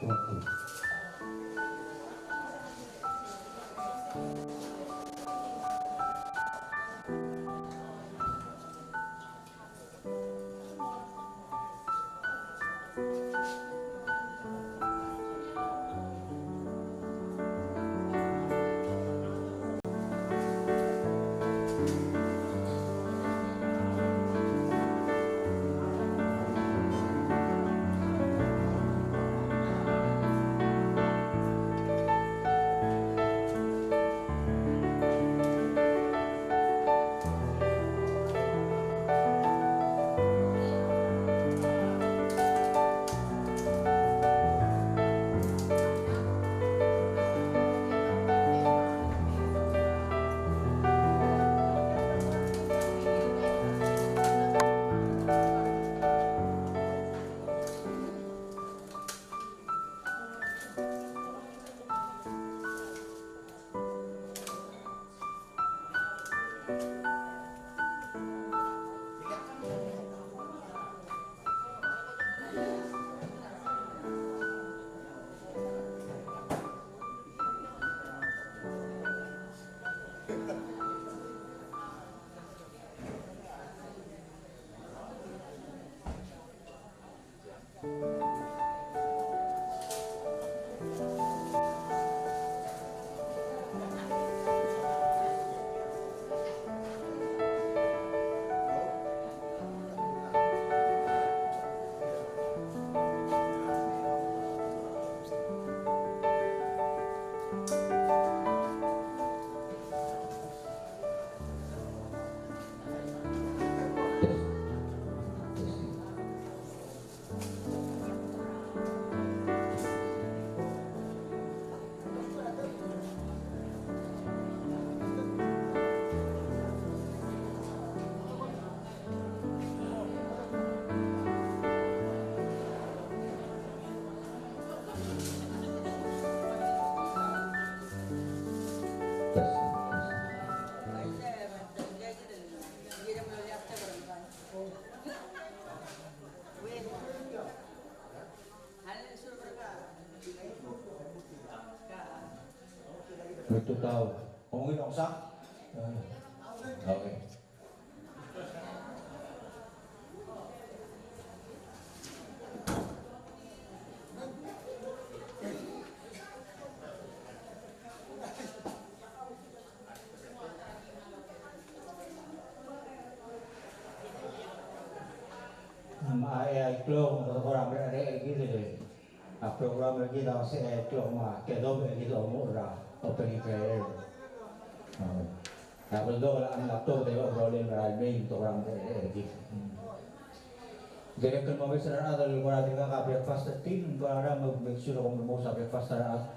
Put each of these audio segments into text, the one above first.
waktu. Itu tahu ngomongin oksak. Oke. Klong orang berada gitu deh. Program lagi dah saya klong mah kedo lagi tu murah opening prayer. Kalau do anak tu dewa boleh beramai untuk orang berada gitu. Jadi kalau mau besar ada luar tinggal ke breakfast tim, para mau sudah mau sampai breakfast ada.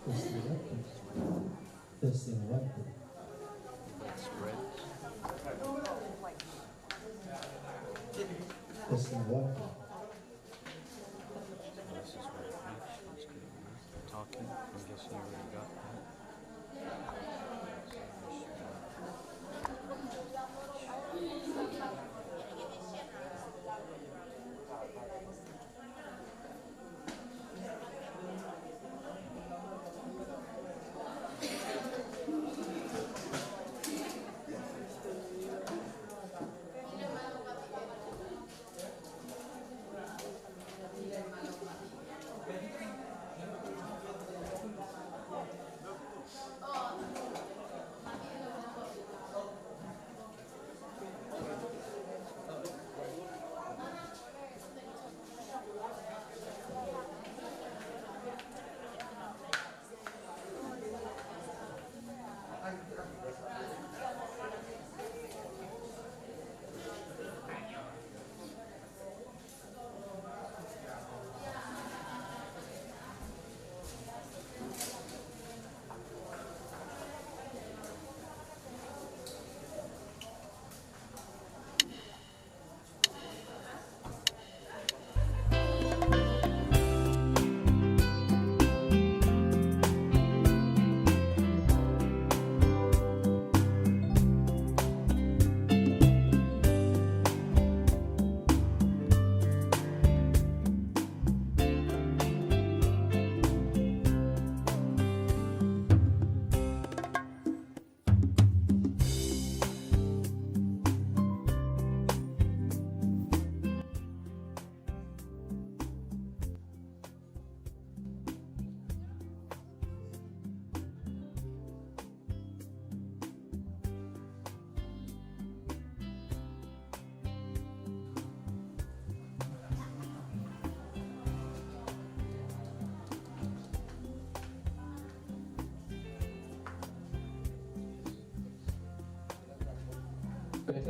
Testing what? Testing what? This is where it's talking. I'm guessing you already got that.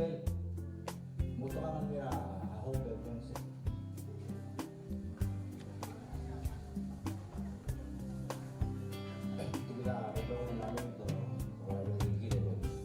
Michael, muto ka man mira, ako yung si. Ito kita, ito namin ito, wala yung higil ito.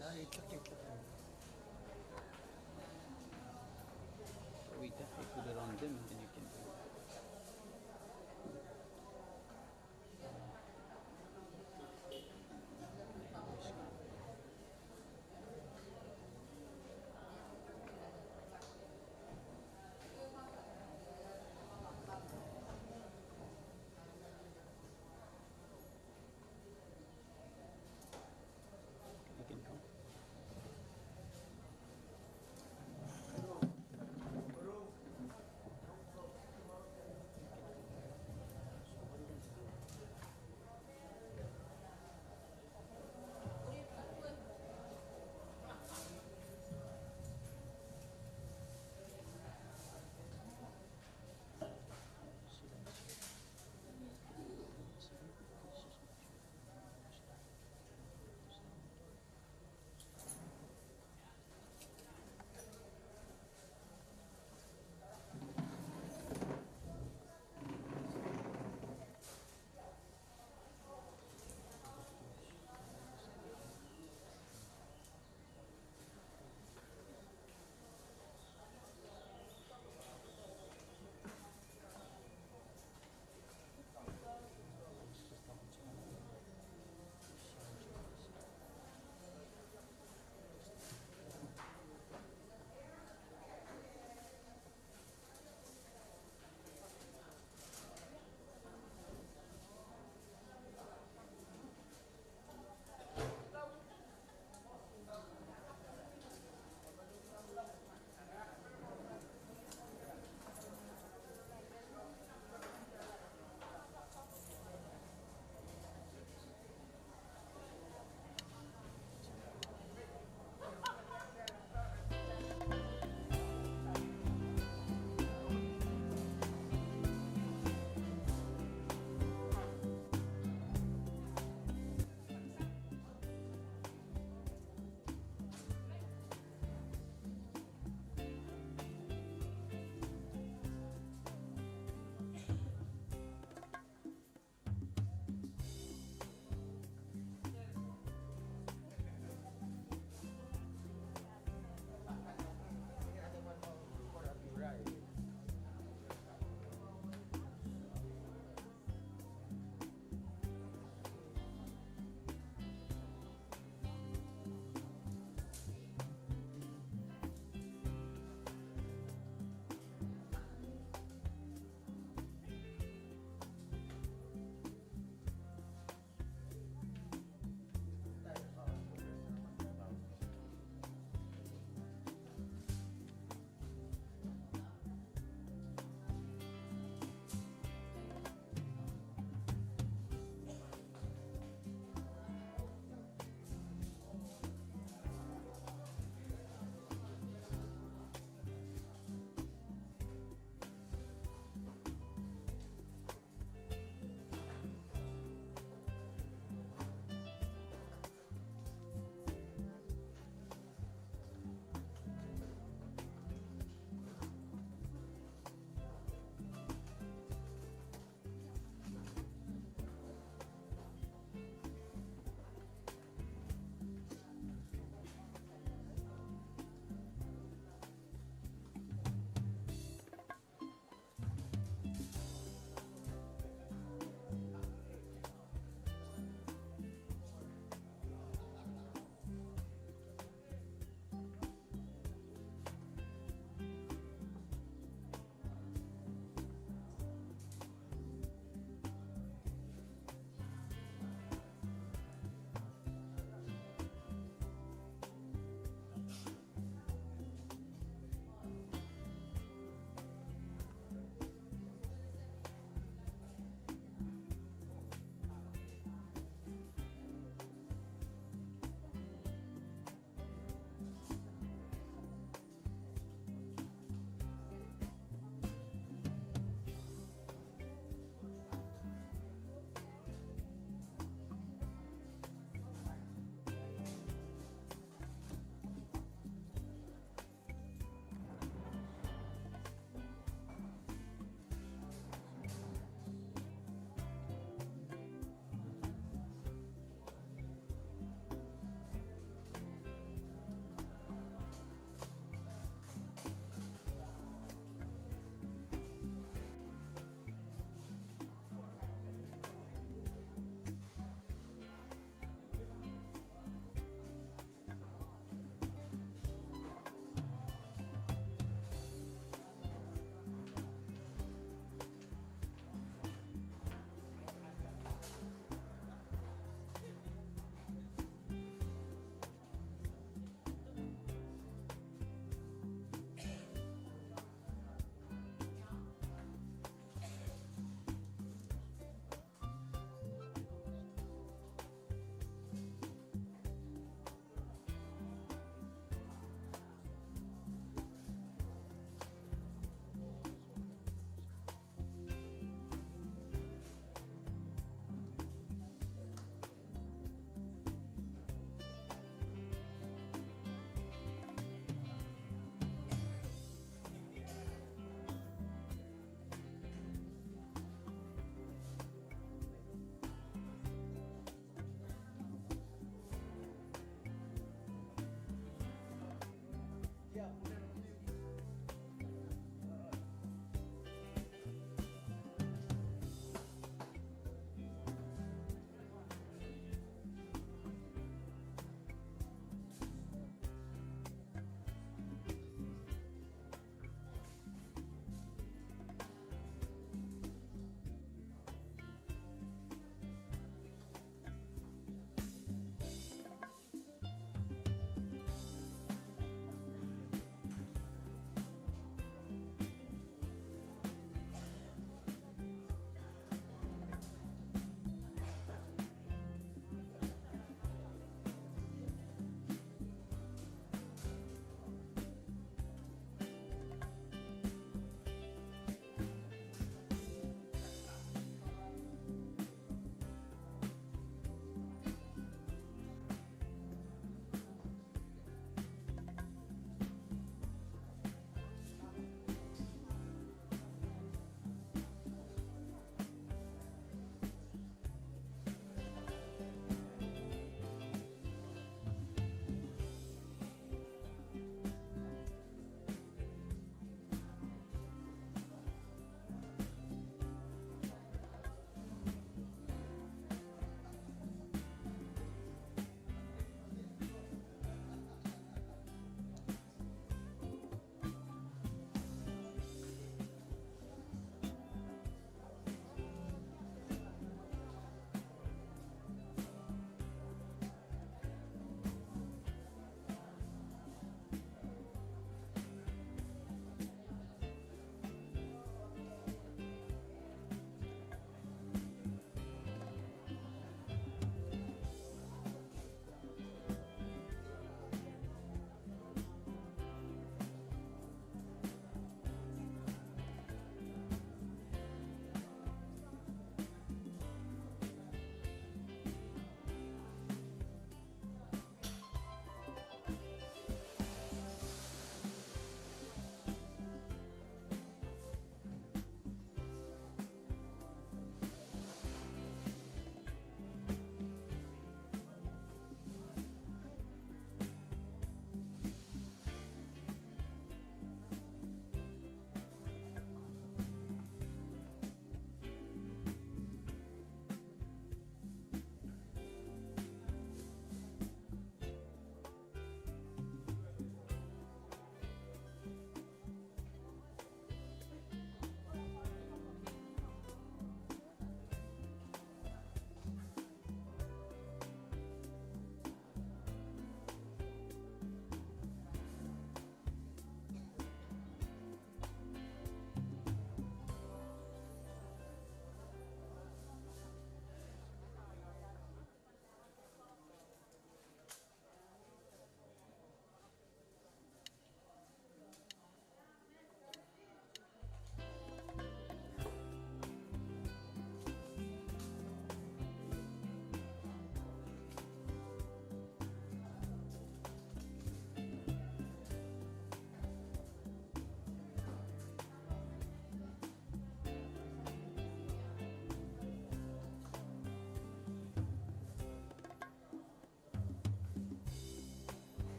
Yes. We definitely put it on dim and then you can do that. You can come.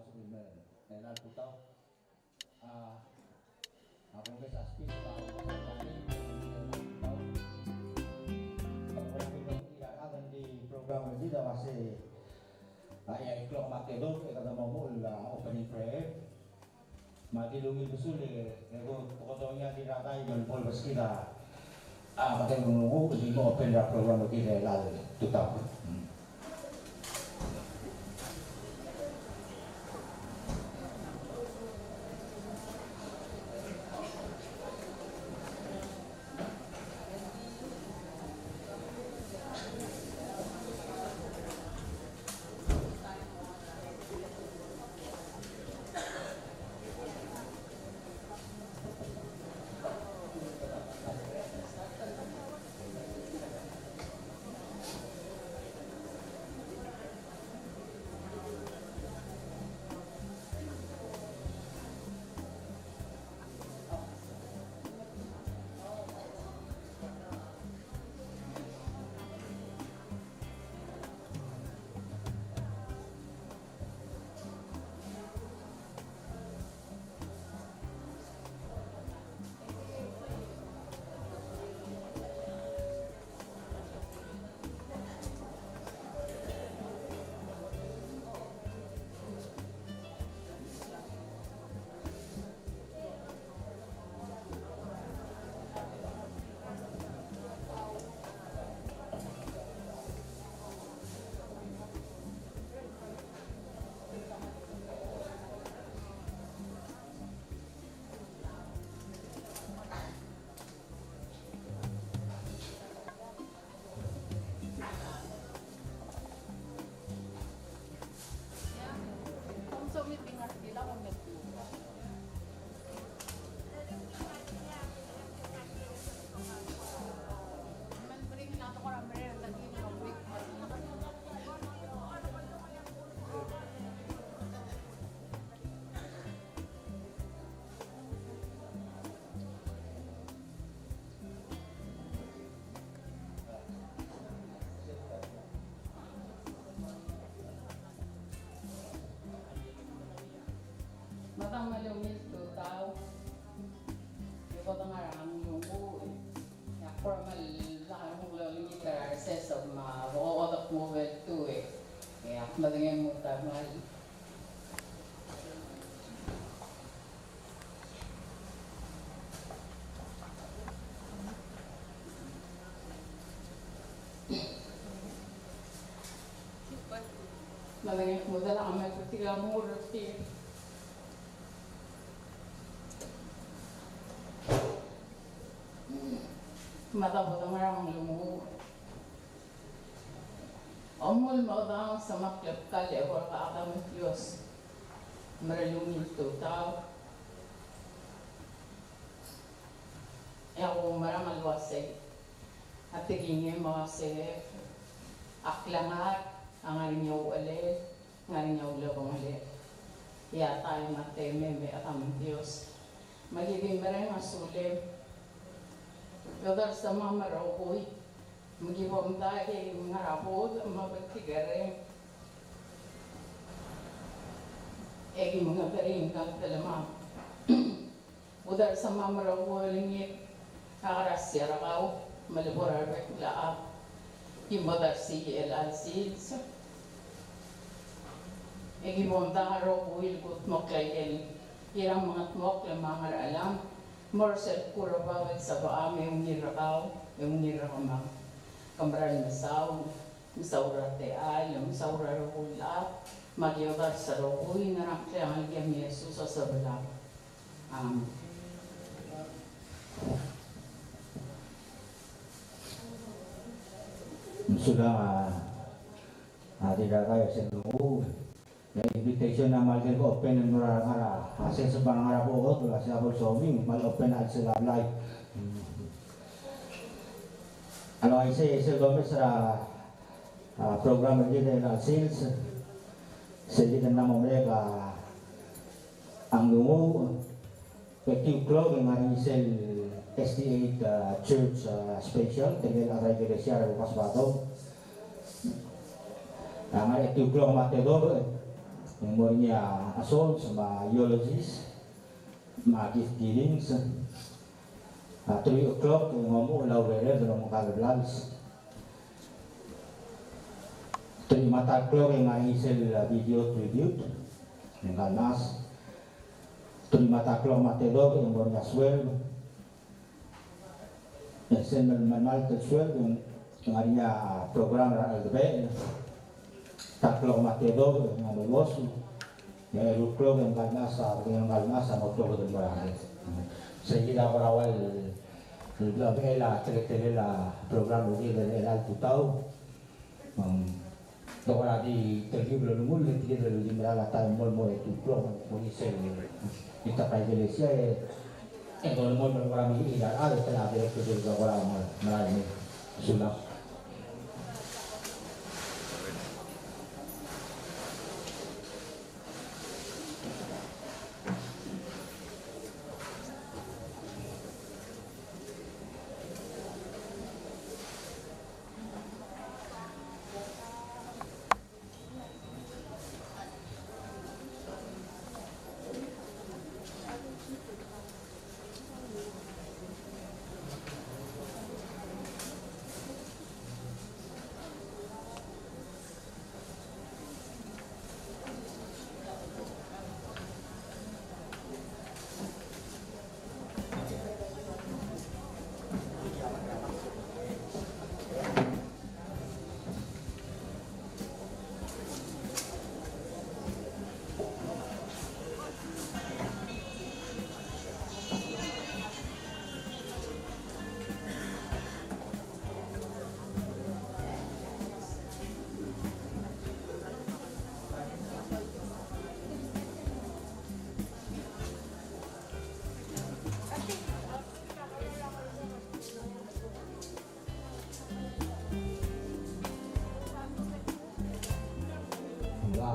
masuk email Nenal Putau ako guys aspis para masakali dan di program ini dah masih yang iklok matedok kata mamul opening prayer mati lungi besul ego pokoknya diratai dan pol kita pakai menunggu di open program kita lalu tutup. Matang malumit ko tao. Yung ko tangarang yung buo. Yung formal lakang mong lalumit ka access of mga wakokotak mo well too eh. Kaya matangin mo tamal. Matangin mo dala ka may kutilang mo roti. Mata ko tangarang lumu. Omul maudang sa maklap kali ako kaakam ng Diyos. Maralungin ito tao. Ako marang alwasay. At tigingin mga se aklangat ang arinyaw ulit, ang arinyaw labang ulit. Kaya tayo mateme may akam ng Diyos. Magiging marang asulim. Kadar sa mga marawoy, mag-ibang dahil mga rapod, mabagtigare. Egi mga garing kang talama. Udar sa mga marawoy, lingit, kakarasya rakaw, maliburar beklaap. Imadar si LLC. Egi mga daharawoy, gut moklayin. Irang mga tmok, mga alam. Morsel pura bawat sa baame yung nirakaw, yung nirakama. Kamral masaw, masaura teal, masaura rahula, magyodar sa rohuy, narakli ang aliyam ni Jesus sa sabala. Amen. Sudah tidak kaya sendu. Yang invitation na malkin ko open ng marang-ara. Kasi sa parang-ara po ko, wala siya po somi, mal-open at sila live. Ano ay sa Gomez sa program lagi na sales. Sa dito na mereka ang lumo, 2 o'clock yung aring isel SDA Church Special, tinggal aray Iglesia Bukas Bato. Ang 2 o'clock matedor, Yung mo niya asol sa mga eulogies, mga gift givings. 3 o'clock, yung mo ulaw wala doon mga kagablags. 3 mata o'clock, yung mga isel video tribute, yung kalmas. 3 mata o'clock, matedog, yung mo niya swell. Yung sen manmal to swell, yung niya program algabe. 3 matedog, yung malulos. Yung eruklog, yung kalmas, yung kalmas, ang otlo doon marami. Sehingga kita berawal la tele la program ini dari el tutau dokora di tergiu belum mul tidak dari di merala tahu mul itu pro polisi kita pai Malaysia kalau mul program ini ada telah ada itu juga orang melalui sulap.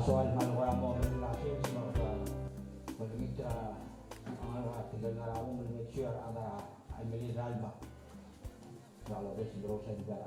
Soal maluwa mo relation sa magiging ang tinggal na raw mo make sure ada Emily Ralma kalau des bro sa lugar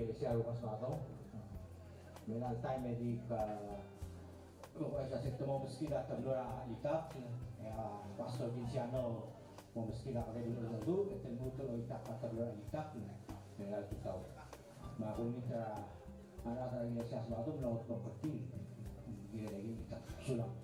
iglesia Lucas Mato. Menal time medik sa sekto mo meskina tablora itak pastor Vinciano mo meskina ka dulu dulu eten muto lo itak tablora itak menal kita makunit anak sa iglesia Mato menolak pemperti gila lagi itak sulang.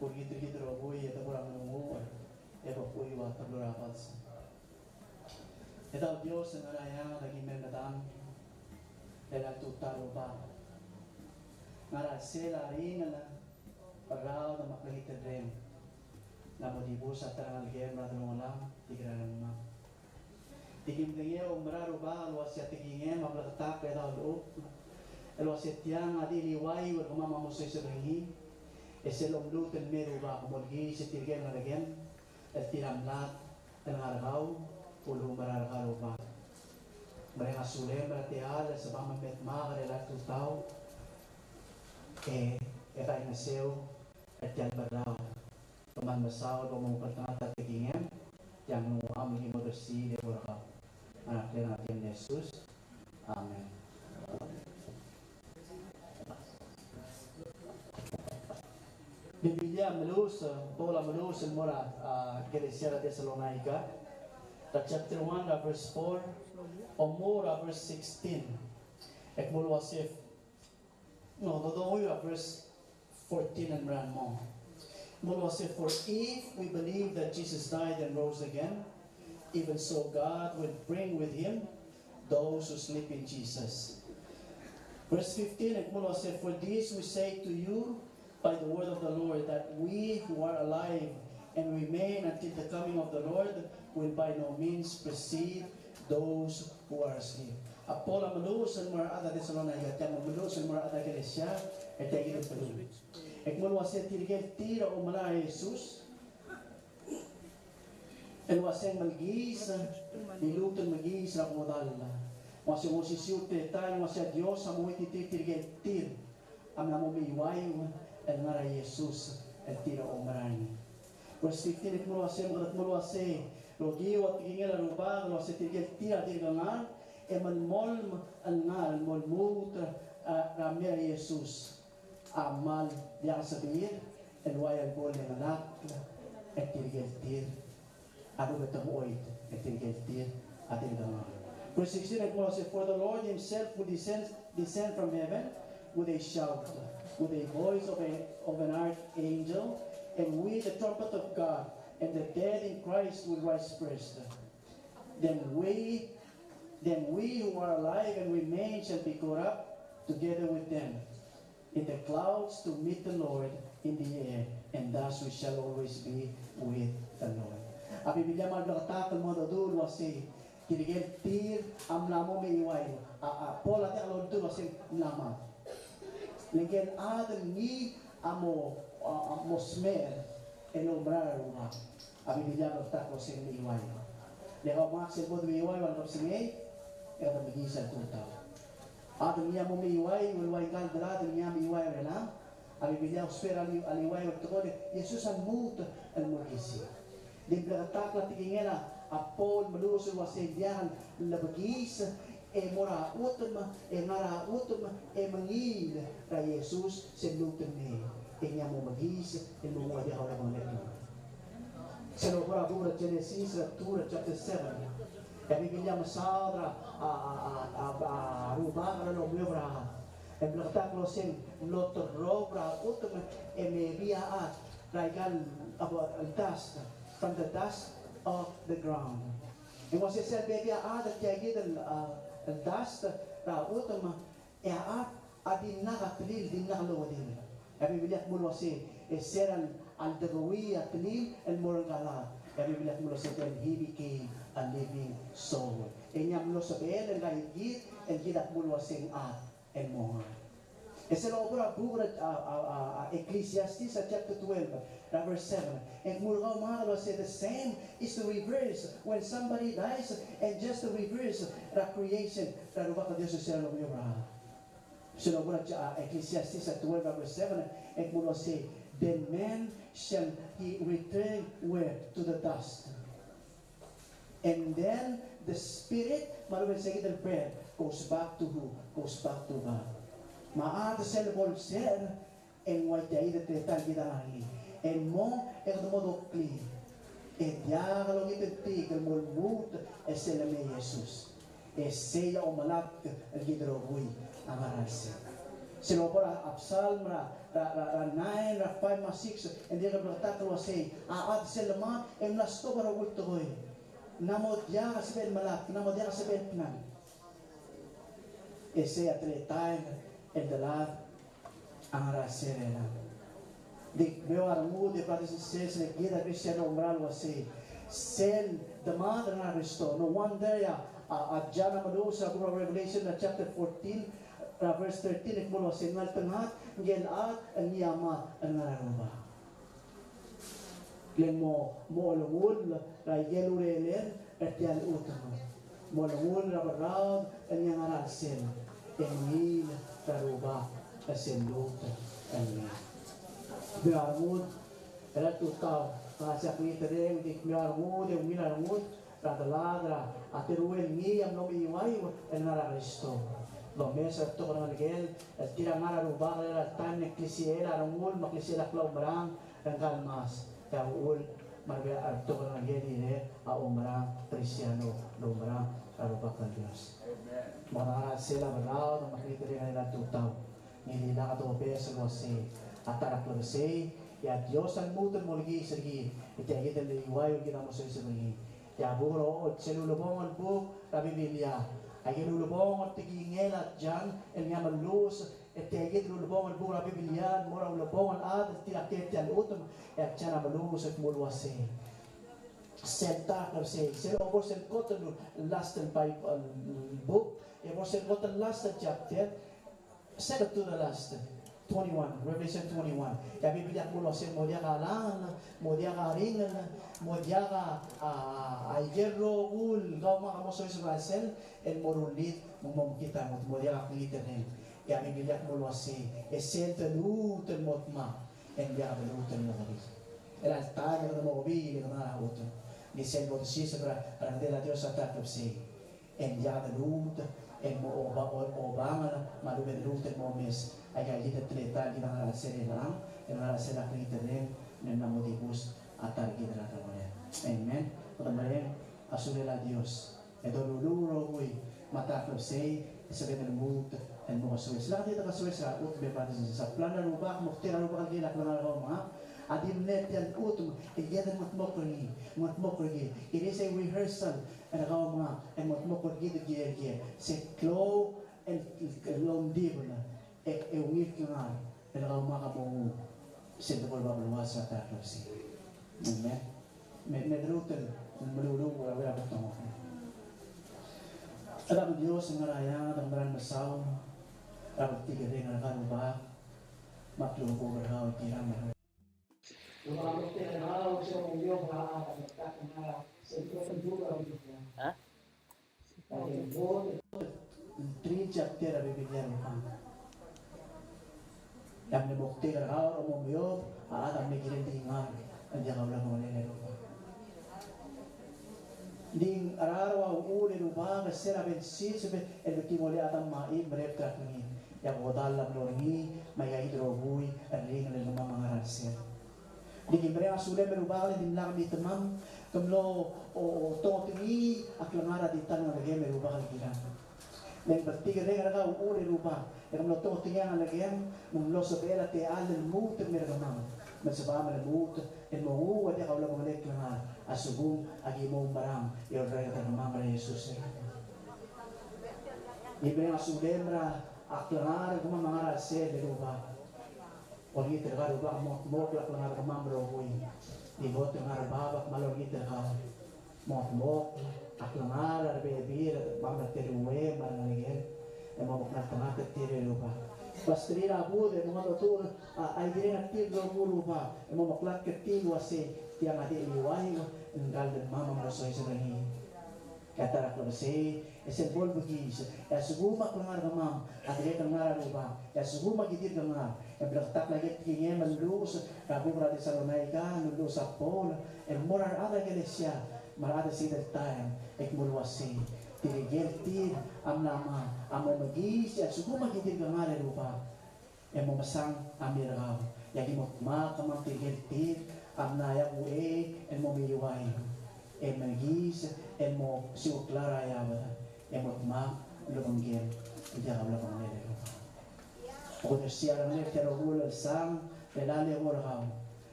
Purgito roboy ito kurang nungu ito puiwa tablurapas. Ito Diyos ang arayang naging mendatang dahil tutaro pa. Ngaral sila rin na pagkaw na makahitid rin na modibus at tarangal game na tulungan tigiran naman. Tigim kaya umraro ba alwas siya tigingin mablatatak kaya daw loob. Alwas siya tiyang adiliway wala kumamamusoy sa ringi. Eselom luten meru ba kumulgi si tigim na lagyan at tinamlat ng araw puluh mararkaro pa. Mereka sulit berarti sa pamamet makarela tutaw kaya naseo at yan baraw paman masaw pamukal ng tatigingin yang aming modesi de borka anak natin Yesus. Amen. Biblia melus, Paula melus mora Iglesia Thessalonica, chapter 1 verse 4, o mora verse 16. Ek mula wasif, no, todo verse 14 and ran mo. Mula wasif, for if we believe that Jesus died and rose again, even so God will bring with him those who sleep in Jesus. Verse 15, ek mula wasif, for this we say to you, by the word of the Lord, that we who are alive and remain until the coming of the Lord will by no means precede those who are asleep. Apola melus ang mga ada Thessalonica, at melus ang mga ada Galatia, at yung ito. Ek mula wasif, tirigel tira o mala Jesus, el waseng malgis, nilutan magis na modal. Waseng osisiute tayo, waseng Diyos, ang mga tirigel tir, ang namumiway, el ngara Jesus el tira omarani. Verse 15 it mulwase magarat mulwase logi wat tingel arubang lo se tigel tira dirgangan e man mol al ngal mol mutra ramya Jesus amal dia sabir el wayal bol ne anak et tigel tir adu betam oit et tigel tir adirgangan. Verse 16 it mulwase for the Lord himself will descend from heaven with a shout, with a voice of an archangel, and with the trumpet of God, and the dead in Christ will rise first. Then we who are alive and remain shall be caught up together with them in the clouds to meet the Lord in the air, and thus we shall always be with the Lord. Ang Biblia maglatakal mo doon wasi kirigel tir amlamo may iway. Paul ati alon doon wasi mlama. Lingken adan ni amo mosmer enomrar uma abilidad obstáculos sin iway. Lego max el bod iway wal singay era bigisa tuta. Adan ni amo iway wal gal drad ni amo iway rela abilidad espera ali iway to Jesus ang mut al morgisi. Di bertakla tingela apol melusul wasedian labagis mora utma ngara utma mangil ra Jesus selutan ni nya mo magis mo wadi hawla mo neto sa nobra bura Genesis chapter 7 kami binya masadra ruba ra no blora blota closing lotor robra utma mebia raigal abo dust from the dust of the ground. And was said baby that jagid al dust ra utma adin nakatlil din nakalawin. Kami bilang mula si seran al dagawi at lil el morgala. Kami bilang mula si he became a living soul. Enya mula sa bel el gahigit el gidak mula sing el monga. Esa la obra bukra Ecclesiastes chapter 12 verse 7. And mula mahalo say the same is the reverse when somebody dies and just the reverse creation ra ruba ka Dios sa lo obra. Sinubura Ecclesiastes 12 verse 7 and mula say then man shall he return where to the dust. And then the spirit maluwin sa the breath goes back to who? Goes back to God. Maata sel bolser en wajai de tetal gidangi en mo er do modokli e diagalo giteti el molmut es el me Jesus e seya o malak el gidrogui amarase Sino po Absalom ra 9 ra 5 ma 6 and dia berkata kalau say aat selama emlas to para ulto hoy. Namo dia kasbel malak, namo dia kasbel pinan. Ese atletain el dalat ang raserela. Dik meu armu de para se gira Cristiano umbral wasi. Sel the mother na resto. No wonder ya at Jana Malusa from Revelation chapter 14 verse 13 ikmulo sinal tengah gelat ang niyamat ang nararuba. Glen mo lungul ray gelurelen at yan utang. Mo lungul rabarad ang yang arasin. Engil taruba asenlut ang niya. Biarmud era tutaw sa kwitereng dik biarmud yung minarmud radalagra atiruel ni ang lomiway ang nararisto. Lo mesa to orang gel tira mara rubang la tan eklesiela rungul maklesiela klau marang ang kalmas ta ul marbe arto orang gel ni a umrang Cristiano lo marang arubak ng Dios. Mga sila marao na makita rin nila tutaw. Hindi na kato beso mo si atarak lo si ya Dios ang muton mo lagi sergi iti kita liwayo kita mo sa sergi ya buro o selulubongan po tabi Biblia ay lulubongan tigingel at jan el nga malus iti agit lulubongan po tabi Biblia mura lulubongan at tilakit yan utom at jan malus at mulwase senta kasi sila over sen koton last and book e over sen koton last chapter set up to the last 21, Revelation 21. Ya Biblia mo sin mo dia kalangan, mo dia ka ringan, mo dia ka ayero ul, gaw mga mo sa Israel, el morulit mo kita mo dia ka kliten. Ya Biblia mo sin esente luten mo ma, en dia luten mo kali. El altar mo bibili na auto. Ni sen mo si sa para de la Dios attack si. En dia luten en mo obangan maluben luten mo mes. Ay kita terletak di dalam rasa lang, yang rasa nak kita ren, dan namu dibus atar kita lah teman. Amen. Teman asulah Dios. Itu dulu rohui mata klosei sebenarnya mut dan mau suwes. Lagi kita suwes lah ut beban sa plan dan ubah mukti dan ubah kita kenal rumah. Adim net yang utum, dia dan matmok lagi. Ini saya rehearsal, ada kau mah, matmok lagi dia. Se klo and long deep na. Ungit nga pero mga kabong sento ko ba sa tatlong amen medrutel melulu wala ba tamo alam Diyos ng raya ng maran masaw ang tigere nga karuba maklubo berhaw kirang lumamot na raw sa iyo ba at na sento ko dula ha ay bo 3 chapter Biblia mo yang dibukti kerana orang memiup, ada mikirin tinggal, jangan ulang mengenai lupa. Ding araw uli lupa, kesera bensin sebe, elbeti mulai atam mai bereptrak ni, yang modal lam lorngi, maya hidrobui, ring le lumang mangarasir. Ding ibreng asule berubah le dimlang di temam, kemlo o tongi aklamara di tanah lagi berubah lagi kan. Men bertiga dengan kau uli lupa, yang melo tinggal lagi yang melo sebela te alel mut mergamam, mesabam le mut, en mo wadi kau la molek na asubum agi mo barang, yo raya ta mama Yesus. Ibreng asudemra aklar kuma mangara se de lupa. Wali terga lupa mo la klangar kamam rohui. Di bot ngar babak malori terga. Mo aklangar bebir bangda teruwe manangin emo makna tire lupa pastri rabu de mo to ay dire naktir do lupa emo maklat ketil wase tiang ade liwai ngal de mama mo so isani kata ra klose esen bol bugis ya suguma klangar gamam adre klangar lupa ya suguma gidir gamam e bertak lagi tingin melus rabu ra de salonai ka lulus apol el morar ada iglesia marada sila time ekmulwasi tirigiltir am nama amo magis ya sugo magidir gangare rupa emo masang amiragaw yagi mo kamam tirigiltir am naya ue emo miwai magis emo siuklara yaba emo ma lubanggir ija kabla pangere rupa Kung siya ang nefti ang ulal sang, relali ang urakaw.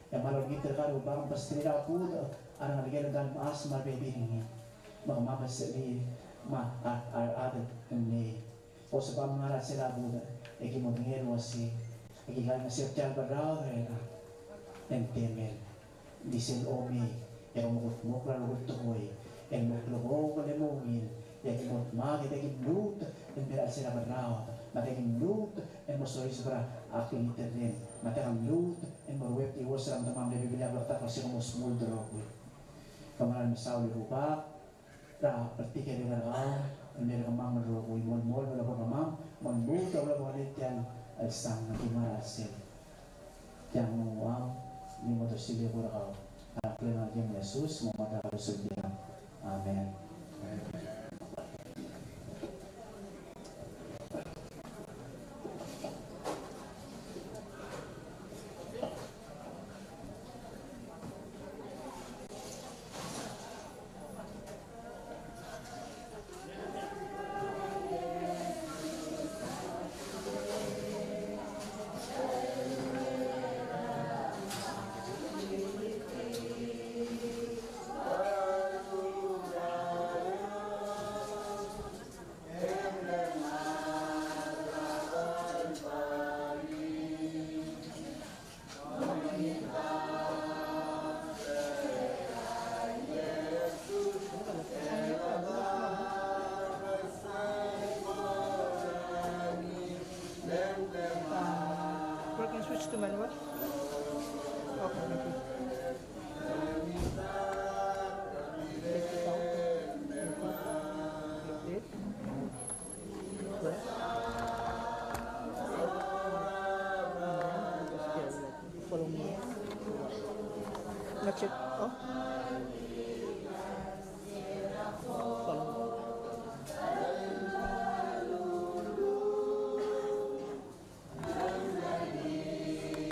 Yang malam kita kalau bang pastrira pun anak lagi dengan mas marbebini mama masli ma ada ini o sebab mengarah sila buda eki modengero wasi eki kan siap jaga raw rela entemel disen omi yang mukra lugut toy yang muklo ko le mongil yang mot magi eki blut en beral sila raw mateng blut en mosoi sebra akin internet mateng blut en morweb iwas ram tamam de biblia berta kasi mos muldro ko kamaran misaw lupa ra pertikir dengan raw en der kamang ro ko mon mol wala ko kamang mon buta wala ko litian al sang na kimarasin yang wow ni mo to sige ko raw ara plena de Jesus mo mata ko sugya amen. Switch to manual. Okay, thank you. Take this out. Like this. Press. Just follow me. Let's check. Oh. Follow me.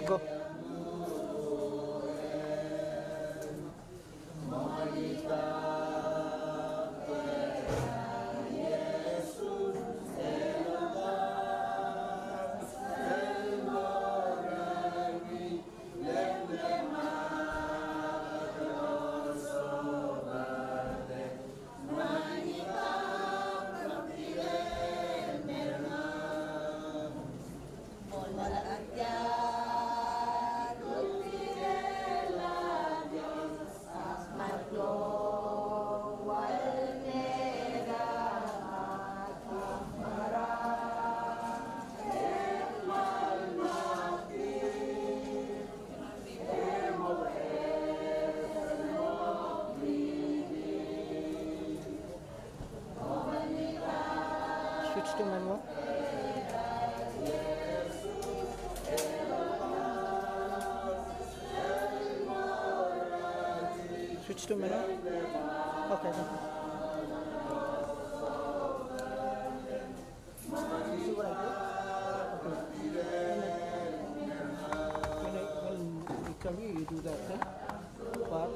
Go. Switch to manual. Switch to manual. Okay, thank you. See what I did? Okay. When you come here, you do that thing. But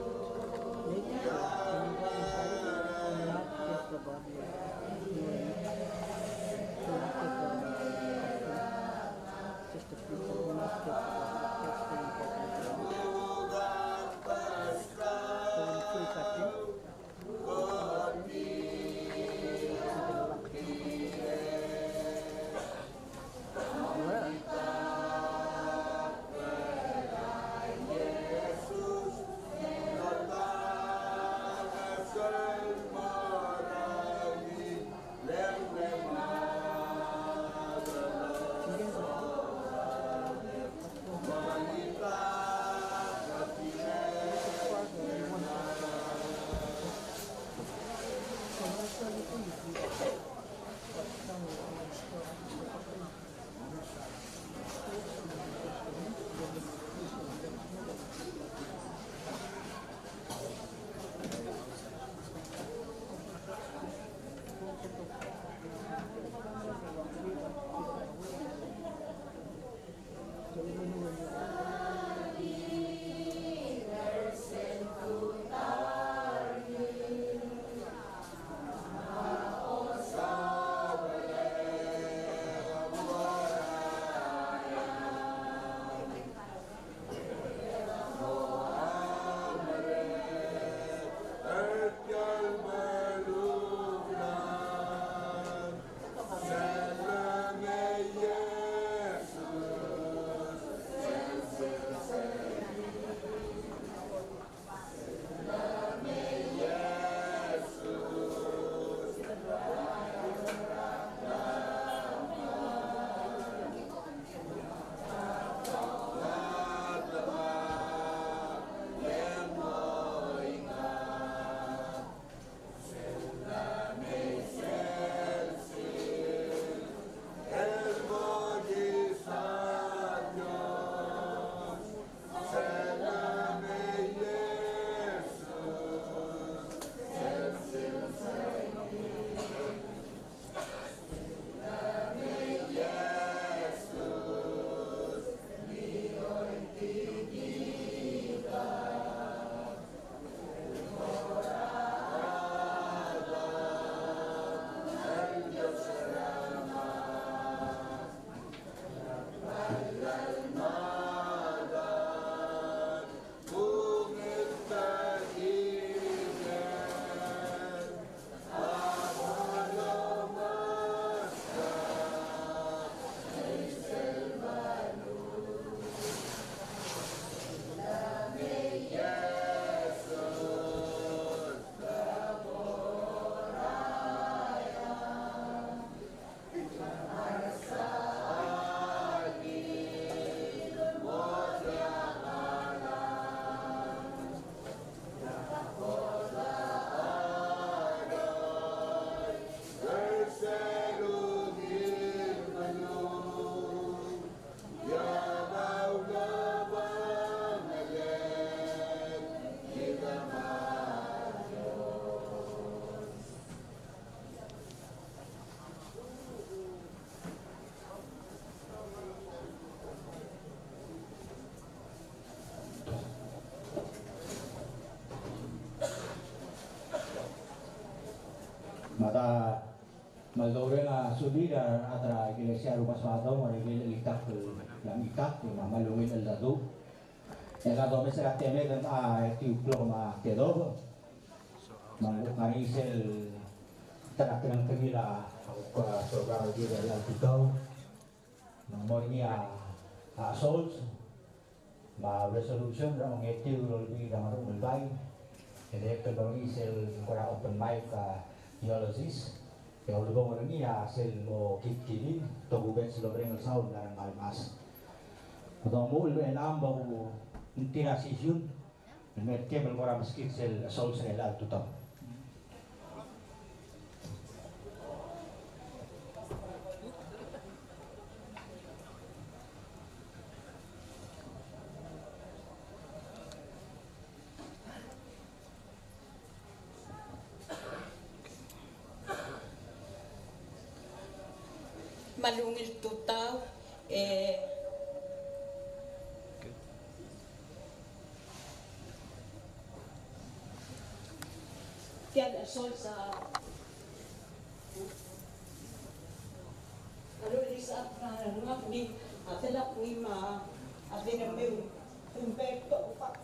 make sure when you go inside it, not just the body. Just a few seconds, not just the body. That's the important thing. So when it feels like this, Mata malore nga subida atra iglesia rumah swado mo itak yang itak mamalungin al dadu. Ela do mesa teme kan tiuplo ma kedo. Mangukarisel terakang kemila program di dalam pitau. Nomornya assault ma resolution ra mengetiu lebih dalam mulai. Jadi kedorisel kora open mic Diolosis, yang lupa orang ini hasil mo kini, togu bet selobeng saun dalam malmas. Atau mul enam bahu intirasiun, mereka berkorang meski sel saul selal tutam. Malungil tutaw tiada sol sa kalau di saat ngap ni atelak ni ma abin meu impacto pa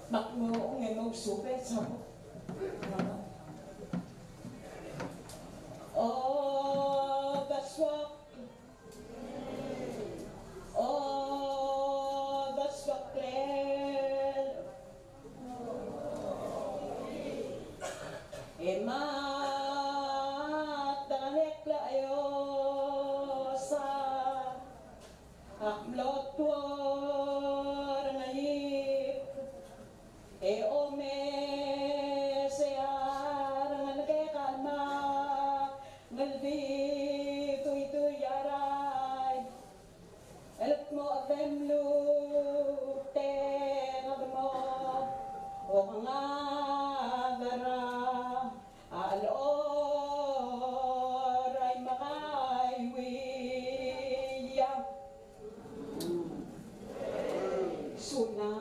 mặc ngộ ngày mâu số bé sống baswak baswak lel emat danek layo sa aklot tuar ngayip ome sear ngalke kalma ngaldi tu yarai elp mo avemlu te ngagmo o nga dara alor ay makay wiya suna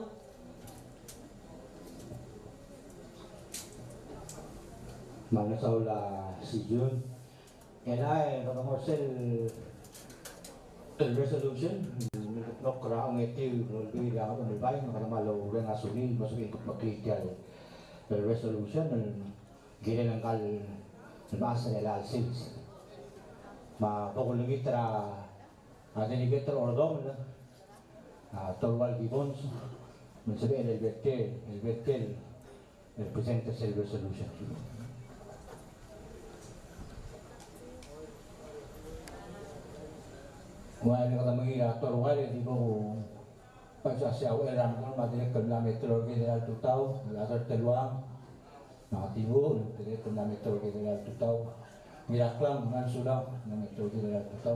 Mga saula si June. Kaya kalau sel resolution, nok keraang itu lebih jauh lebih baik kalau malu dengan asuni masuk ikut maklikial resolution gila nangkal bahasa nila sils. Ma pokok lagi tera ada ni kita ordom torwal gibons mensabi el betel present sel resolution. Wala na kami ator wala di mo pagsasyaw eran ko madilik na metro general tutaw ator teluang nakatibo madilik na metro general tutaw miraklang man sulang na metro general tutaw.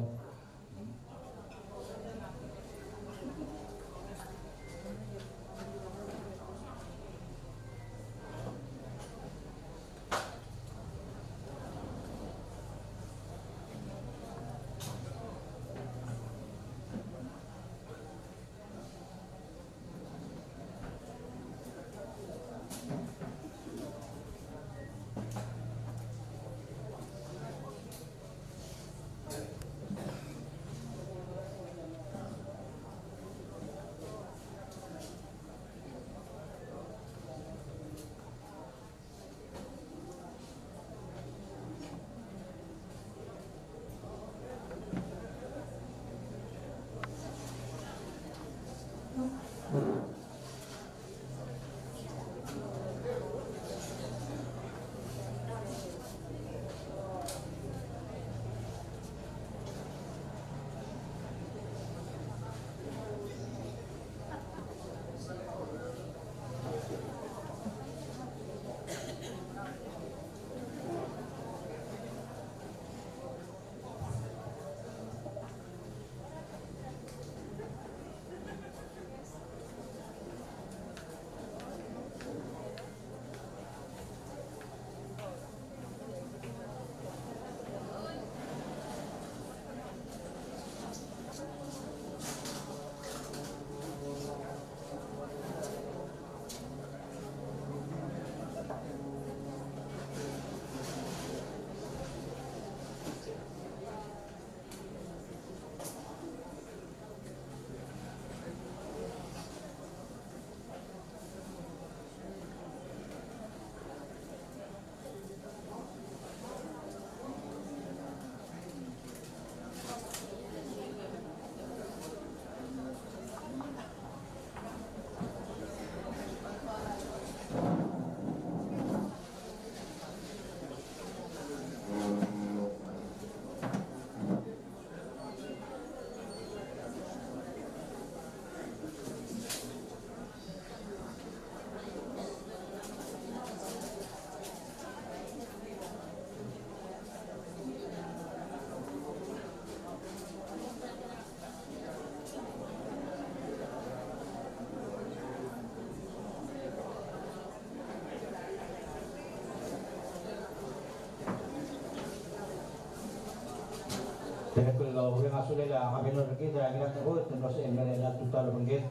Kaya kalau yang asli lah kami nol kita kita terus terus yang mereka total mungkin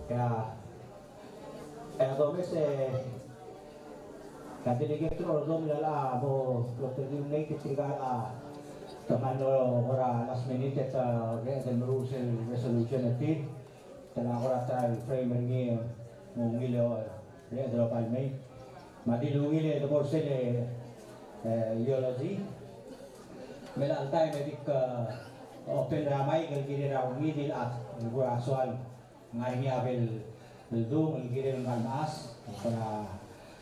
ya domes kasi dikit terus dom lala mo dokter United tinggal teman ora last minute at the rules and resolution at telah ora trial frame ni mungilo ya drop al may madilungi le the course geology Melang tayo medik open ramai gilgiri rawi dil at gua soal ngari abel beldung gilgiri ngal mas para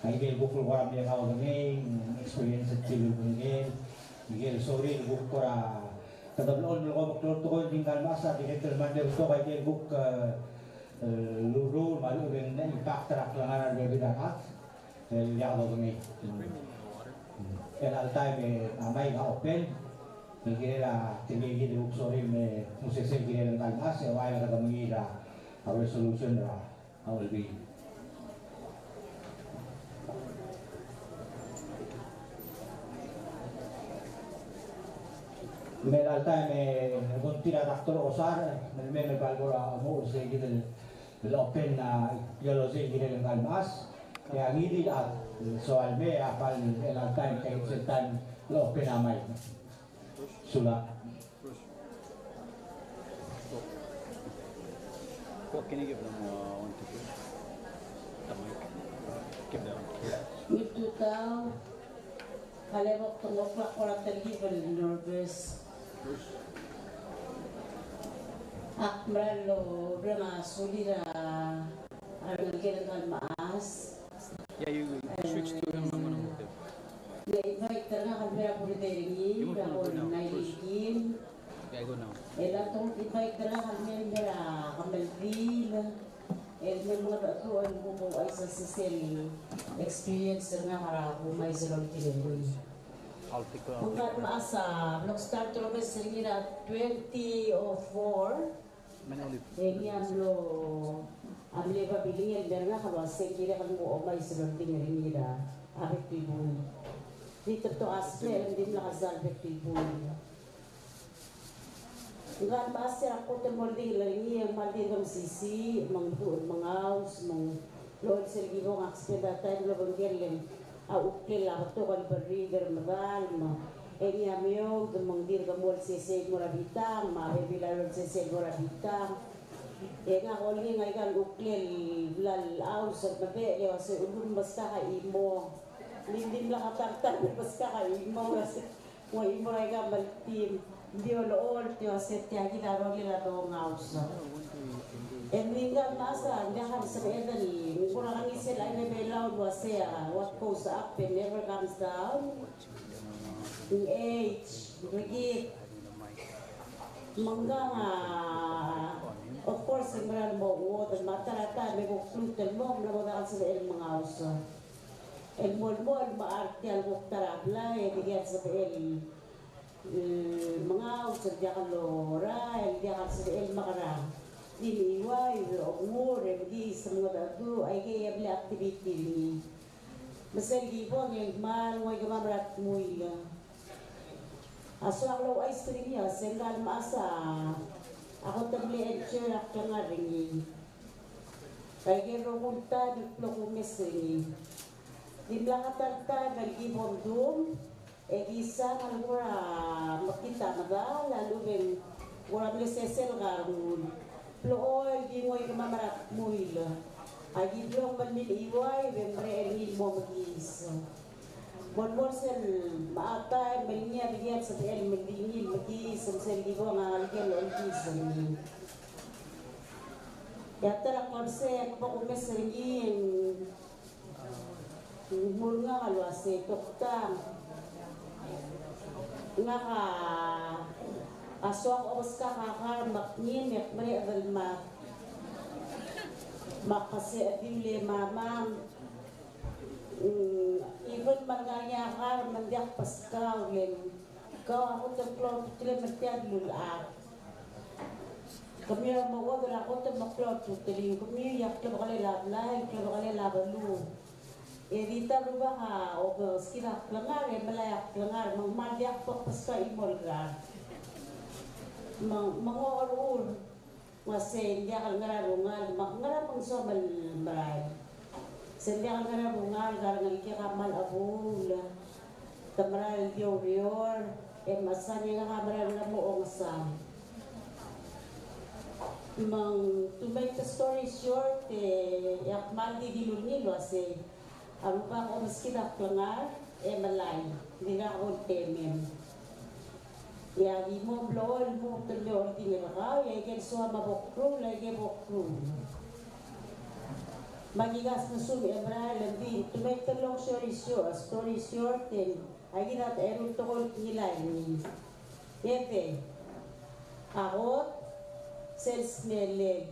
idel bukul koram dia kau gini experience civil bungin gil sorry buk kora kadalon lo ko to tinggal masa director manager to idel buk luru malu ben impact terak langaran dia bidakat ya lo gini altai me amai ga open Kira tinggi di sorry me musisi kira dengan kalmas ya wah kata mengira our solution lah will be Melalta me kontira doktor osar me balgora mo se gitu open na geologi kira dengan kalmas ya ngidi at soal me apal melalta kayak setan lo open amai Sulah. What can you give them one to do? The mic. Give them. Itu tahu kalau waktu ngoplak orang tergi nervous. Akmal lo rena sulira arigel kan mas. Yeah, you switch to him. I'm gonna move it. Dia invite tengah kamera boleh teringi, dah boleh naikin. Yeah, I go now. Ela tong invite tengah kamera kamelvil. Mga tu ang bubo ay sa sisel experience tengah harapu may zalong tinendoy. I'll pick up. Kung maasa, nung start to lang sering na 2004. Ini amlo amle pabiling yang nga kalau sekira kan mo may zalong tinendoy na abit tibuy. Dito to asle, hindi lang kasal tibuy. Ngan pasir ako te moldi lagi yang maldi ng sisi mangduon mangaus mang lord sergibo ng akspeda tayo lo banggelem a ukkel la to kan berrider magal ma eni amyo mangdir gamol sisi morabita ma hebila lord sisi morabita nga oli nga ikan ukkel lal aus sa babe yo se ulun basta ka imo lindim la katartan basta ka imo kasi mo imo ra ga baltim Dio lo oltre a sette anni da rolla da ngaus. E minga nasa ndahan sa edani, mura kang isela ina belaw wa sea, what goes up and never comes down. In age, rigid. Mangga of course, imran mo water matarata may buklutan mo na mo daan sa el mga usa. El mol maarte al buktarabla e digyan sa el mga usap dia kalau rai dia harus el makara diniwai umur di semua dadu ai ke ya beli aktiviti ni mesel di bon yang mal wai ke mamrat muila asal lo ai string ya sengal masa ako tabli edger ak ngaringi kai ke ro punta di plo mesri di belakang lagi bondum isa nga mura makita naga lalu ben mura beli sesel garun plool di moy mamarat muila agi blong manil iway ben reelil mo magis bon sel maatay melinya bigyan sa el melingil magis sel di ko nga algel olgis ni yatara konse ko kumes ringin mulga kalwase tokta nga aswang obos ka kakar maknin mek mari adal makasi adile mamam even manganya kar mandiak paskaw len ka ako templon tile matiad lulak kami mo ko dala ko templon tutili kami yak to bakale lablay to bakale labalu Evita lupa ha, o skira pelengar, melayak pelengar, mengmadiak pokpeska imolgar. Mangoor Wasen dia kal ngararungal ngarapang somal maray. Sen dia kal ngararungal garangal ki kamal abul. Tamaral dior masan yang kamaral na mo ongsa. To make the story short, yakmal di dilunilo ase ang pa ko maskita klangar malay hindi na ako temen. Ya mo blol mo tulor di nila ya gen so mabokru lagi bokru. Magigas na sumi abra lambi to make the long story short ay ginat erun tokol nilay ni. Yete. Akot sales meleg.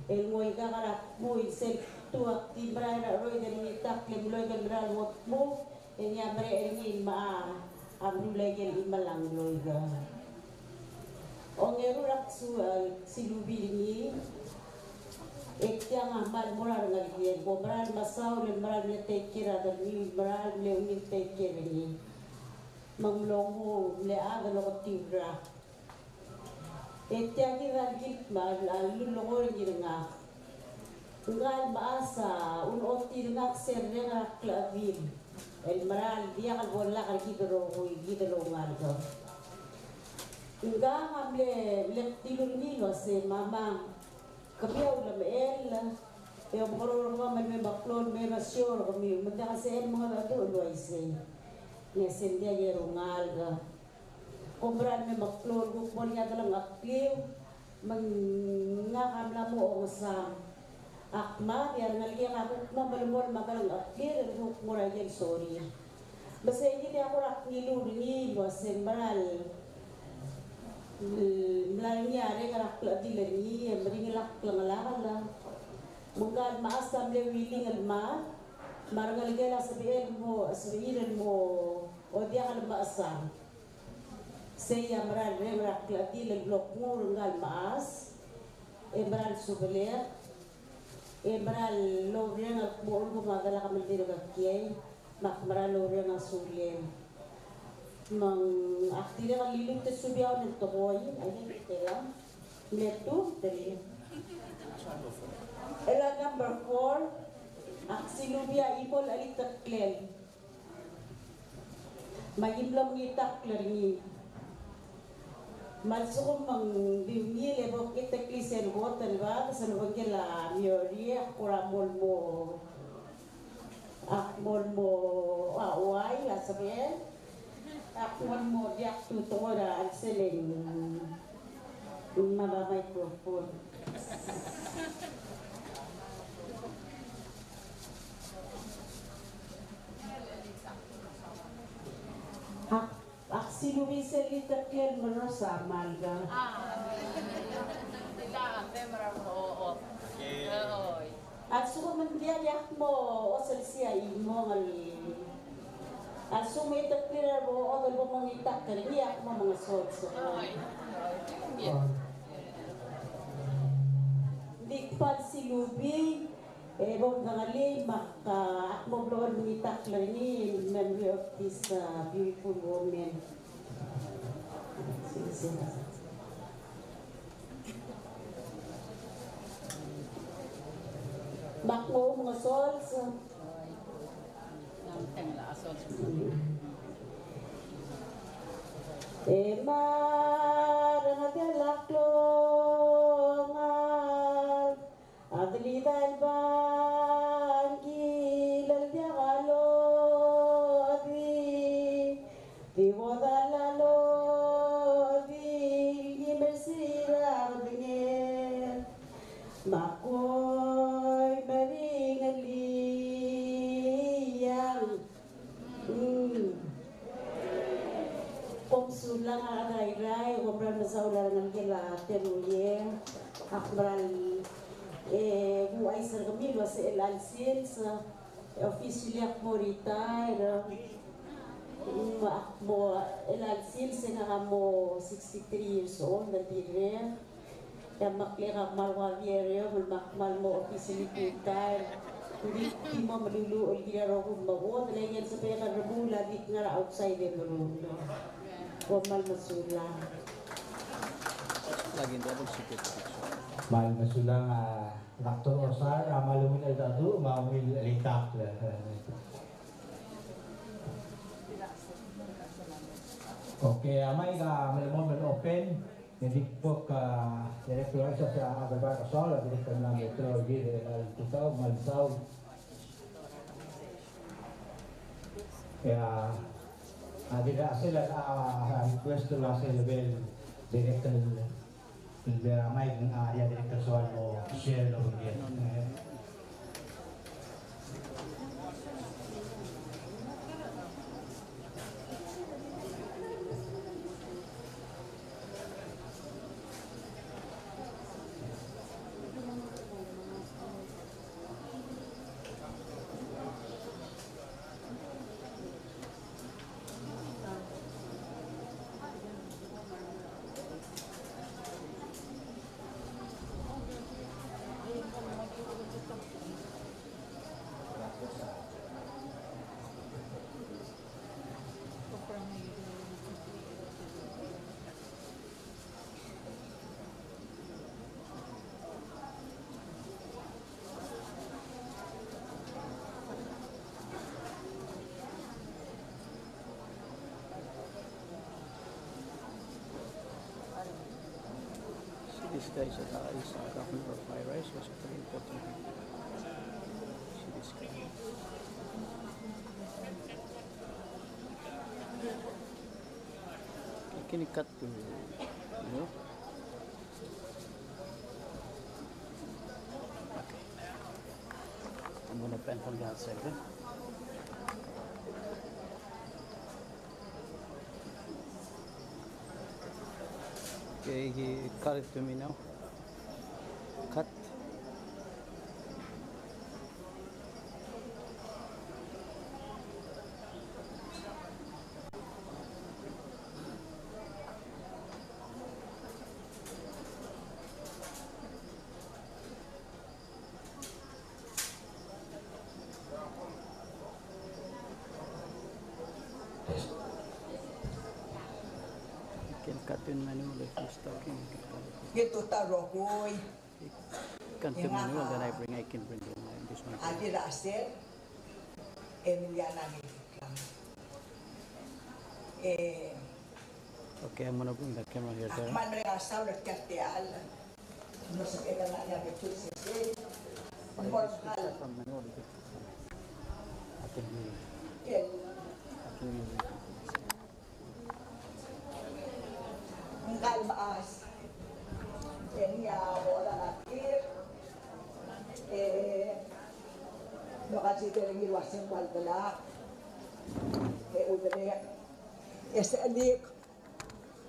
El moy kakarak moy sel tuak di brara roy dari tak lemloy kan bral mot mo enya bre engin ma amru legen imalang loiga. Ongeru raksu silubi ni ektia ngamal morar ngalien bomral masaw le moral le tekira da ni moral le uni tekira ni mamlongo le aga lo tibra ektia kira git mal alu longor ngira ngal maasa un otir ngak serrenga klavin el moral dia kal bolla kal gidro ngal do nga hamle le tilur ni lo se mama kapiyaw na meel, yung marunong nga may baklon, may rasyon, kami, magkakaseen mga nato, luay say. Ngayon, dia gerungal ka. Kumbran may baklon, kukmon niya talang akliw, mangakam na mo o sa akma, yan nalagyan ako, mabalmol, makalang akliw, kukmon na yan, sorry. Basta hindi ako raknilo, rinilo, sembaral, melayani karak di lagi, beringelak langalakal lah. Mungkin maasam le willing alma, marangal gela sabihin mo, o dia kal maasam. Saya maral rerak di le blok mo rangal maas, maral subeler, maral lo rengal mo ko magala kamal diri kakyay, maral lo rengal subeler. Mang aktile ka lilong te subiaw ng tokoy ayun tela leto dali ela number 4 aksilubia ipol alitaklen magimlam ni takler ni malsukom mang diungi lebo kita klisen hotel ba sa bagela miori kuramol mo away asaben akuan mo diak tutora al seleng maba microphone aksi lumisel itaklen merosa malga at suko man diyak mo o selsia imo ngali at sumitak nila mo, o dal mo mangitak ka, iyak mo mga sotso. Dikpan si Lubi, bong nangali, mo blon mangitak lang ni, memory of this beautiful woman. Bakmo mga sotso. Maranadelakloongal adlidan bangki laldiagalo diwadalalo dimersiragdingin makoy maringali Sulang aray-ray, obran masaular ng kila teruye, akbran buhay sa kamilo sa elalsil sa official mo retire, mo elalsil sa nakamo 63 years old na dire, kaya maklika malwavieryo, malmakmal mo officially retire, hindi mo maluluol ginaro kung mabuot, talagang sa peka rabula, di nga outside the room. Formal masula. lagi double sikit. Mal masulang Dr. Osar malumin al dadu maumil litak la. Okay, amay ka malimon open. Hindi po ka direktor sa Agabara Sol, direktor ng Metro Gide al Tutaw, Malsaw. Kaya tidak sila request lang sa level director may area director soal mo share lo din. This guy is governor of High Rise was a very important thing. See this guy. Can you cut to, you know? Okay. I'm gonna pen from the outside, huh? Okay, he cut it to me now. Cut. You can cut in manually if he's talking. Gitu taro koy. Cut to manual, then I can bring this one. Adi Raster, Emiliana Nilikang. Okay, I'm gonna bring the camera here. There. Man mereka asal dekat tial. Masuk ke dalam yang itu sih. Pemborkal. From manual, I can hear you. Kel. I can hear you. Ngkal maas. Kenya wala nakir. Baka si Terengil waseng balbala. Udane. Alik.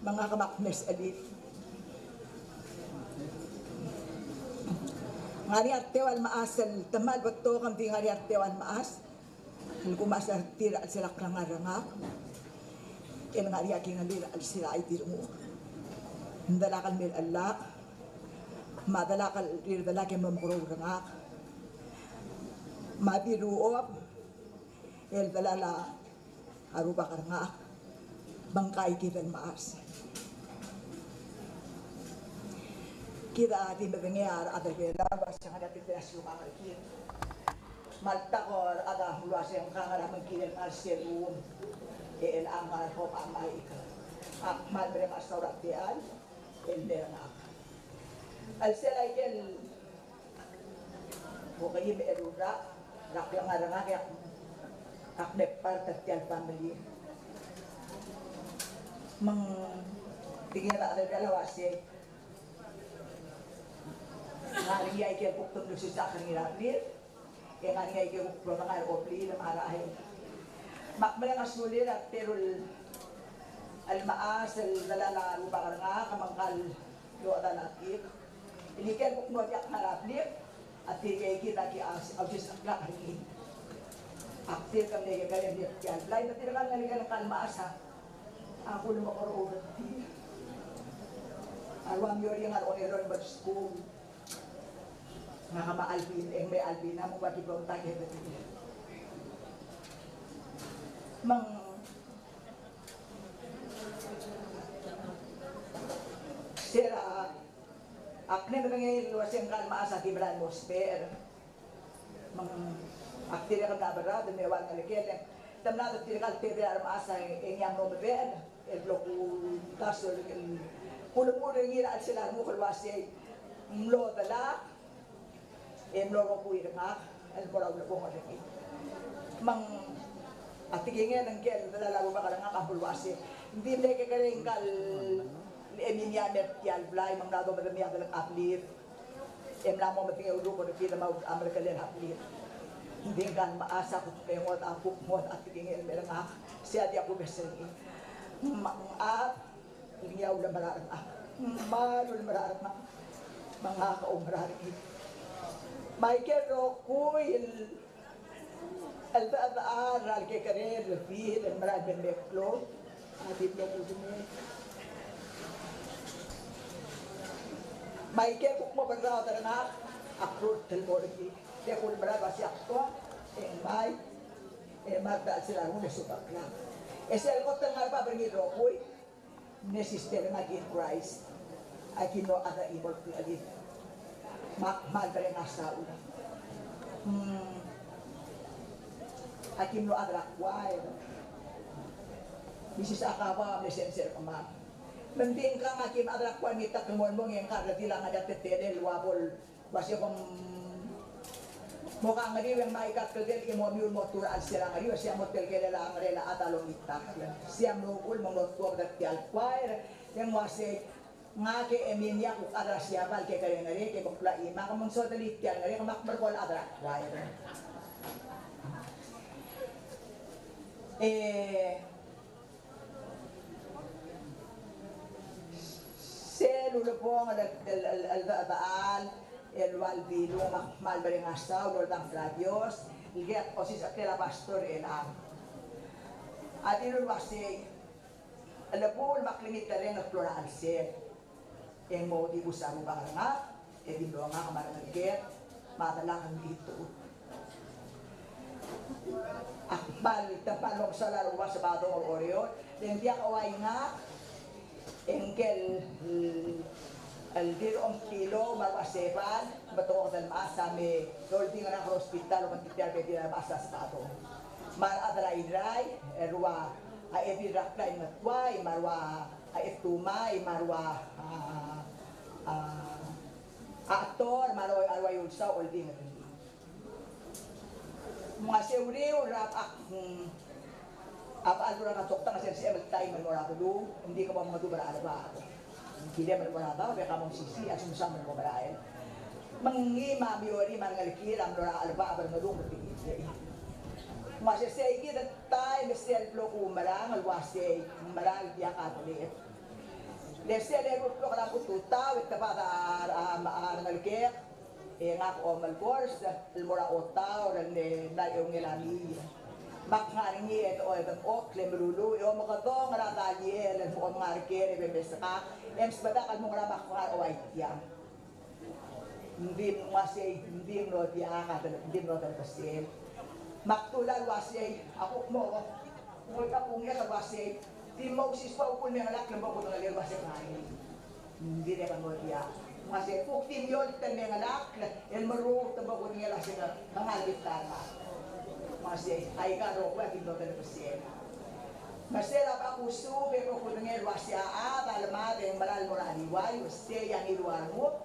Mga kamakmes alik. Ngari artewal maas tamal bato kan ti ngari artewal maas. Kumasa tira sila kranga-ranga. Ngari aking ngalira sila ay dirmo. Ndalakan mil Allah. Madalakan dalakan mamururanga. Mabiruop. Dalala aruba karanga. Bangkay kita maas. Kita di mendengar ada bela bahasa ada tidak suka lagi. Maltakor ada luas yang kangen mengkirim arserum. Amal hop amal ikan. Akmal mereka saurat tian. Nak. Alselayan. Bukannya berurah. Nak yang ada yang akdepar tertial family. Tinggal ada dalawasi. Ngari ay kaya buktot ng sisakan ni Rapir. Kaya ngari ay kaya buktot ng aeropli na marahin. Makmalang asulir at pero almaas, dalala rubakar nga, kamangkal yoda nakik. Inikan buktot yak Rapir at tigay kita ki ausis akla kari. Aktir kami kaya kaya yan. Lain na tinakan nga nga ng kalmaas ha. Ako na makarorot din. Arwang yun yung aron ba school. Nga ka ma-albin, may albin na mong wagi ba ang tagay ba din. Mang sira Akne nangyayin luwas yung kalma sa Gibran Mosper. Aktir ka na barad, may wala nga likit. Tamna to tirkal pera masa yang no bed, el bloco taso el pulo ngira al sila mo kalwasi mlo dala mlo ko puir nga el boraw na ko ngi mang atigingen ang kel dala lago ba nga kapulwasi hindi leke karing kal eminya mertial blay mang nado ba miya dal aplir na mo matingaw ko na pila mau Amerika len aplir hindi kan maasa ko kayo mo at tigingin meron siya di ako besengin lingaw na mararang malo na mararang mga kaumrarang Michael Rokuy al-aar ke karir fi al-marad ben meklo atip lo kudume Michael kung mo pagdaw na approve telmorgi dia pun berapa siap tua, mai, mata sila mo nesupak na. Esel ko tang arba bringi rokoy, nesistel na in Christ. Aki no ada ibol ti ali. Mal bare na sa una. Aki no ada kwai. Bisis akaba messenger kama. Mending ka ngakim ada kwai mita kemon mong yang kada tilang ada tetele luabol. Basi kong Muka ngari yang maikat kerja ke mobil motor al sila ngari siya motel ke lela ngarela atalong itak siya mlukul monglotuak datial kwair yang wase ngake eminya ku ada siya bal ke kare ngari ke kokla ima kamon so dalitian ngari kamak berkol adra kwair selulupong al-baal el walbilo malbering asaw lordang Dios lihat osis akela pastor elam adilul wasi alapul maklimit rin at flora alser yang mau dibusamu bakanga edilo nga kamarang get madalang dito akbal tapalong sa laruwa sa batong oreo dan dia kaway nga engkel Aldir kilo marwasepan betul dan masa me doldi ngana hospital o mantityar pwede na masa sa ato mar adray erwa ay epirakta matway marwa ay tumay marwa aktor marwa arwa yulsa oldi ngati mga sewriw rap apa alura na tokta nga siya time mo ra ko hindi ka ba madubara ba Hindi man wala daw, kaya kamong sisi, at sumusama mo malayan. Mangi mamiori, mangalikir, ang lora alba, abang nalung, matigit. Masasay, kita tayo, mesel plo kumarang, alwasay, marang, diya katalit. Lesel, erot plo karang kututaw, itapata mangalikir, nga ko malbors, almora otaw, nalayong nilami. Makngaringi ito o itong okle merulu o makadong ratali el mo marker bemesaka ems badakan mo ramak ko o ayam hindi masay hindi no dia ka hindi no ta pasel maktulan wasay ako mo ka kung ya wasay di mo sis pa ko ni halak ng bako ng wasay kain hindi re kan mo dia masay puktin yol tan ng halak el maru ta bako ni halak sing mangalit tara masih ay ka ro kwa kindo ta pasel Masela pa kusu be ko kunengel wasya balma de maral morali wai uste yang iluar mo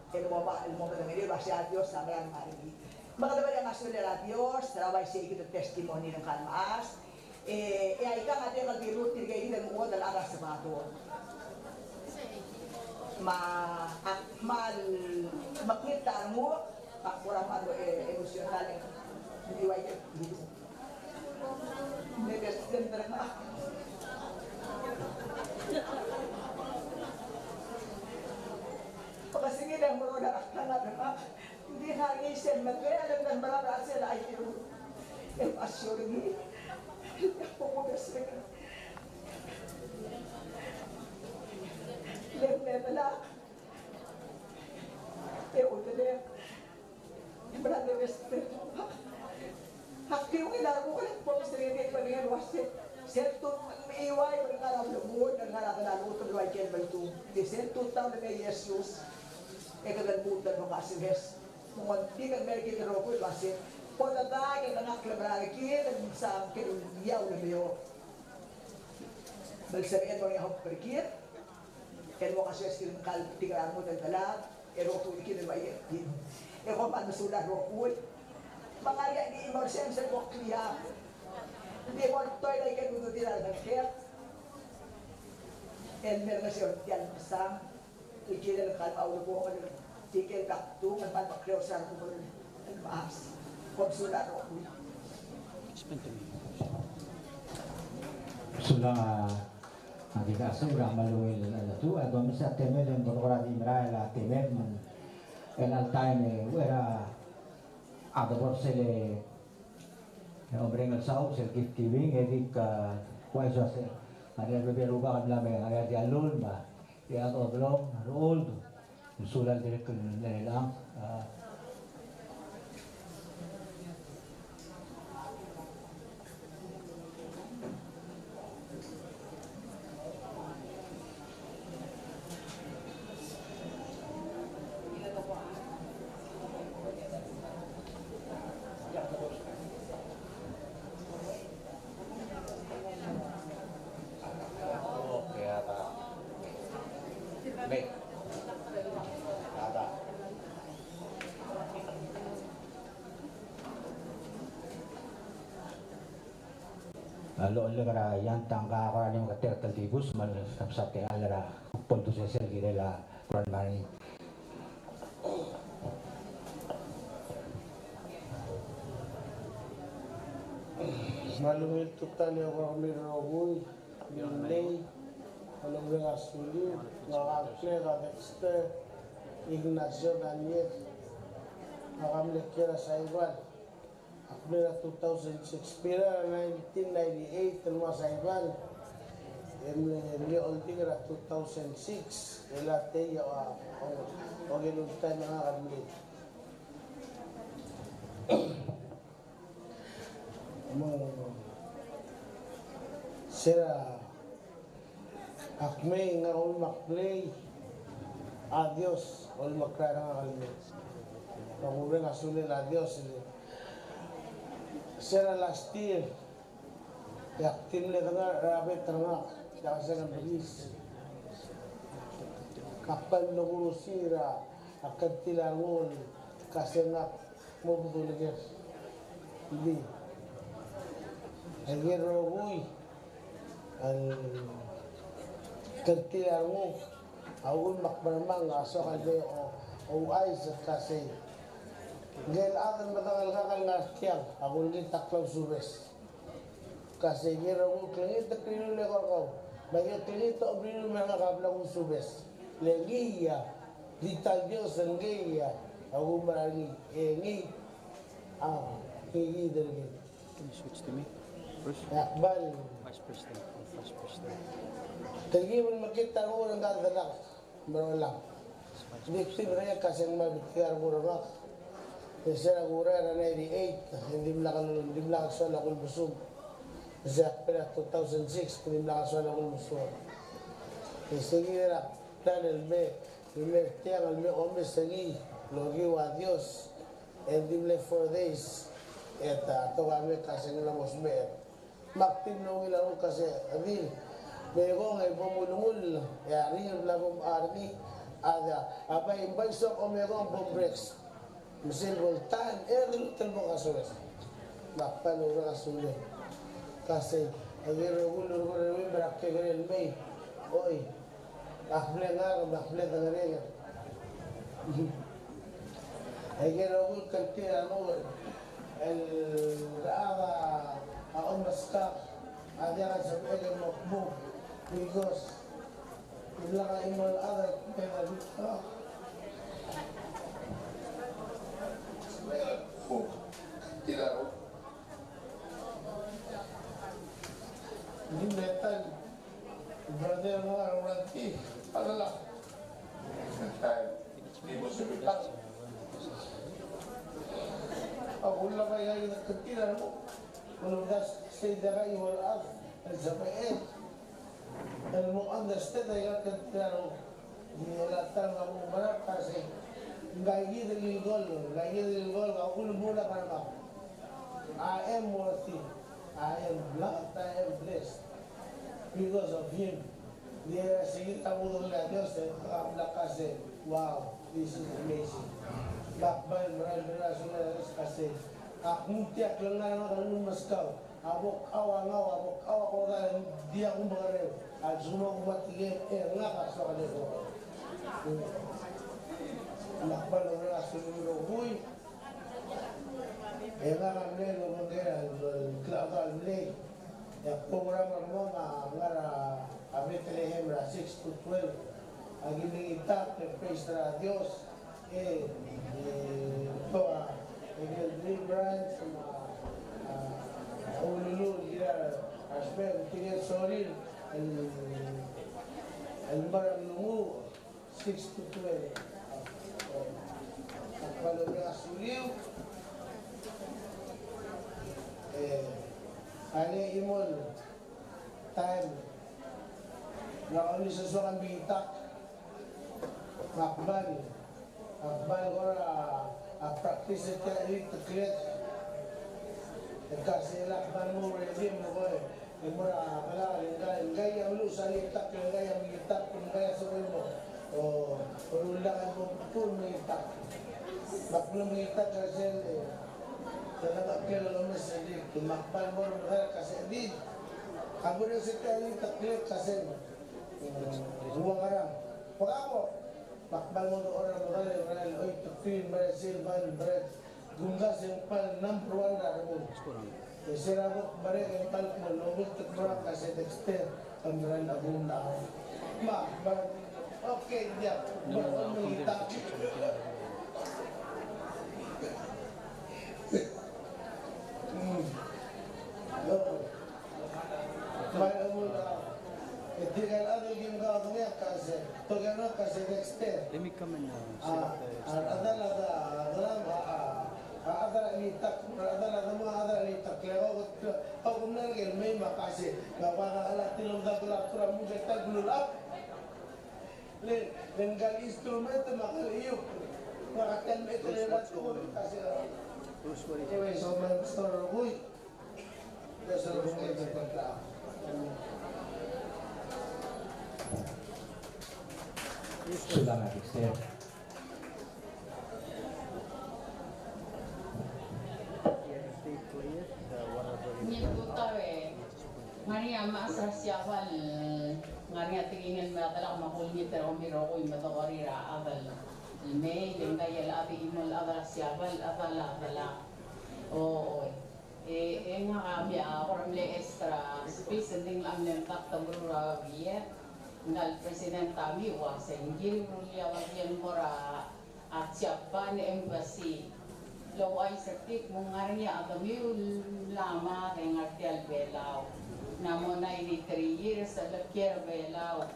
el mo kunengel wasya Dios samran mari maka dapat yang asal dari Dios terawai sih kita testimoni ng kalmaas ay ka ngate kal biru tirga ini dan mo dal aras sabato akmal makita mo kurang ano emosyonal hindi wai gitu Nebes din talaga. Pagkasingin ang mga nakakana, hindi hangisin, mag-alam ng mararaan sila ay tiro. Yung asyuri, pumubes rin. Lem-lemala. Udale. Nebes din. Hakti yung ilago ko lang po sa rin ko niyan wasit. Serto iway ko nga lang lumod ang nga lang luto luway ken balto. Di serto taw na kay Jesus. kagalimutan mo kasi yes. Kung di ka merkin na robo, kasi kung natangin ang aklabraki, nagsang kinulyaw na mayo. Balsabihan mo yung perkir, kaya mo kasi yung kalpitigaan mo ng talag, robo ikin na mayakin. Kung paano sula robo, mga yan ni Imorsen sa Bokliya, hindi mo toy na ikan mo tira ng kaya. And meron na siya yan pasang, ikin na kalmaw mo ko tikil kakto, man magkreosan ko mo ng maas. Kung sula robo. Explain to me. Sula ang dikaso udah maluil ala tu atau misa temen yang berkorah di merah temen el altaine era ada borsele hombre en el sau el gift giving edik kuai jose ada beberapa rubah dalam ada di alun ba ya oblong old sula direct lelang lo gara yang tangga orang yang keter tertibus mal sapsate alara pontu sesel girela kuran mari Malumil tutan yang kami rawui Yunlei Alam nga suli Ngakakle Kadexter Ignacio Daniel Nakamlekira sa Iban Akmira 2006 Pira 1998 Telma sa Iban Emily Oltigra 2006 Elate ya o ginugtan nga kami Sira Akme nga ul makplay Adios ul maklara nga kalmi Pangure nga sulil adios Sira last year Yaktim le nga rabe tanga Dasa nga bilis Kapal na sira Akad tilangon Kasi nga Mubudulagir Hindi Agir rogoy Al Kantilan mo Awul makbarmang Aso kalbe o ayos at kasi Ngayon akan matangal kakal ngartiang Awul ni taklaw subes Kasi agir rogoy Klangit na klino le kakaw Bagay klito obrino mga kablang subes Lengiya Lital Diyos ang giya Awul marami Engi Higi dalagin Can you switch to me? First, Yakbal Vice President. Vice President. Tagi mo makita ko ng dadanak. Marolang. Victim raya kasi ang mabitigar mo rin. Kasi nagura na 98. Hindi mo lakaswala akong busog. Kasi pala 2006. Hindi mo lakaswala akong busog. Kasi nila. Daniel me. Lumertiang alme omes sagi. Logi wa Dios. And dim le 4 days. At ito kami kasi nilamos me. Maktim nung ilang kasi adil Bego ngay pumulungul ya rin yung labong army ada apa imbay so omego bombrex misil voltan lutel mo kasules makpano na kasule kasi agiro gulo gulo barakke gren may oy akble nga makble nga rin agiro gulo kantira mo el raga Aon maska, ada kan sampai ke mokbu, because bila ka imal ada penalita. Tidak. Ini metal, brother mo ang ranti, alala. Hindi mo sabitan. Ako lang kaya yung nagkatira mo. Menugas sejarah iwal af الجمعيات المؤنث تدعي كتير دي لا ترى مبارك كاسي Gaigi del gol, ako mula para ba? I am worthy, I am blessed, I am blessed because of him. Dia sige tawo ng Diyos, ang lakas wow, this is amazing. Lakbay, maral sila kasi akong tiyak lang na ng Moscow. Abok awa ko na dia akong mga at sumang matigil, nga ka sa kanila. Lakbay, maral sila huy. Nga kami lumagyan, klakal nila. Yung program mo nga Bethlehem 6 to 12. Ang iniitak, praise na Diyos. Ito deliverance, ululu, asbel, tingin sorry, almarang lungu, 6 to 12. Ang palong asuliw, ano imol, time, nakawin sa sukan bitak, makbal ko na practice ito yung taklit. Kasi lakban mo, ready mo ko yung mura kalakal, gaya ulo sa litak, yung gaya militak, yung gaya sa mo. O ulangan mo po militak. Baklo militak kasi sa nakakil lang mo sa litak, tumakpan mo kasi di. Ako na sa tayo yung taklit kasi huwag ka lang. Pag ako, makbal mo doon ang maral, oy, tukpin, Brazil, bread, gunggas yung pal, number 1 na rin mo. Sira mo, balik yung pal mo, lumit tukmura kasi Dexter, ang maral na buong na ako. Okay, diyan, bakal mo itak. Kaya mo na, hindi ka lang yung gawin niya kasi, ito gano'n kasi Dexter. Let me come and Adala litak, kaya ako nalagyan may makasi, kapag tilong dagulak-tulak mo sa tagulap, lenggal instrumento makaliyok, makatan mo ito lilat ko, kasi anyway, so may store ko, kasi ako ngayon sa paglaak. Salamat, Dexter. Nito tawe, ngania maasasyawan, ngania tingin matala makulnit pero miro ko matawarira abal. May lengay labi imol abal syabal abala. Oo. Nga kami ako extra space ending lang ng taktamura biya. Ngal president kami wasen giri rulia wajen mora at Japan embassy. Laway sakit mungarnya agamiul lama dengan artial belau. Namun ini 3 years alakir belau.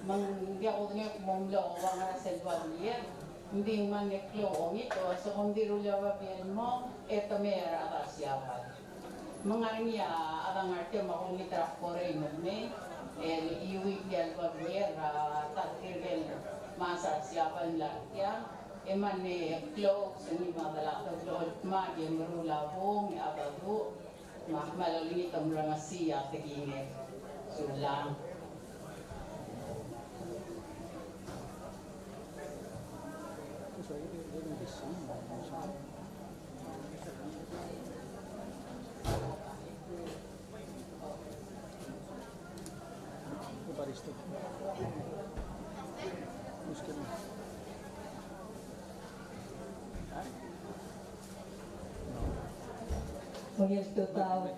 Mangya ko niya kumumlo wang selva dia. Hindi man neklo ito so kung di rulia wabian mo eto mera atasyapan. Mengarnya adang artial makungit rakore me iwi dia wabiera takir masa siapan lakya. Eman clothes ni madala clothes ma dia merula bong ya abadu malalini tamra ngasiya tegine sulang Mungkin total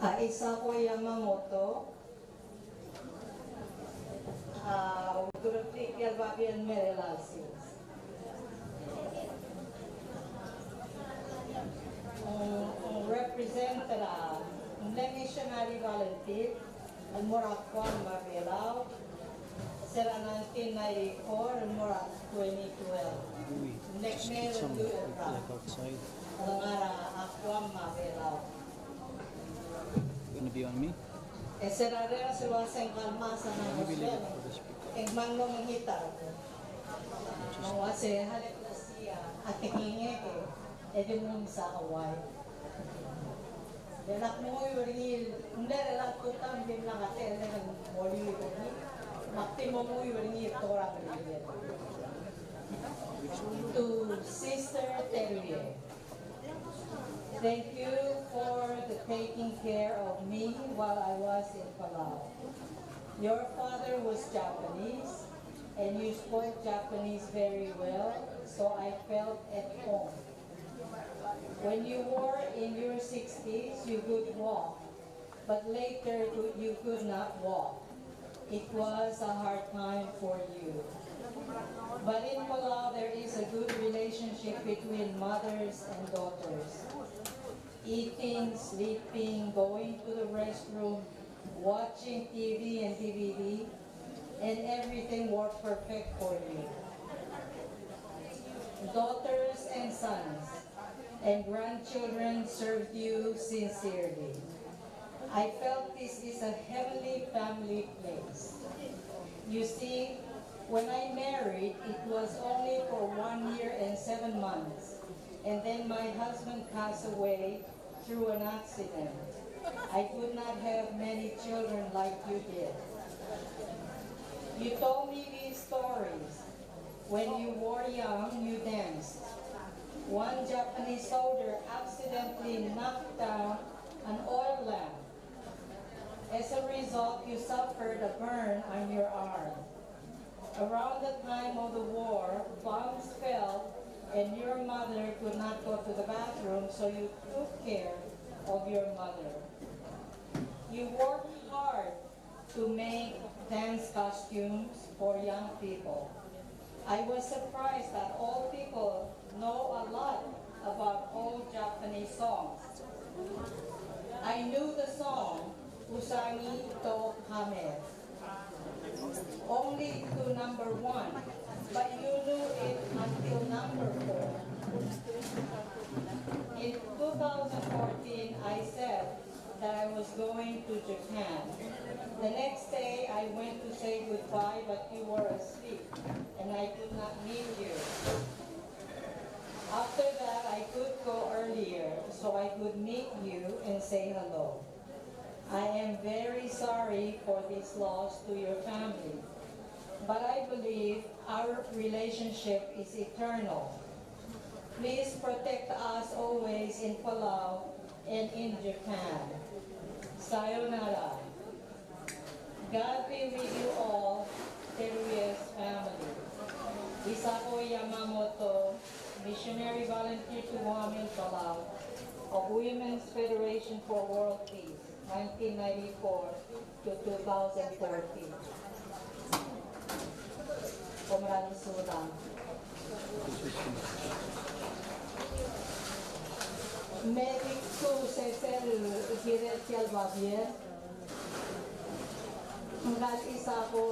Aisako Yamamoto Automatic Albabian Merelasis representará the missionary volunteer and Morakwan Mabelao Sera 1994 and Morak 2012 next May will do it Alangara Aquam Mabelao Gonna be on me? Serarera se lo hacen kalmasa ng Muslim. En man lo mangita. Ang wase halik na siya at tikingi ke. Edi mo sa kaway. Denak mo yuri hindi lang tutang din lang ate ng moli yuri. Makti mo yuri tora brilliant. To Sister Terry. Thank you for taking care of me while I was in Palau. Your father was Japanese, and you spoke Japanese very well, so I felt at home. When you were in your 60s, you could walk, but later you could not walk. It was a hard time for you. But in Palau, there is a good relationship between mothers and daughters. Eating, sleeping, going to the restroom, watching TV and DVD, and everything worked perfect for you. Daughters and sons and grandchildren served you sincerely. I felt this is a heavenly family place. You see, when I married, it was only for 1 year and 7 months, and then my husband passed away through an accident. I could not have many children like you did. You told me these stories. When you were young, you danced. One Japanese soldier accidentally knocked down an oil lamp. As a result, you suffered a burn on your arm. Around the time of the war, bombs fell and your mother could not go to the bathroom, so you took care of your mother. You worked hard to make dance costumes for young people. I was surprised that all people know a lot about old Japanese songs. I knew the song Usagi to Kame only to number 1, but you knew it until number 4. In 2014, I said that I was going to Japan. The next day, I went to say goodbye, but you were asleep, and I could not meet you. After that, I could go earlier, so I could meet you and say hello. I am very sorry for this loss to your family, but I believe our relationship is eternal. Please protect us always in Palau and in Japan. Sayonara. God be with you all, Teruya's family. Isako Yamamoto, missionary volunteer to Guam in Palau, of Women's Federation for World Peace, 1994 to 2014. Komrani Sudan. Medic to Cecil Giretial Babier. Ngal isa ko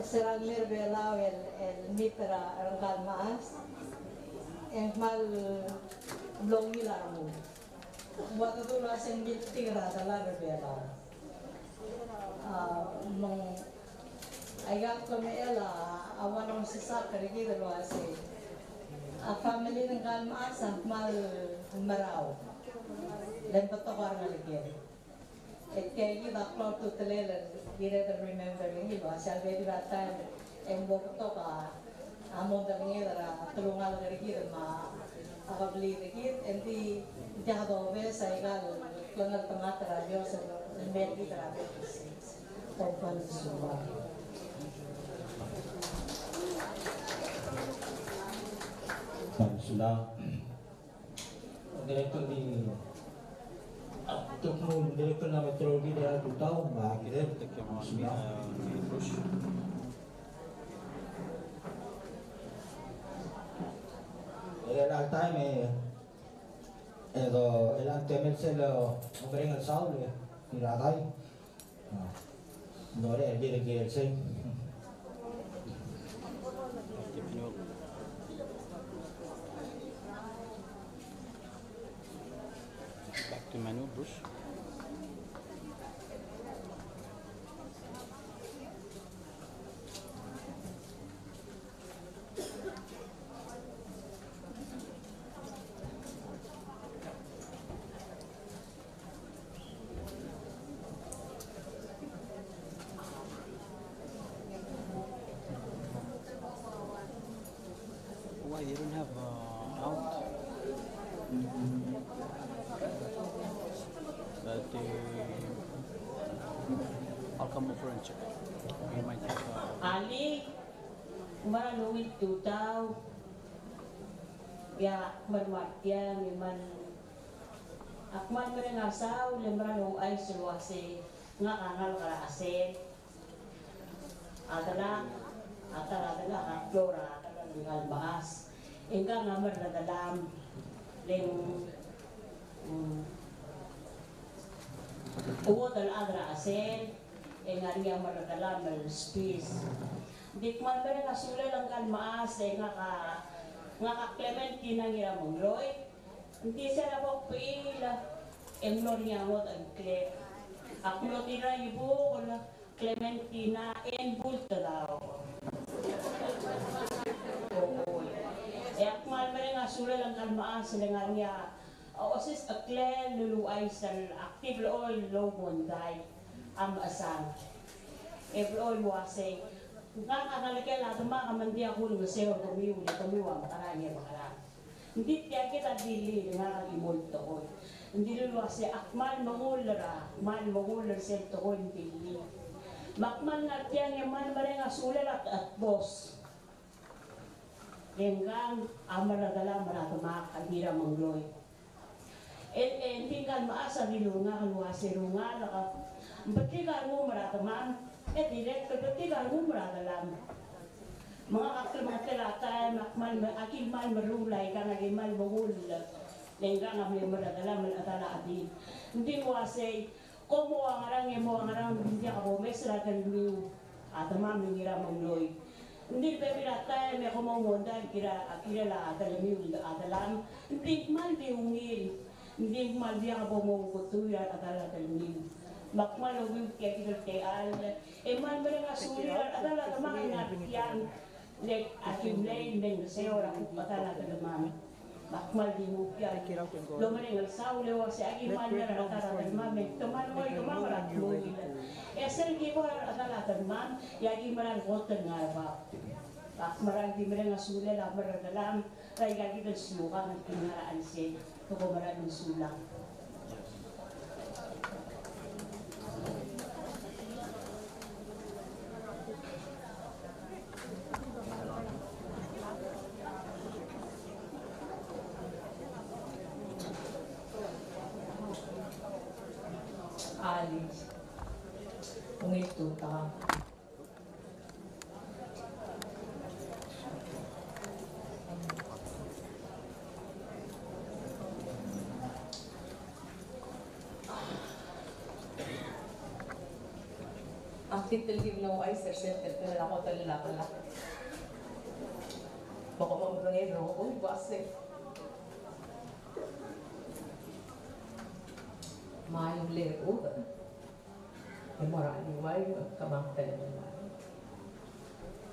serang mirbelao el mitra rangal maas. En mal blong milarmo. Waktu tu lasen tigra dalam berbeda. Meng ayat kami ela awan orang sisa kerja dalam asyik. Family ng kalmaasan mal maraw. Dan betul orang lagi. Kaya kita kalau tu teler kita remember ini loh. Asal bedi rata yang betul ka amon dalangnya dara tulungan lagi kita ma agak beli lagi. Enti jahado saya gal kenal temat radio sebelum bedi terapi. Open semua. Sudah direktur di Tukmu direktur na meteorologi dia 2 tahun kita sudah el time el antemel se lo bringa el saule y la dai no le dire que el se Back to menu, Bruce. Why you don't have out? But I'll come over and check. We might have Ali, maralungit tutaw. Ya, marmatya, man. Akman mo rin asaw, limralong ay sulwasi. Nga kangal karasin. Atala, flora, atala, bahas. Ingka nga maradalam. Ling, uwo talaga asin. Nga niya maradalam, space. Dikman mo rin asula lang kalmaas, nga ka Clementina ngira mong Roy. Hindi siya na po pila. Emlor niya mo ang Cle. Ako tira ibo ko na Clementina en bulta daw. E akmal mo rin asula lang kalmaas, sila nga niya. Osis akle luluay sa active oil low bonday. Ang asang. Every oil wasay. Kung kakalagay lahat ng mga kamandi ako ng maseho, tumiwa, makaranya, makaranya. Hindi kaya kita dili nga kalimulto ko. Hindi luluwa si akmal mangulara, akmal mangular sa ito ko, hindi. Makman nga tiyan yung man maring asulat at boss. Hanggang amaradala marata mga kalira mangloy. Hindi ka maasa rilunga, kaluwa si runga, ba't ka mo marata man? Direct ketika umrah dalam mga akil makmal akilmal marulay kan agilmal bungul lenggang amli dalam atala adin hindi mo asay komo ang arang hindi ako mesra kan liu atama mingira mangloy hindi pebirata me komo monda kira akira la atala miu atalam hindi mal diungil hindi mal dia ako mo kutuya atala liu makmal ogin kaya al eman mereka suliran adalah teman yang lek akimlay neng seorang patala teman makmal di mukya lo mereka saw lewa si akiman mereka adalah teman mo marat mo esel kibo adalah teman yang iman voter ngarba makmal di mereka suliran mereka dalam kaya kita silukan kengaraan si kebenaran sulang. Alis, kung ito ta. Ang title give no ay sir pero ako talala pala. Baka mamrangero ko base. Mayong lero ba? Yung marami wayo kamang talaga.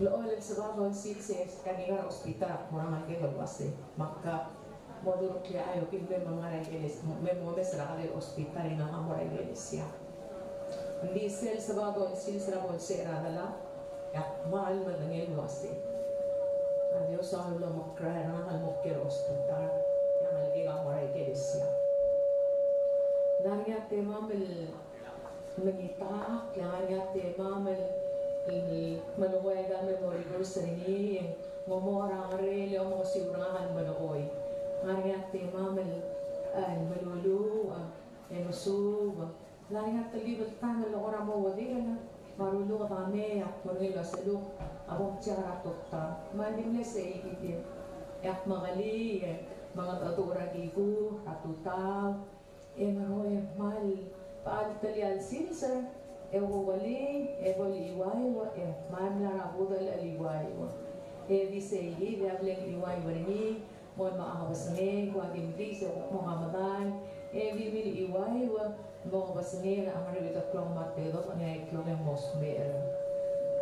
Loolan sa babang silses kanina ospital murang ay base. Maka moduro kaya ayo kimbe mga regeles may mo mesra kay ospital na amo regeles ya. Hindi sel sa babang silsera mo sera dala. Ya mahal man ngel base. Adios sa ulo mo kaya na mo kero ospital. Yang lagi amo regeles ya. Nariya tema mel nagita, nariya tema mel manuway kami mo rigors rini, ngomorang reli o mga siurahan manuoy. Nariya tema mel malulu, emusub. Nariya talibal tangal orang mo wadi na marulu kami at marilo sa luk. Abong tiyara tukta. Mandim na sa ikitin. Yak magali, mga tatura gigu, atutaw. Maroy mal paal talian sinsa wali iway mal na budal aliway disay dableng iway bani mo maahawasne ko agimdi sa Muhammadan bibili iway mo basne na amari bita klong matelo ang klong mosmer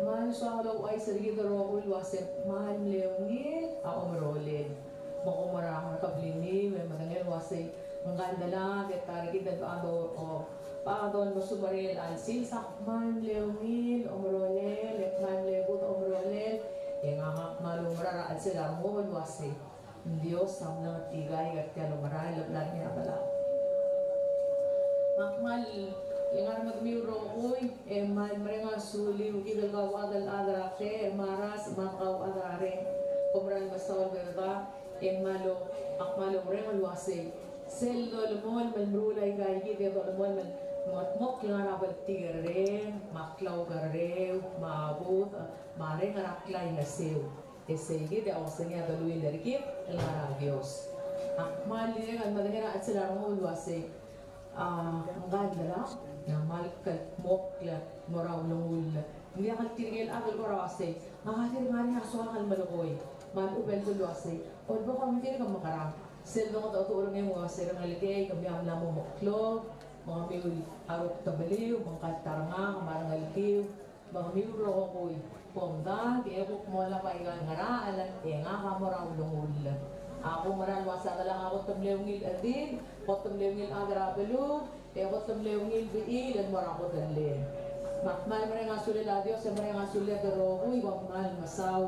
mal sa halaw ay sarili ro wasep mal leongi aomrolin mo kumara kablini may manangel wasay Mengandala ketarigid na paado o paadon mo sumaril al silsak man leomil omronel man lebut omronel Yang angak malumraraan sila mo malwasi. Diyos ang mga tigay at kalumaray lablan niya bala. Makmal, ingar magmiuro ko'y, mal marenga suli, ugigal ka wadal adrake, maras, makaw adrare, kumral masawal berba, malo, akmalo marenga luwasi. Sel dolmon, malmrulay gaya, de dolmon, matmok yung arabal tigare, maklaw gare, maabot, mareng araklay na sew. Esegi de ako niya daluin darikip, ang Diyos. Akmal niya, ang madagana at sila mo luwasi. Ang ganda na malkat mokla moraw lungul hindi akan tirigil agad orawase makatir nga rin aso akal malukoy man ubel tulwase o ba kami tiri kang makarang seldo ko tautulong yung mga sirang aligay kami ang lamo moklog mga miul harap tabaliw mga kataranga kamarang alitiw mga miul rokoy pongda kaya mo lang paigan nga alam nga ka moraw lungul ako maralwasa ka lang ako tumlewngil adin, ko tumlewngil agrabelo, ko tumlewngil biil, at marako dalin. Makmal maring asulila Diyos, maring asulila daro, ibang mahal masaw.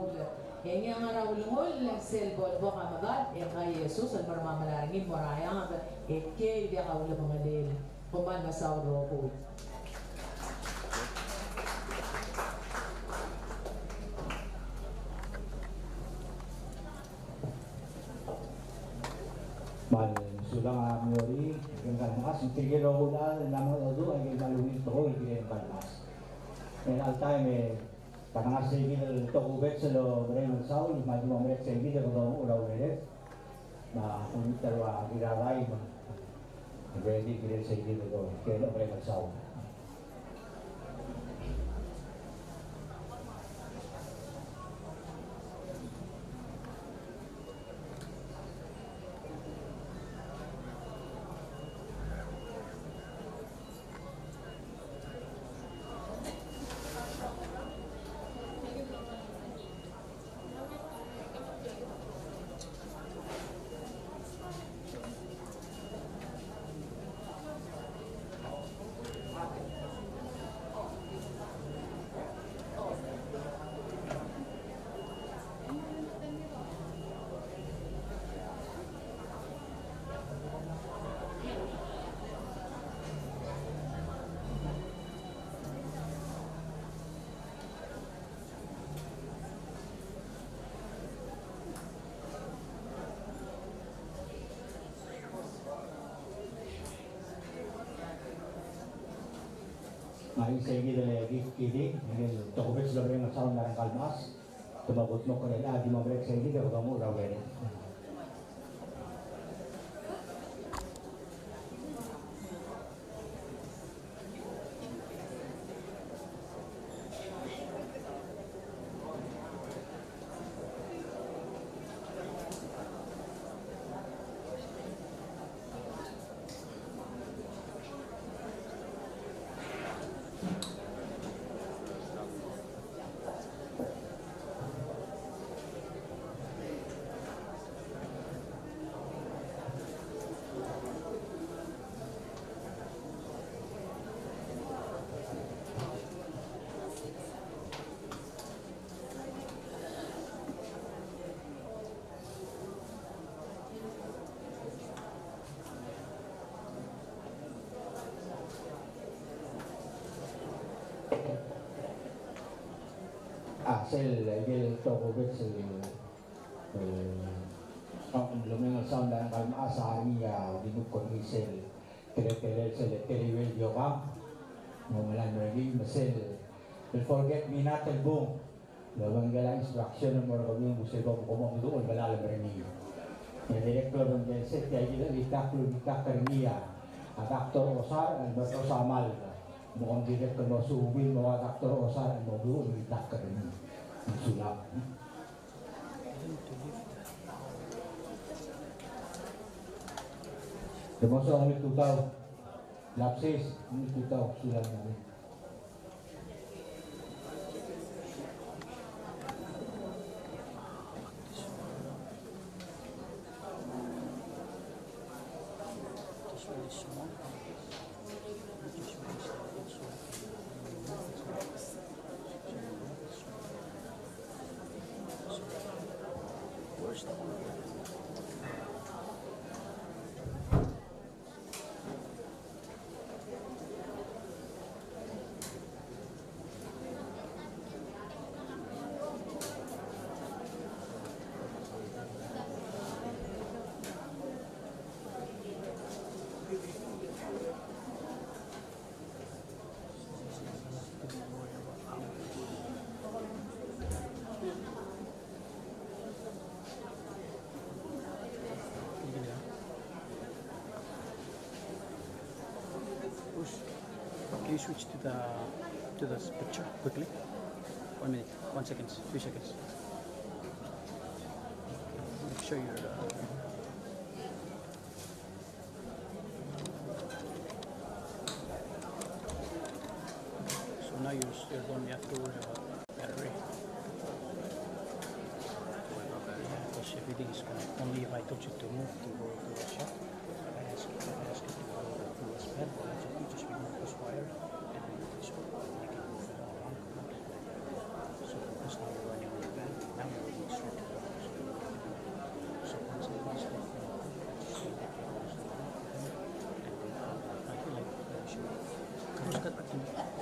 Yang nga rawulungol, selbol bo kamagat, yang kay Jesus, at maramamalaringin, marayang, at eke, diya ka ulang mga lil. Kumal masaw daro. Mal sulang amori yung kalmas tigil ako na naman odo ay maluwin to ko hindi yung kalmas. And all time tanang sigil to ubet sa lo brain saw yung mali mo met sigil ko do ulaw ulit na kung tarwa giraway mo ready gire sigil ko kaya brain saw. Ay segi de gift kidi ngel to ko sila ng sound ng kalmas tumabot mo ko nila di mo break segi de ko mo raw gani. Sel gel to ko bet sel ang lumeng sound ng kalmas sa niya di mo ko sel tele sel televel yo ka mo malan ready sel don't forget me not album lawang gala instruction mo ko yung musik ko mo doon balala berni yung director ng set ya gila itak karniya at actor Osar ang bato samal mo direct ko mo subin mo actor Osar mo doon itak karniya sulap. Termasuk kami tutau lapsis, kami tutau sulap kami. Can you switch to the picture quickly? 1 minute, 1 second, 3 seconds. Make sure you're. So now you're done. You have to worry about battery. Yeah, because everything is connected. Only if I told you to move to go to the shop, I ask you to go to the bed. You just remove this wire and then this one. You can move it all around. So because now you're running on the bed, now you're running straight to the house. So once it goes like that, and then I feel like I should. Terus kat lagi. Yes.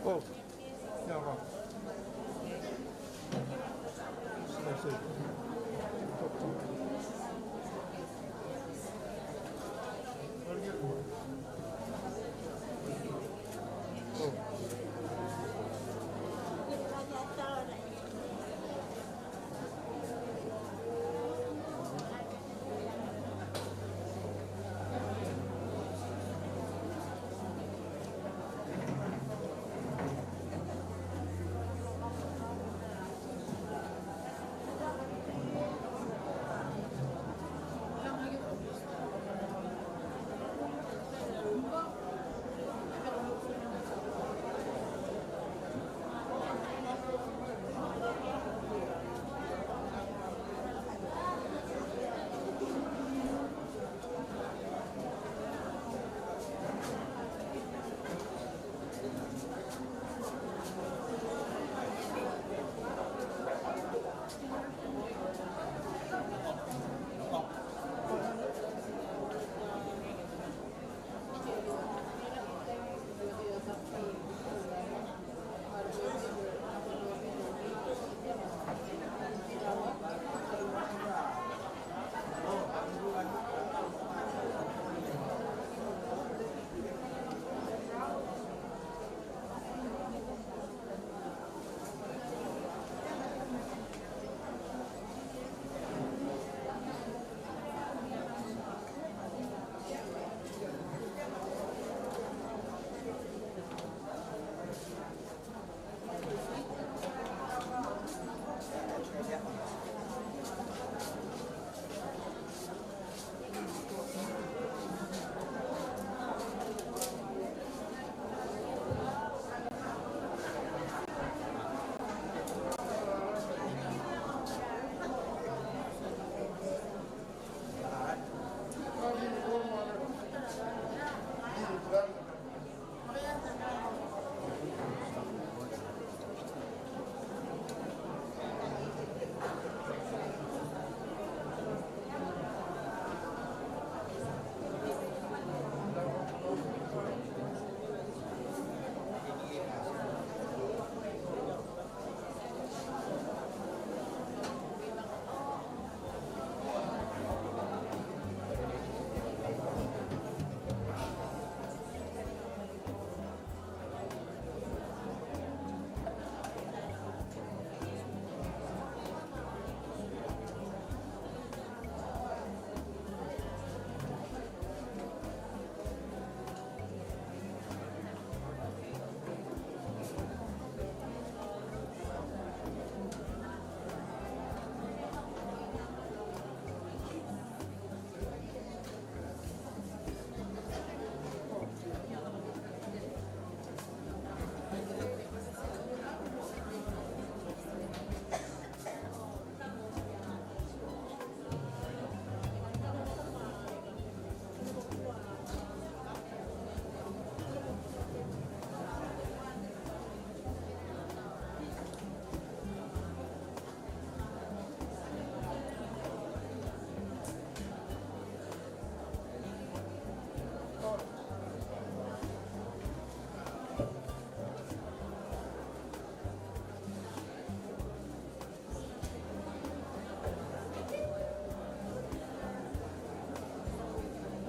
Oh, ya va. Sí.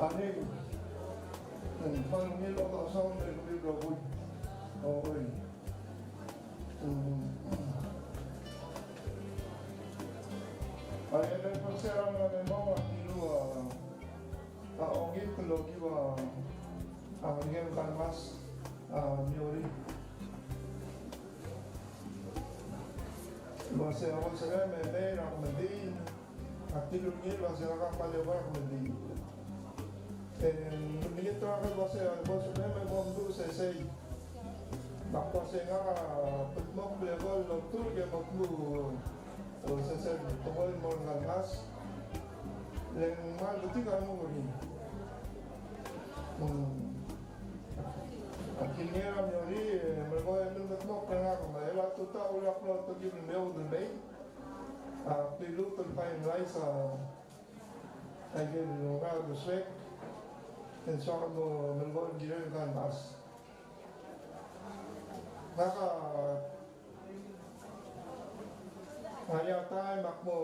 Aning, panungil ako sa akin ng libro ko. Okay. Ay, ito po siya ang mga kilo, ogit logi wa, ngayon kanmas, nyori. Masih awal saya medai nak medai, aktif lagi masih nak palewar medai. Minit terakhir saya bos saya membantu saya. Nak saya ngah petmok level doktor ke maklu, saya tunggu morang nas. Yang mal betul kamu ini. Akhirnya kami mereka yang petmok kerana kami lalu tahu lah kalau tu kita lewat dulu. magdiluto pa yung rice sa ayun yung swek. And so mo melgon girer kan mas. Naka Kaya tayo makmo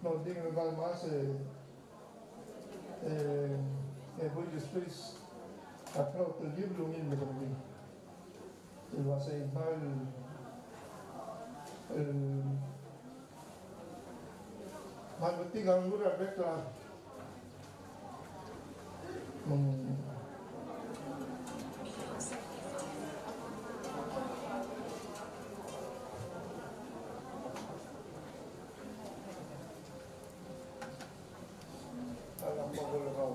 nolding ng mas Buenos Aires at no liblungin mo kami. Diba sa imal maluting ang mura bekla alam mo gulo ko.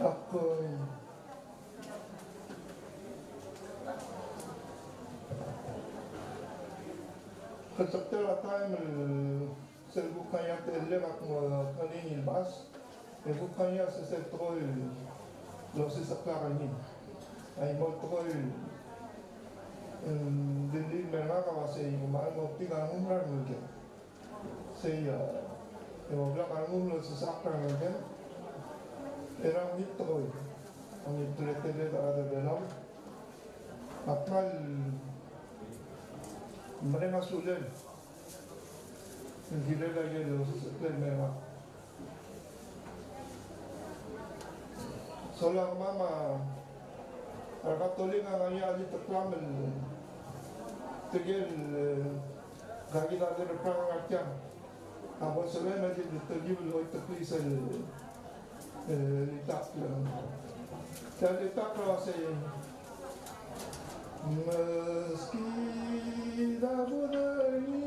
Ako Keceptela time selbukanya televak mo kanin bas bukanya se setrol lo se saklarin ay mo trol din merna ka wase mal mo tinga umrar mo ke se ya mo bla kanun lo se saklarin ke era mitro ang itlete ada dalam apal mereka sulit gila lagi lo sesuatu mereka solang mama katolik ang ayah di terklamen tegel gagi ada perang akyam apa selain aja terjib lo terpisah letak dan letak rasa meski daburani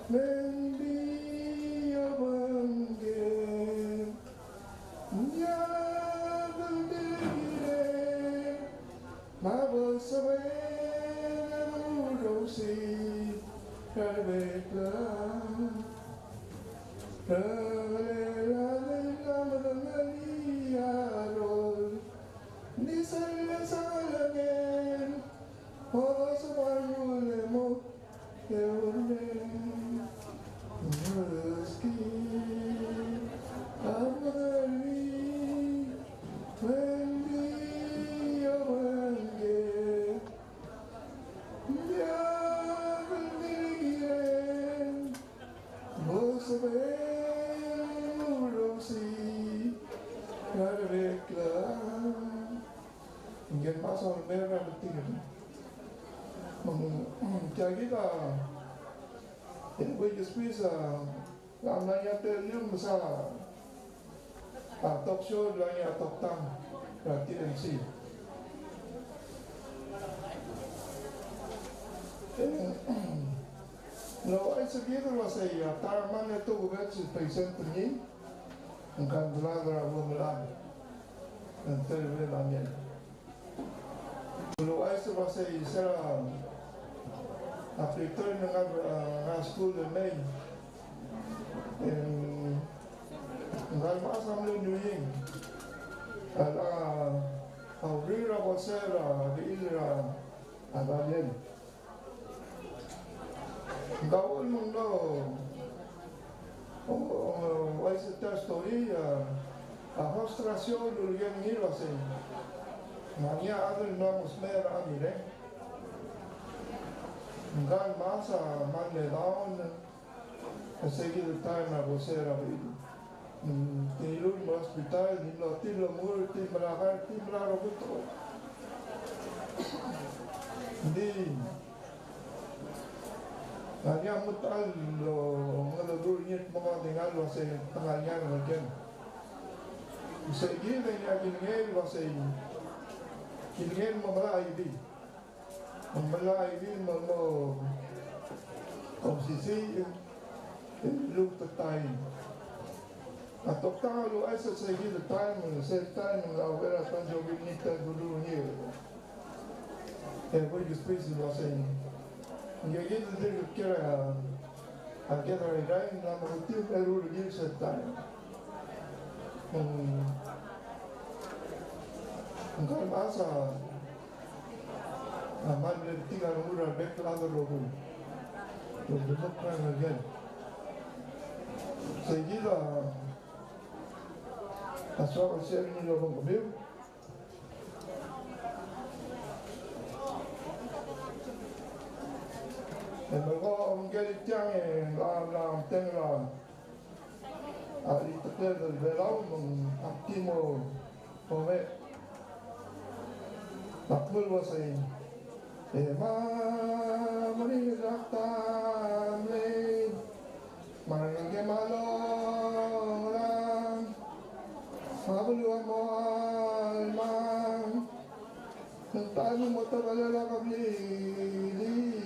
mendia bangge nya berdiri maboswe rosi karbekla Ingin pasal merah betul. Jadi dah, ini boleh spesial. Kalau nanya terlium besar, talk show nanya talk tang, berarti MC. Lo ay segitu lah saya. Taraman itu bukan spesial punya, bukan belajar bukan dan terlihat. Lo ay saya aplikasi dengan school de May. Ngal masam lo nyuing. Ala aurira bosera biira abalien. Gawal mo no. Why is the story? A frustración lo yang ni lo sé. Mania ada no musmera amire. Ngal masa manle down. Seguido time na bosera biira. Tinilun mo hospital, nilotin lo mur, timbalakar, timbalaro buto. Hindi. Kanya mutal lo mga dunyet mga tingalo sa tangalyan ng magyan. Sa igil niya kiningel sa kiningel mo malaaybi. Ang malaaybi mo kung sisi luto tayo. At oktalo ay sa igil tayo mo sa tayo ng lawera sa jobinita guru niya. Kaya ko yung space lo sa Yung yun din kira Anche tra i rai la manutiu per urgir settare. Engkau masa aman tinggal murah background rohu. Untuk bukan lagi. Sehingga asal usia ini lorong kebir. Dan mereka menjadi tiang yang dalam tengah ahli terkait dari belau mengaktimu pemilik makmul wasai. Ema meriak tamlin, marangge malong lang, mabeluan moal mang, tentang motor balala kabliliang.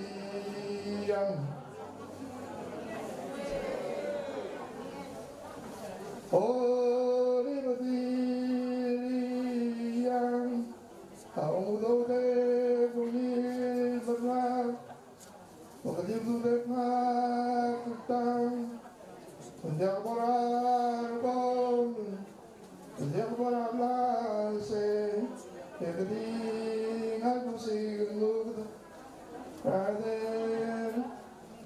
Oh ribadiliang, tahu dode bunyi berat, wakil dode tentang, menjak borar bon, menjak borar lase, ketinggal musik Raden,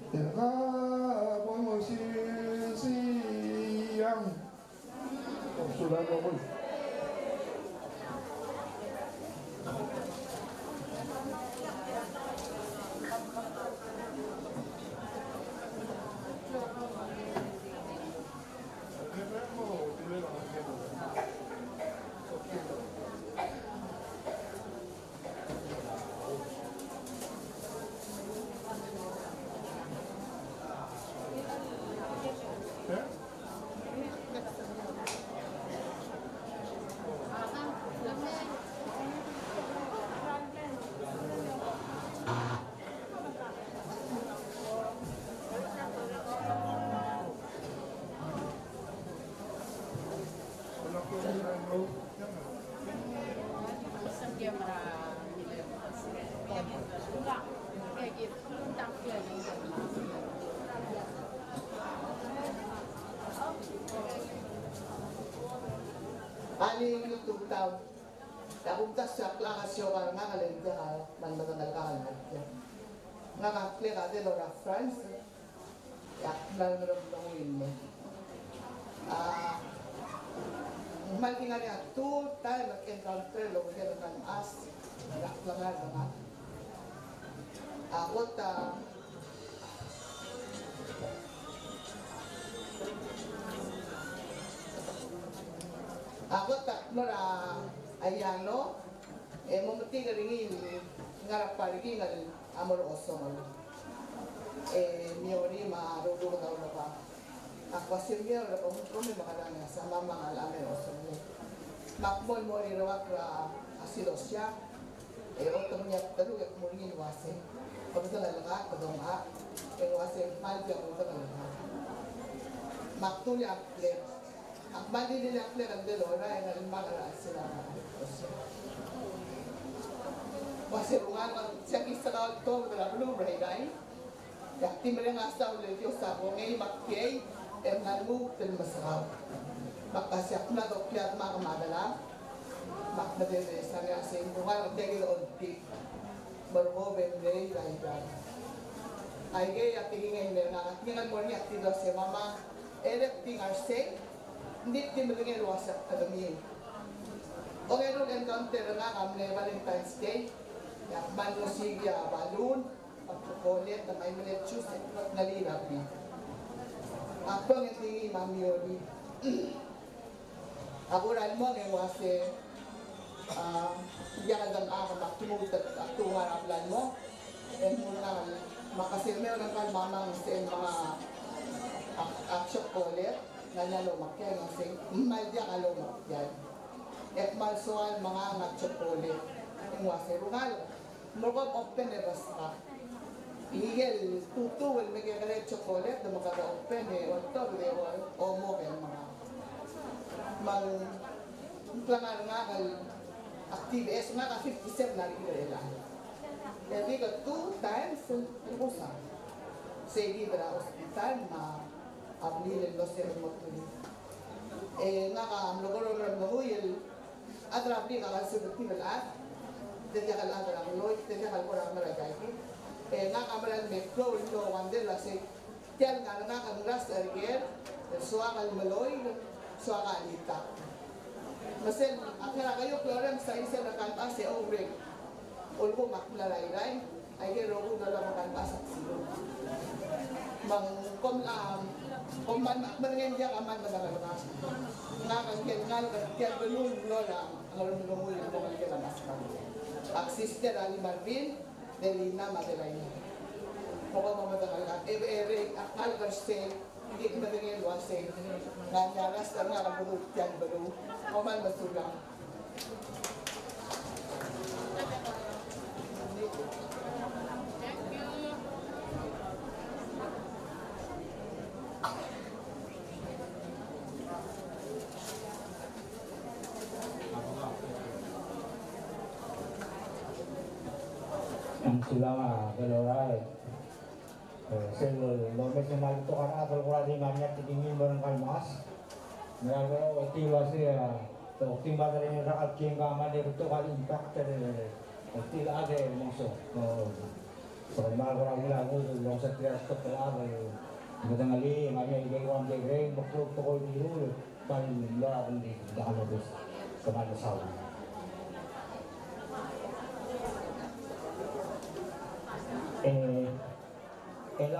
tengah musik siang, sudah ngomong. Aling YouTube tau, aku tak siap lah kasih orang nggak kalian jangan mandan kalian aja. Nggak kalian ada orang France, ya dalam orang ini. Malting nga niya, 2 times nag-encounter lo kaya ng as, naglangar na. Ako tatlo na ayano, mamuti ka rin ngarap parigi nga amor osong. Miyori maarulong daw na pa. Ako sirgyo na pumutumi makaranga sa mamang alamin osong ni. Makmol mo rinawak na asilosya, otong niya talugak mo rin wase. Pagkita na lang ako doon wase malga ko ito na lang. Maktuli aklet. Ang mali nila aklet ang delora ay nalimbaga sila na osya. Wase rungan siya kisa ka ito na blue brain yakti mereka asal ulit yung sabo ngayon makkiyay nalmug til masahaw makasyak na dokliat mga kamadala makmadere sa nga sa imbuhan magdegil onti marmo bende laydan ay gay at tingin ngayon na tingnan mo niya akti daw siya mama erek tingar sing hindi tinulungin wasak kadamihin o ngayon encounter nga kamle Valentine's Day yak mano sigya balloon pagkukulit na may minetsus at nalinabi. Ako ang hindi mamiyori. Ako rin mo ang wase yakan ang maktimutat at tungaraplan mo. E muna makasilmew ng kalmamang sa mga chocolate na nalumakyan ang sing maldiya kalumakyan. Et malsuan mga chocolate. Ang wase rungal. Mugod open e basta. Igel, tutu, will make a chocolate, the Makata open, or top, they were all more than Plangar Nagal active as Naka 57 na rin lang. Then we got 2 times in Usa. Segi para hospital na abril los termotuli. Nga logoro huyel atrapi kakasubti balat. Tedya kalada ng loy, tedya kalpora maragay. Nga kamaran metro ito wande lasi. Tiyan nga kangras erger, suwa kalmaloy, suwa kalita. Masen akara kayo klorem sa isa na kalpa si Obreg. Ulbo maklarayray, ay gero ko na lang kalpa sa silo. Kung manangin diya kaman madalagas. Nga kang kyan balun lola, ang alam mo mo yung mga kinamas ka. Ang sister Ali Marvin, Delina Madeline. Mukhang mamadalaga. Ebe, akal karse, hindi ko madangin wase. Nga nyaras na nga kabulot yan balu. Kuman masulang. Ang sulama, galoray. Sel lo national to kana atol ko rin nganya tingin mo ng kalmas. Nagaro tiwa siya. To timba rin yung rakal king kama de to kal impact til ade mongso. So magora wala ko lo sa trias to pala madangali nganya igay ko ang gay bokto to ko ni ru pan la ang di dakalobos sa mga sawa.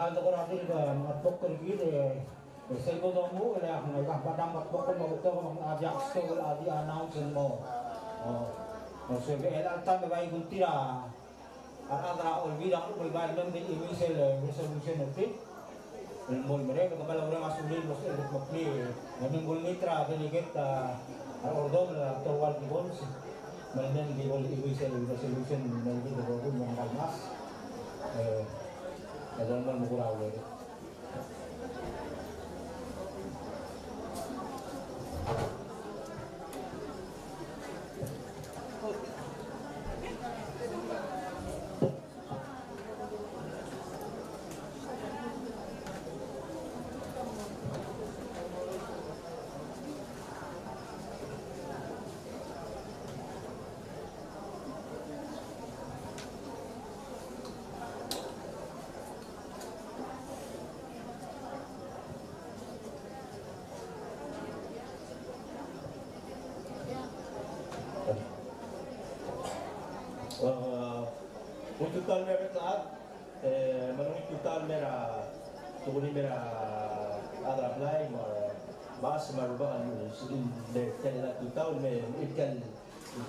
Ano ko natin ba, mga pokol gili sa ito daw mo, wala akong nagkapadang matpokol mabuto ko mga adjacts ko, wala di announce mo. So, elaltan na ba yung tira, at adra olvida ko, bulbad lang din imisel resolution natin. Mulmul mere, kagabalaw na masulil mo sa ilot mapli, namingol nitra, delegate, ordom, torwal gibons, malman gibol imisel resolution na hindi na gawin mga kalmas. Ada naman mukuraw eh. Untuk tahun merah telah, menurut total merah, tukuni merah ada apply, mas merubah kan, sudah dari total ikan,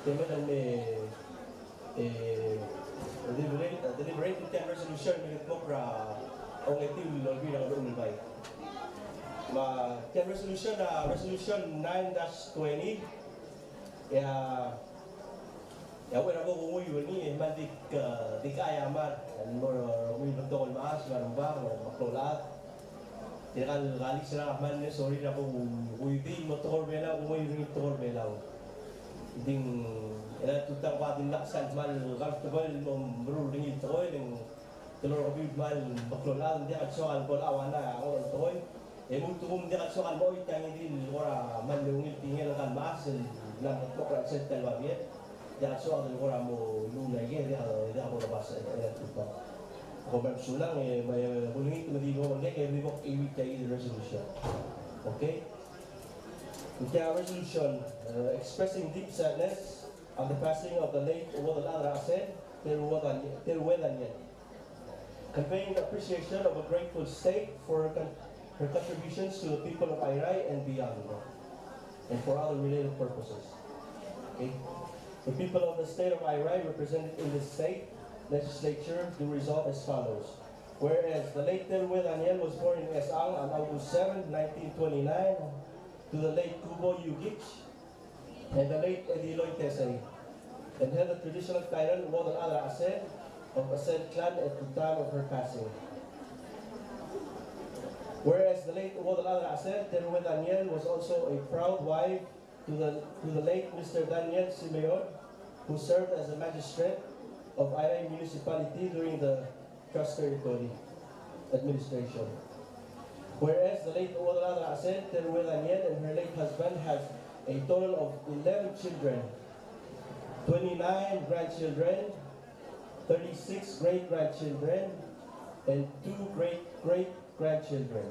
teman deliberate ikan resolution menurut pokra, orang itu lebih dari orang baik. Ma ikan resolution 9-20 ya wala ko kung uyo ni mandik dikaya mar mo uyo betul mas marumba maklolat kal gali sila man ni sorry na ko uyo di motor bela uyo ni motor bela ding ela tutang pa din laksan mal comfortable mo bro ring ito ng tulor uyo mal maklolat di at so al bol awana ako toy mo tum di at so al boy tang din ora man lungil tingel kan mas lang ko ra sa talwabit. Jangan soal dari orang mau luna lagi dia aku lepas dia tutup. Kalau bersulang bunyi itu di bawah dia kayak di the resolution. Okay. Okay, resolution expressing deep sadness on the passing of the late Wadal Rasen Terwedanyan, conveying appreciation of a grateful state for her contributions to the people of Irai and beyond, and for other related purposes. Okay. The people of the state of Irai represented in the state legislature do resolve as follows. Whereas the late Terwel Daniel was born in Esang on August 7, 1929, to the late Kubo Yugich and the late Ediloy Tesay, and held the traditional title Wadal Adra Asen of Asen clan at the time of her passing. Whereas the late Wadal Adra Asen, Terwel Daniel was also a proud wife to the late Mr. Daniel Simeon, who served as a magistrate of Irai municipality during the trust territory. administration. Whereas the late Odrada Asen Terue Daniel and her late husband have a total of 11 children, 29 grandchildren, 36 great-grandchildren, and 2 great-great-grandchildren.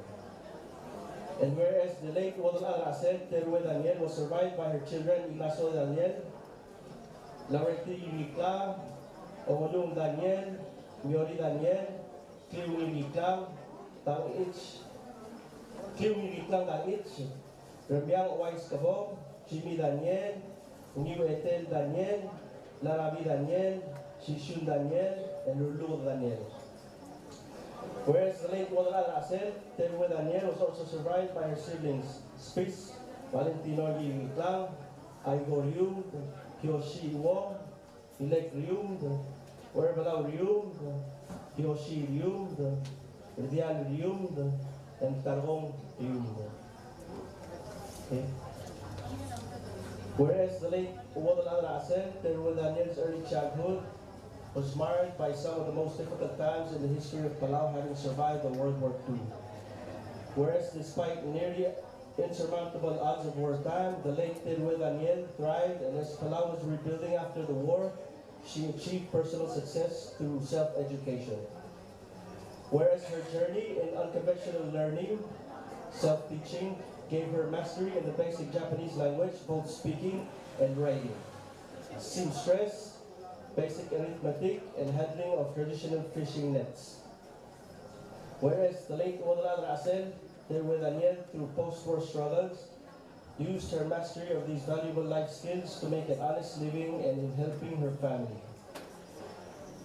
And whereas the late Odrada Asen Terue Daniel was survived by her children Ignacio Daniel, Laurenti Unicla, Owolung Daniel, Miori Daniel, Kliwi Unicla, Tang Ich, Kliwi Unicla Tang Ich, Remiang Wais Kabong, Jimmy Daniel, New Etel Daniel, Larabi Daniel, Shishun Daniel, and Rulu Daniel. Whereas the late Odrada Asen Terue Daniel was also survived by her siblings Spitz, Valentino Unicla, Igor Yung, Kyoshi Wong, Ilek Ryum, Werbalau Ryum, Kyoshi Ryum, Ridial Ryum, and Tarong Ryum. Okay. Whereas the late Odrada Asen Terue Daniel's early childhood was marred by some of the most difficult times in the history of Palau, having survived the World War II. Whereas despite nearly insurmountable odds of wartime, the late Terue Daniel thrived, and as Palau was rebuilding after the war, she achieved personal success through self-education. Whereas her journey in unconventional learning, self-teaching, gave her mastery in the basic Japanese language, both speaking and writing, seamstress, basic arithmetic, and handling of traditional fishing nets. Whereas the late Odrada Asen Terue Daniel, through post-war struggles, used her mastery of these valuable life skills to make an honest living and in helping her family.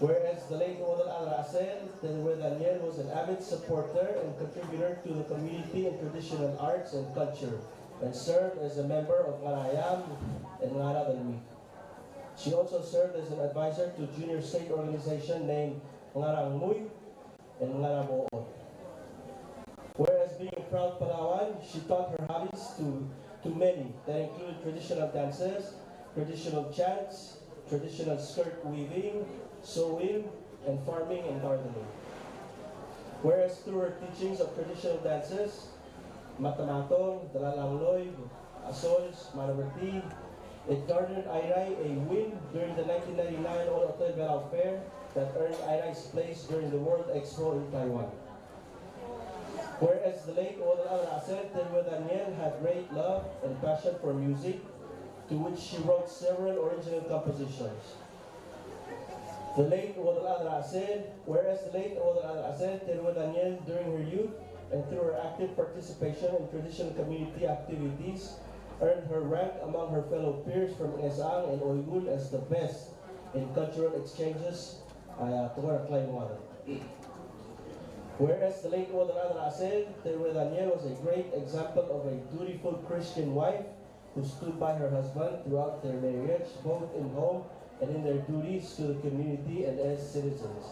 Whereas the late Odrada Asen Terue Daniel was an avid supporter and contributor to the community in traditional arts and culture, and served as a member of Ngarayam and Ngara Dalmi. She also served as an advisor to junior state organization named Ngarang Muy and Ngara Boon. Whereas being a proud Palawan, she taught her hobbies to many that included traditional dances, traditional chants, traditional skirt weaving, sewing, and farming and gardening. Whereas through her teachings of traditional dances, Matamatong, Dalalangloy, Asols, Manaberti, it garnered Airay a win during the 1999 All Hotel Belao Fair that earned Airay's place during the World Expo in Taiwan. Whereas the late Odrada Asen Terue Daniel had great love and passion for music, to which she wrote several original compositions. Whereas the late Odrada Asen Terue Daniel, during her youth and through her active participation in traditional community activities, earned her rank among her fellow peers from Esang and Oigul as the best in cultural exchanges. Whereas the late Odrada Asen Terue Daniel was a great example of a dutiful Christian wife who stood by her husband throughout their marriage, both in home and in their duties to the community and as citizens.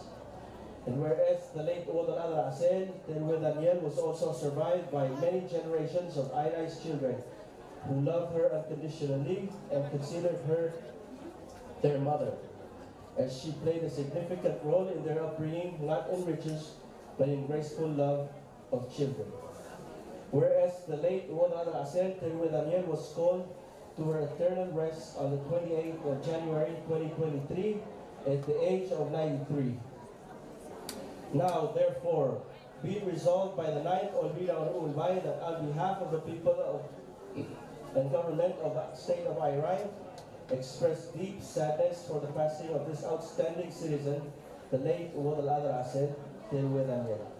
And whereas the late Odrada Asen Terue Daniel was also survived by many generations of Airay's children who loved her unconditionally and considered her their mother, as she played a significant role in their upbringing, not in riches, but in graceful love of children. Whereas the late Odrada Asen Terue Daniel was called to her eternal rest on the 28th of January 2023 at the age of 93. Now, therefore, be it resolved by the 9th Olvida Ulbay that on behalf of the people of and government of the state of Airay, express deep sadness for the passing of this outstanding citizen, the late Odrada Asen Terue Daniel,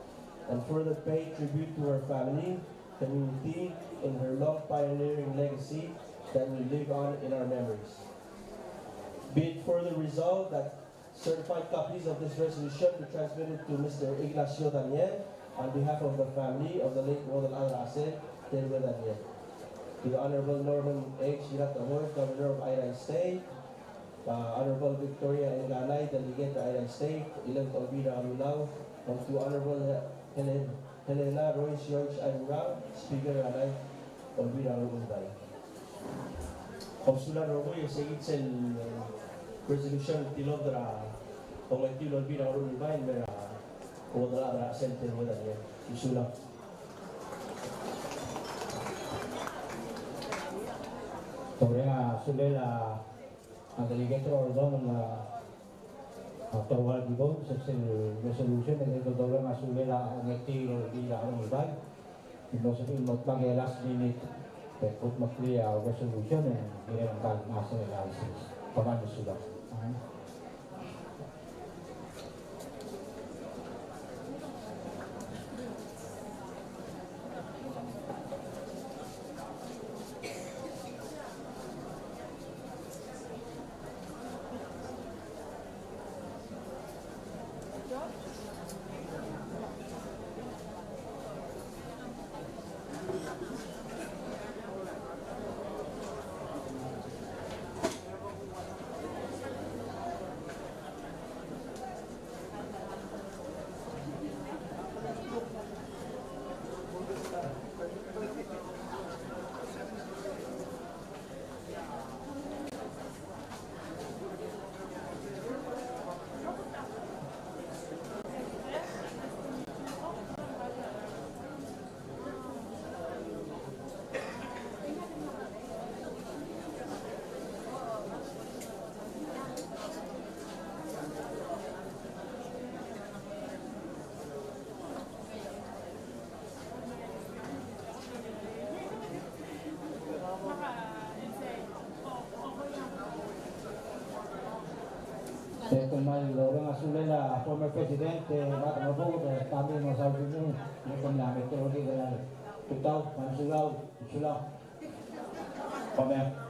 and further pay tribute to her family, community, in her long pioneering legacy that will live on in our memories. Be it further resolved that certified copies of this resolution be transmitted to Mr. Ignacio Daniel on behalf of the family of the late Odrada Asen Terue Daniel. To the Honorable Norman H. Hiratamoy, Governor of Airay State, Honorable Victoria Enganay, Delegate to Airay State, 11th Olvida Arulao, and to Honorable Helena Royce George Arulao, Speaker Anay Olvida Arulao. Konsular Roboy, seguit el resolution tilodra o el tilo Olvida Arulao, mera Kuwadala center mo na niya. Isulang. Sobre nga sulela ang delegator doon na tawag dito sa resolution na ito daw nga sulela ang etiro di ang ibag. Ito sa ilmot pag last minute put makliya ang resolution na ginawang kalmasa analysis. Pagano sila. Kung may lorong asulela, former Presidente, Bata Mabugo, kami mga Saudi Union, may pamlamit ko rin na tutaw, mansulaw. Pamaya.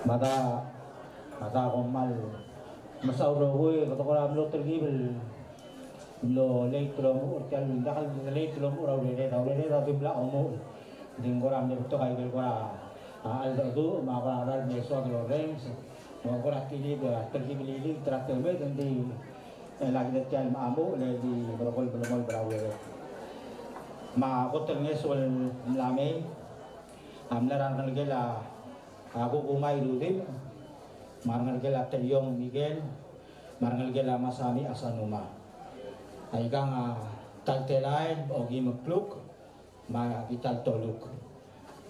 mata komal masauro gue kata orang lo tergibel lo late lo urtial dakal late lo urau lele tapi bela omo ding koram de to kai gel kora aldo tu maka ada meso lo range mo kora tili de tergibel ini terakhir di lagi de tial mamu le di berokol berau le ma ko ternges wal lame amlaran gela aku kumai rutin marangal gela Teryong Miguel marangal gela Masami Asanuma ay kang taltelain o gimakluk ma ital toluk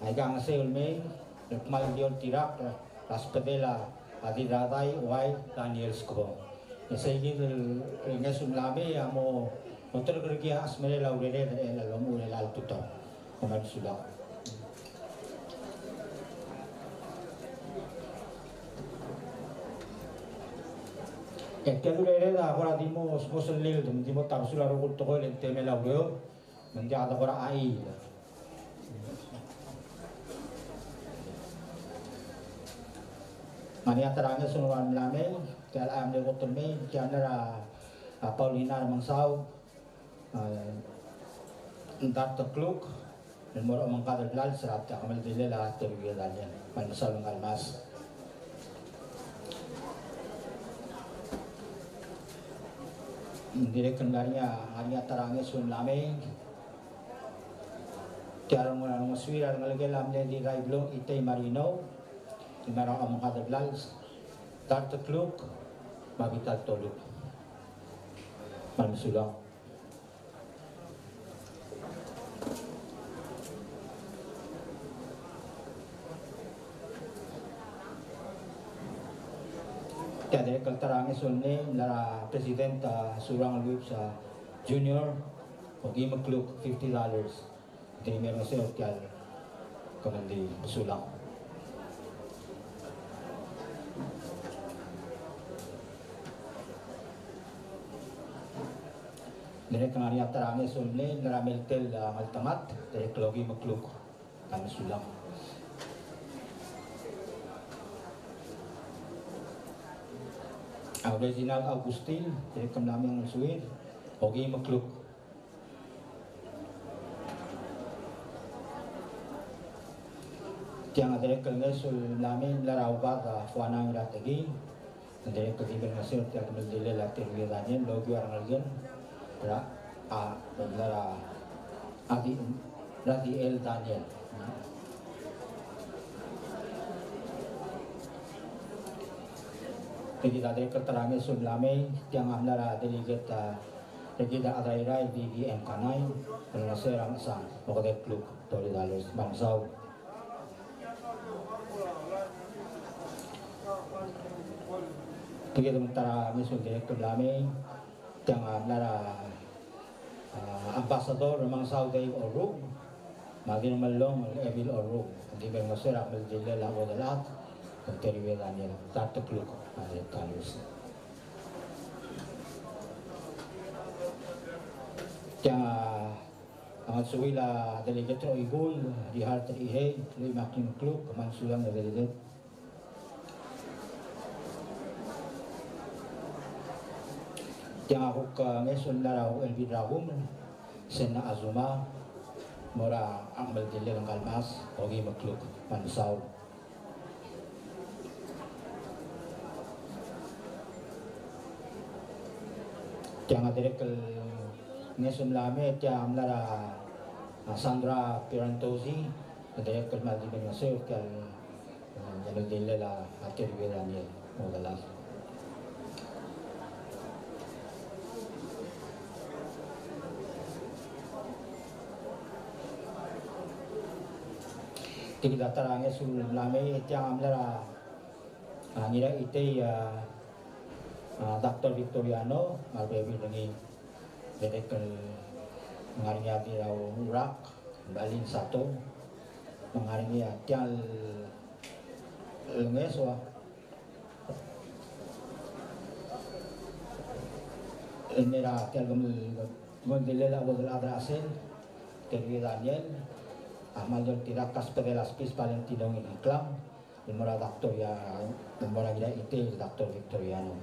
ay kang seulme lekmal diol tirak raspedela adidatay wai Daniel Sko nesegi ngesum lame amo otor kerja asmere laurele el lomu el altuto kamar sudah. Kaya hereda ahora dimos el lil dimos tapsula rokul toko el teme laureo menjadi ahora ai. Mania terangnya sunuan lame kaya am de botol me kaya Paulina Mangsau entar tekluk dan moro mengkadal lal serat kamal dilela terbiadanya mansal ngalmas. Direk kendarinya hanya terangnya sun lame tiara mula maswira ngalage lamle di raiblong itay marino di marang amang kadaglal tartekluk mabitat toluk malmisulang Kaya kaltarangnya sunni lara presidenta surang alwib sa junior o gimakluk $50 di meron sa hotel kamandi sulang Direk kanganiya tarangnya sunni lara meltel maltamat direk logi makluk kami sulang Reginald Agustin dari Kemlaming Suwir Ogi Makluk Tiang ada kelngesul lamin larau baga fuanang rategi dari ketiban hasil tiang mendile latir wiranyen logi orang algen ra a lara adi rati el Daniel Kita dari keterangan sun lame yang amlara delegate kita ada irai di kanai karena serang sang pokoknya klub $30 bangsau kita mentara misun direktur lame yang amlara ambassador bangsau dari Orug magin malong evil Orug di bang serang meljele lawo dalat terwedanya satu klub Talus. Kaya ang suwila delegate Igul di Harter Ihe, lima king klub kemansulang na delegate. Kaya ako ka ngayon laraw Elvi Dragum, Sena Azuma, mora ang maldili ng Kalmas, Ogi Makluk, Mansaw. Tiang direk ngesum lame tiang lara Sandra Pirantosi direk mal di bengasir kal jalur dilela atir wiranya modalas kita tarang ngesum lame tiang lara ngira ite Dr. Victoriano malbebi dengan direktur mengaringi di Urak Balin satu mengaringi tial lengeswa ini lah tial gondelela bodol adrasen terwi Daniel Ahmad Dol tirakas pedelas pis paling tidong iklam mora Dr. ya mora gila ite Dr. Victoriano.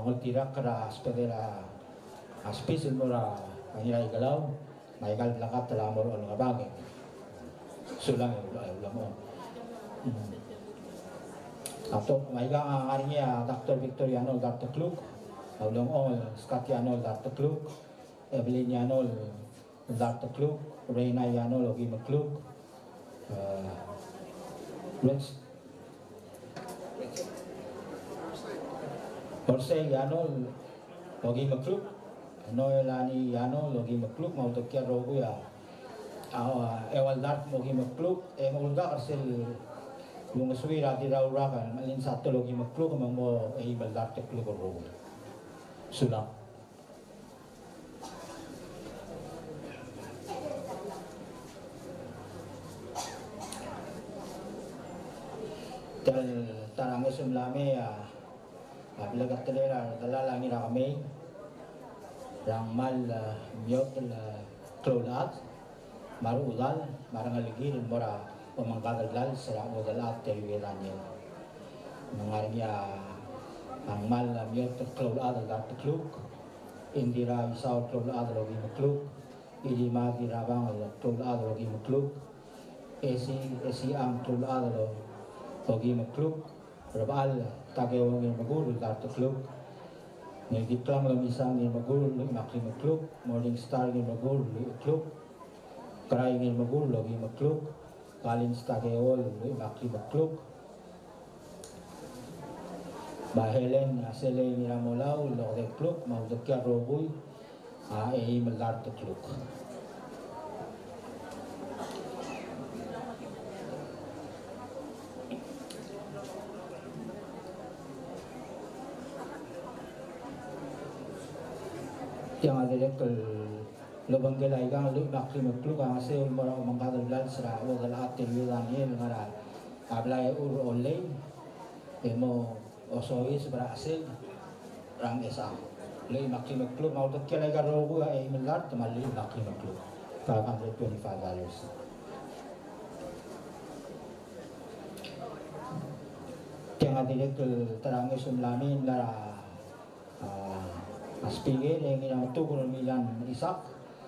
Ngultirak kara aspedera aspis mora kanila igalaw maigal lakat telamor on ngabage sulang ulam on atau maiga ngarinya Dr. Victoriano Dr. Kluk ulam on Skatiano Dr. Kluk Eveliniano Dr. Kluk Reina Yano logi makluk Orsay Yano logi makluk, Noelani Yano logi makluk, mau tekia rogu ya. Ewal dart logi makluk, ulga karsel yung suwira di raurakan, malin satu logi makluk, mau ewal dart tekluk rogu. Sulang. Tarangnya sumlame ya. Bilagat telera dalala ngira kami rang mal miyot klolat maru udal marang aligir mora pemangkagal sera udalat terwelanya mengarnya ang mal miyot klolat dal kluk indira isaw klolat logi makluk ilima dirabang klolat logi makluk esi ang klolat logi makluk rabal tagawang yung magulul Dr. Kluk nagitlang lamisang yung magulul makli makluk Morning Star yung magulul Kluk Crying yung magulul logi makluk Kalins tagawol makli makluk Bahelen asele niramolaw logi Kluk maudakya roboy mal Dr. Kluk yang ada dekel lubang gelai gang lu bakli makluk ang seul mora mangkadal blal sera wagal atil wilani ngara ablay ur olay emo osois berhasil rang esa lay makli makluk mau dak kelai garogu ay milar tamali bakli makluk $525 yang ada dekel terangnya sumlamin lara aspige yang inang tukul milan isak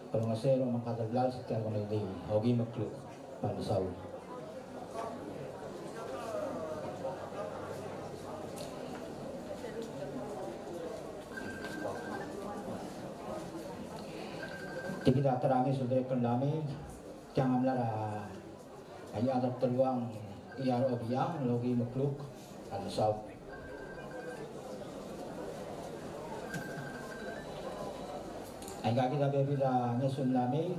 kalau ngasero makadaglal setiap kami di hogi makluk pada Saul. Kita terangi sudah kendami jangan lara hanya ada peluang iar obiang logi makluk pada Saul. Angga kita bebida ngesun lami,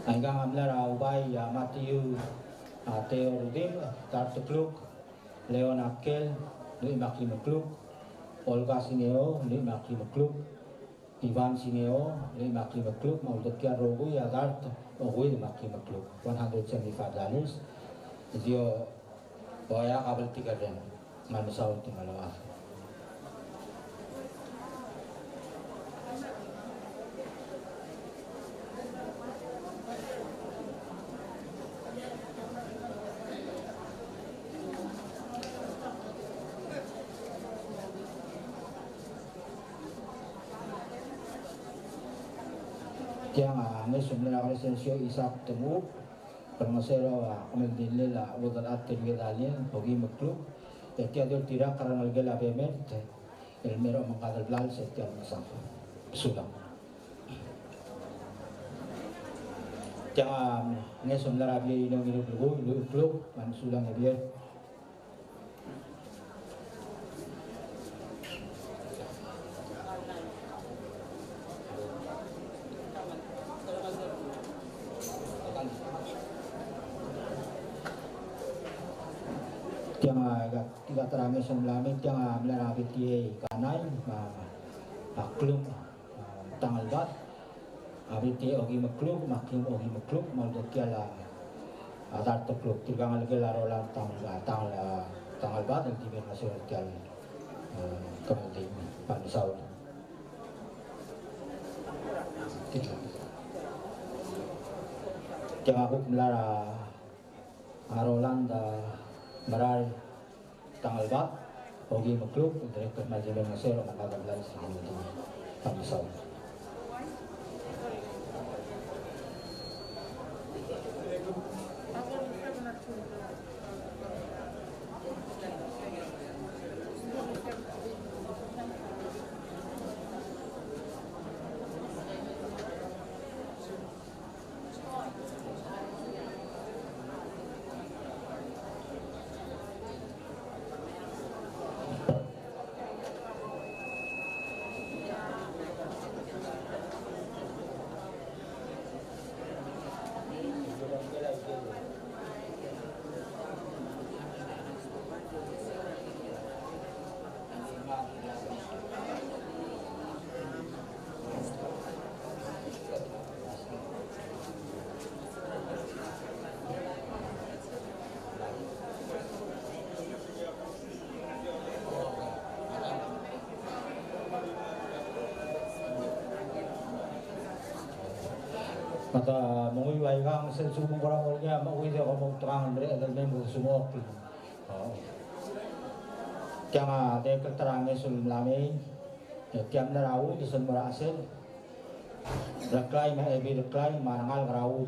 angga ngamla ubay Matthew Theorudim, Dr. Kluk, Leon Akel, Lui Makli Makluk, Olga Sineo, Lui Makli Makluk, Ivan Sineo, Lui Makli Makluk, Maudakya Rogu, Yagart, Ogui Makli Makluk, $175. Dia boya kabel 3 ren, manusaw tingalawa. Yang sebenarnya resensio isak temu permasero amel la udal atil gedalien hogi makluk etiador tira karena algela bemet el mero mangkadal blal setiap masam sulam yang sebenarnya biaya inong iluk man sulam biaya Tiang kita terangin sembilan tiang melarang PTA kanai klub tanggal bat PTA ogi maklub makin ogi maklub mal dokiala atar klub tigang lagi larolan tanggal bat yang tiba masuk dokial kemudian panisau tiang aku melarang arolan Maral tanggal bat, ogi maklub, direktur manajemen Mesir, makadablan sa kemudian pamisaw. Maka menguiwai kang sensumong orang-orangnya mauwi dia ngomong terang mereka dan memang semua tu. Kaya dia keterangan sul lami, kaya narawu di semua asil. Reklay mai ebi reklay marangal narawu.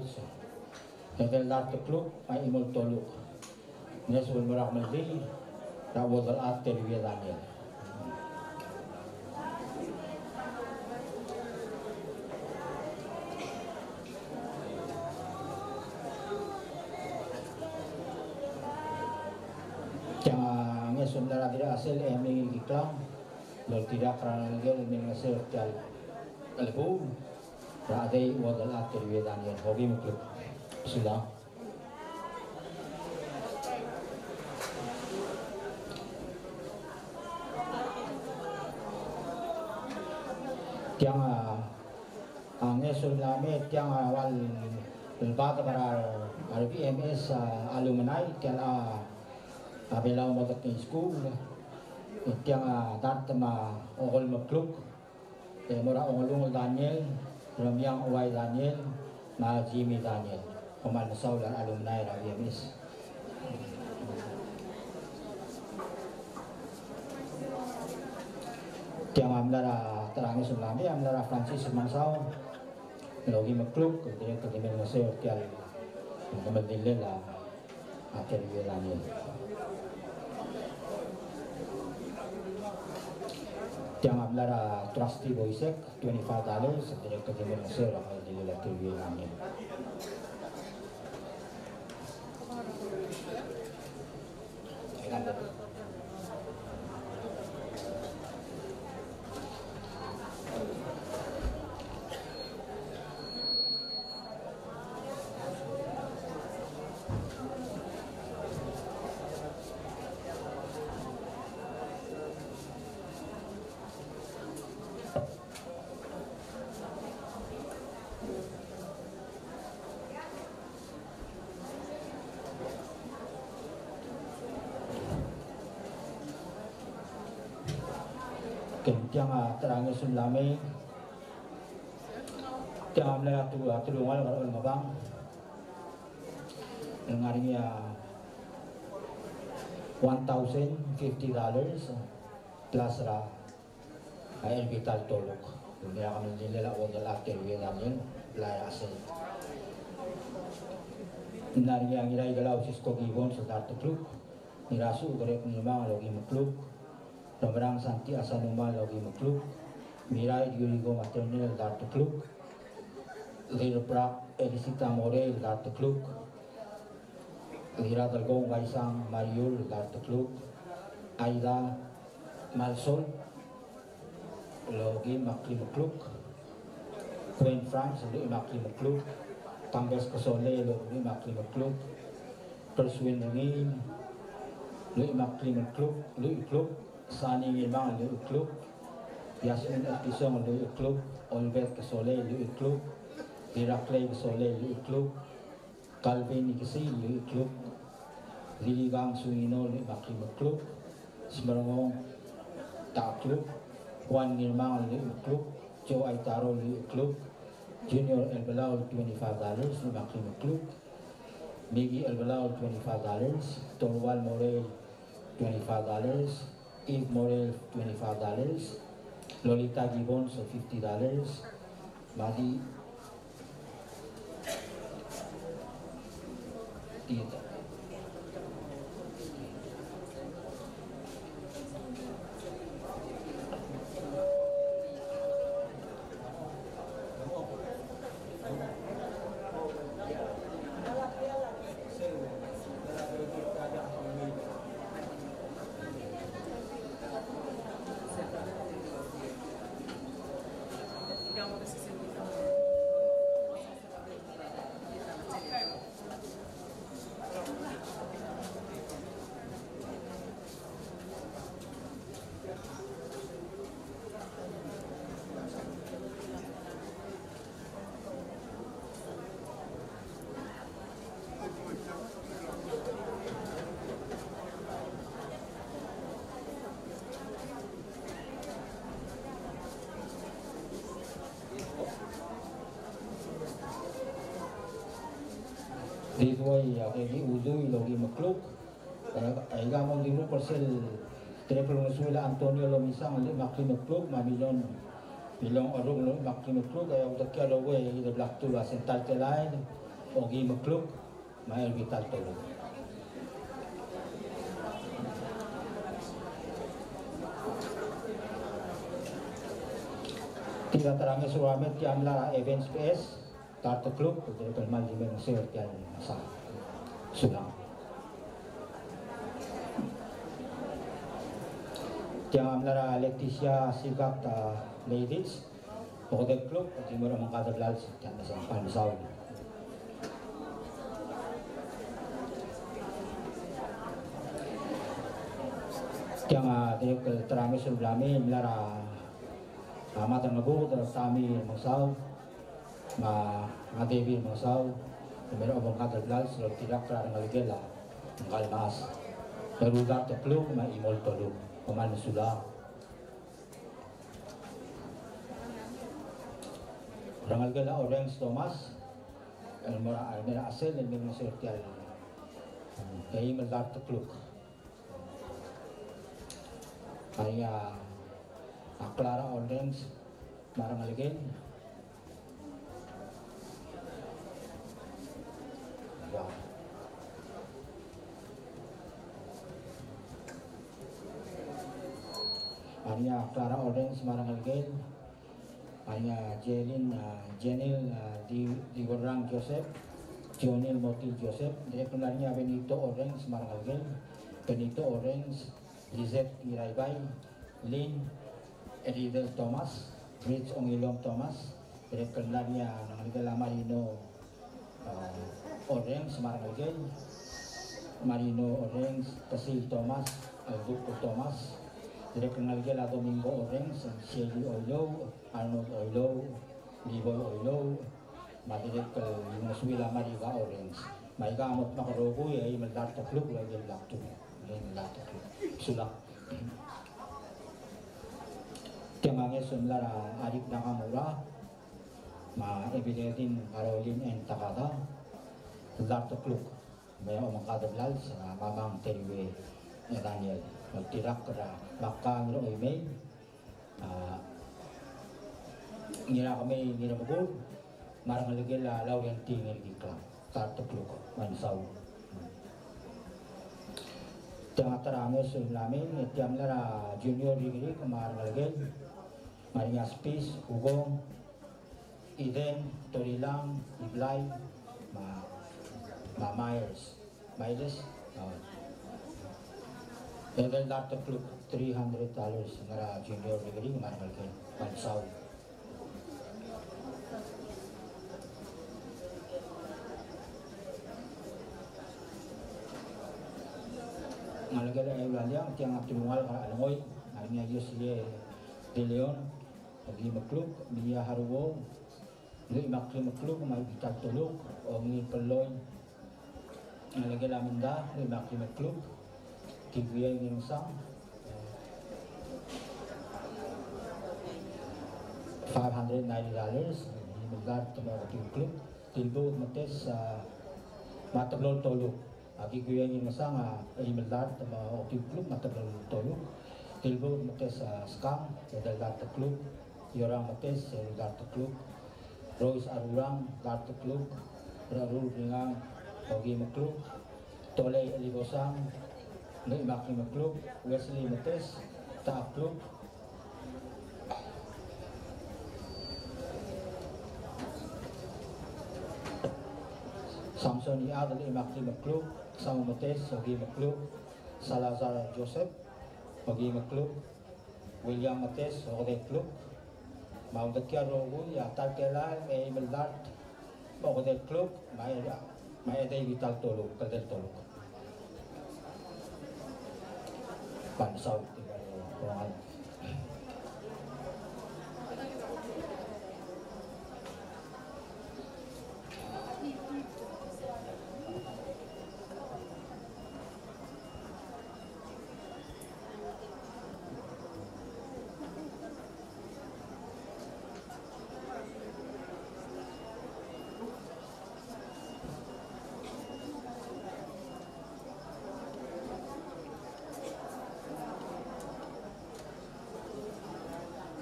Kaya lar tekluk mai imul toluk. Nya sul merak meldi, rawal atel wiadanya. Saudara tidak hasil yang iklan lalu tidak kerana lagi menghasil telepon radai modal akhir wedan yang hobi mungkin sudah tiang angin sulame tiang awal lebat para RPMS alumni tiang Abilau motak ni school, tiang datma ongol makluk, mora ongolung Daniel, Ramyang Uway Daniel, na Jimmy Daniel, pemanasaw dan alumni RPMS. Tiang amlara terangin sulami, amlara Francis Mansaw, logi makluk, kemudian kemudian masuk tiang kemudian lah akhir Daniel. Tiang amlara trusty boysek $25 setiap ketemu Mesir akan dilihat TV namin. Tiang terangin sulami, tiang amlara tulungan kalau mabang, ngarinya $1,050 plus ra air vital tolok. Kaya kami nila order after Vietnam playa asin. Ngarinya ngiray galaw Cisco Gibon sa Darto Club, nirasu korek ni mga logi maklub. Ramrang Santi Asanuma logi makluk, Mirai Diurigo Maternal Darto Kluk, Lil Brak Elisita More Darto Kluk, Lira Dalgong Waisang Mariul Darto Kluk, Aida Malsol logi makli makluk, Queen France logi makli makluk, Tambes Kosole logi makli makluk, Perswin Ringin Lui Maklim Klub, Lui Klub, Sani Ngimang, Lui Klub, Yasmin Etisong, Lui Klub, Oliver Kasole, Lui Klub, Irakley Kasole, Lui Klub, Calvin Ikisi, Lui Klub, Liligang Suino, Lui Maklim Klub, Smarangong Ta Klub, Juan Ngimang, Lui Klub, Joe Aitaro, Lui Klub, Junior Elbalao, $25, Lui Maklim Klub, Miggy Elbalao, $25, Torwal Morel, $25, Eve Morel, $25, Lolita Gibbons, $50, Madi Tita. Dito ay udoy logi makluk ay gamon di mo persel triple Venezuela Antonio Lomisang li makli makluk mamilon bilong orong lo makli makluk ay udak kya lo we ida black to la sental line ogi makluk may vital to lo tiga terangnya suamet kiamla events PS Tarto Club, jadi pelmal di mana seperti yang masa sulang. Jangan lara Leticia Sigap ladies, pokoknya klub, di mana mengkader lalu jangan sampai misal. Jangan dia keterangan sebelumnya lara amatan nabu terus kami masal. Devi Masaw, meron abang kadaglag sila tidak karang ngaligela ng kalmas. Narugar taklog, maimol tolog, paman sula. Rangalgala Orange Thomas, almera asel, almera sertial. Kaya malar taklog. Kaya Clara Orange, marang aligin. Hanya Clara Orange Semarang Algen, hanya Jenil di Warang Joseph, Jonil Motil Joseph, dia kenalnya Benito Orange Semarang Algen, Benito Orange, Lizette Iraybay, Lynn Eridel Thomas, Rich Ongilong Thomas, dia kenalnya Nangligala Marino Orange Semarang Algen, Marino Orange, Casil Thomas, Alduco Thomas, Direk kenal gila Domingo Orange, Shelly Oilo, Arnold Oilo, Liboy Oilo, madirek yung Swila Mariga Orange. May gamot makarogo ay maldartaklog, lagi lakto. Maldartaklog. Sulak. Tiamangnya sunlara Arik Nakamura, ma-ebiletin Caroline and Takada, maldartaklog. May umakadablal sa Mamang Terwe Daniel. Magtirak ka baka ngiro email ngira kami ngira magul marang lagi la law yang tinggal di klang kartu kluk mansaw tengah terangnya sulamin tiam lara junior degree kemarang lagi maringa space ugong Eden Torilang Iblay Myers Level data club $300 ngara junior degree marang lagi mansaw. ngalagala ay ulalya tiang aptimual ka alangoy alingya Diyos ye de Leon pagi makluk biya haruwo ni makluk may bital tulog o ngi peloy ngalagala manda ni makluk kiguya ng sang $590 ni magad tama kluk tilbo mates matablol tulog agi kuya ng sang ay magad tama kluk matablol tulog tilbo mates skam dalgat kluk yorang mates dalgat kluk Rose arurang garto kluk rarul ringang agi makluk tolay alibosang ngai makli makluk Wesley mates ta kluk Samson Adal Imakli Makluk, Sang Mates, Ogi Makluk, Salazar Joseph, Ogi Makluk, William Mates, Ogi Makluk, Maundakia Rogu, Yatal Kelal, May Meldat, Ogi Makluk, Maya Day Vital Toluk, Kadel Toluk. Pansaw, Tuhan.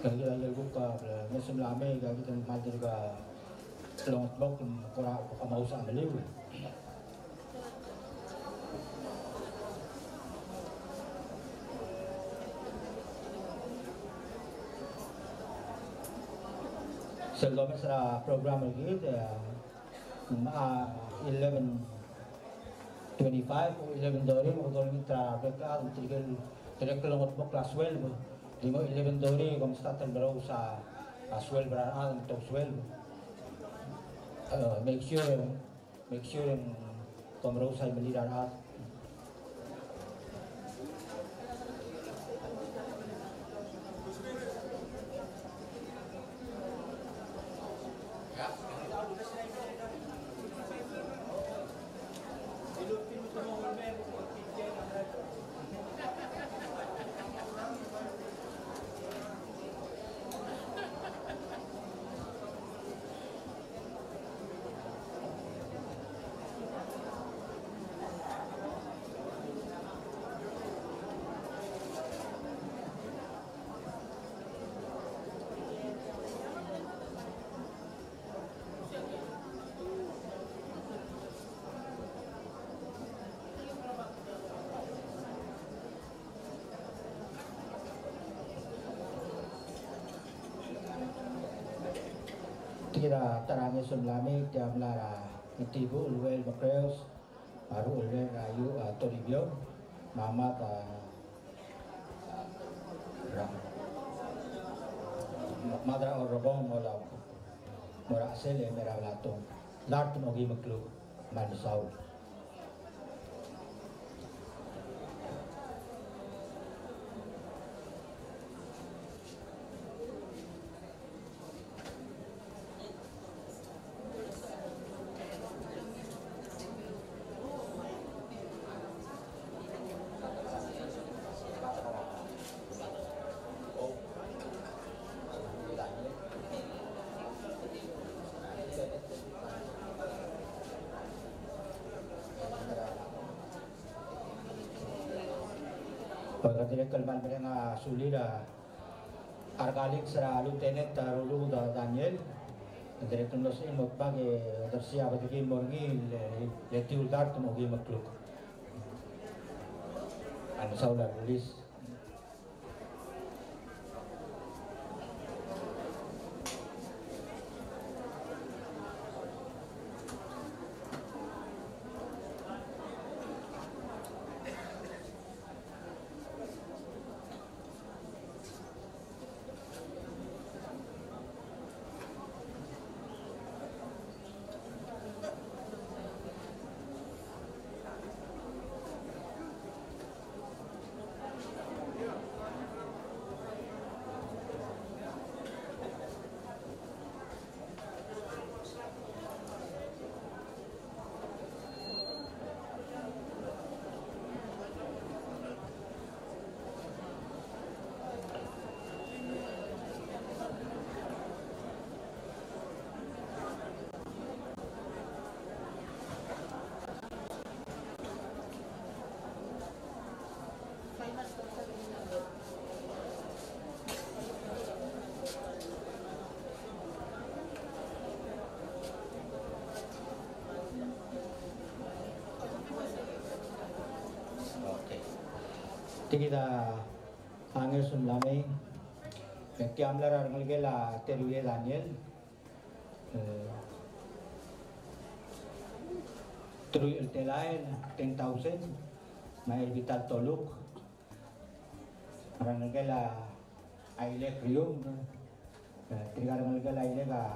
Kaya buka mesem lame ga kita madir ga long bok kora mau sa meliu sebelum mesra program lagi ma 11:25 11:30 mau mitra mereka tidak long bok kelas 12 Limo 11:30 kung startan baro sa swell beraan untuk swell make sure kung baro sa meliran at kira tarangnya sulami tiap lara itibu ulwel bakreus baru ulwel rayu toribio mama madra orobong mola mora sele mera latong lat mogi makluk mansaul pagkatinig kalman pa nga sulira arkalik sa Lieutenant Rulu Daniel direktor nos imot pagi tersia batigi morgi letiul dart mogi makluk ano saular release Tigida angel sunlame Kiamla Rangalgela Teruye Daniel True Telain 10,000 May Vital Toluk Rangalgela Aile Krium Trigar Rangalgela Ailega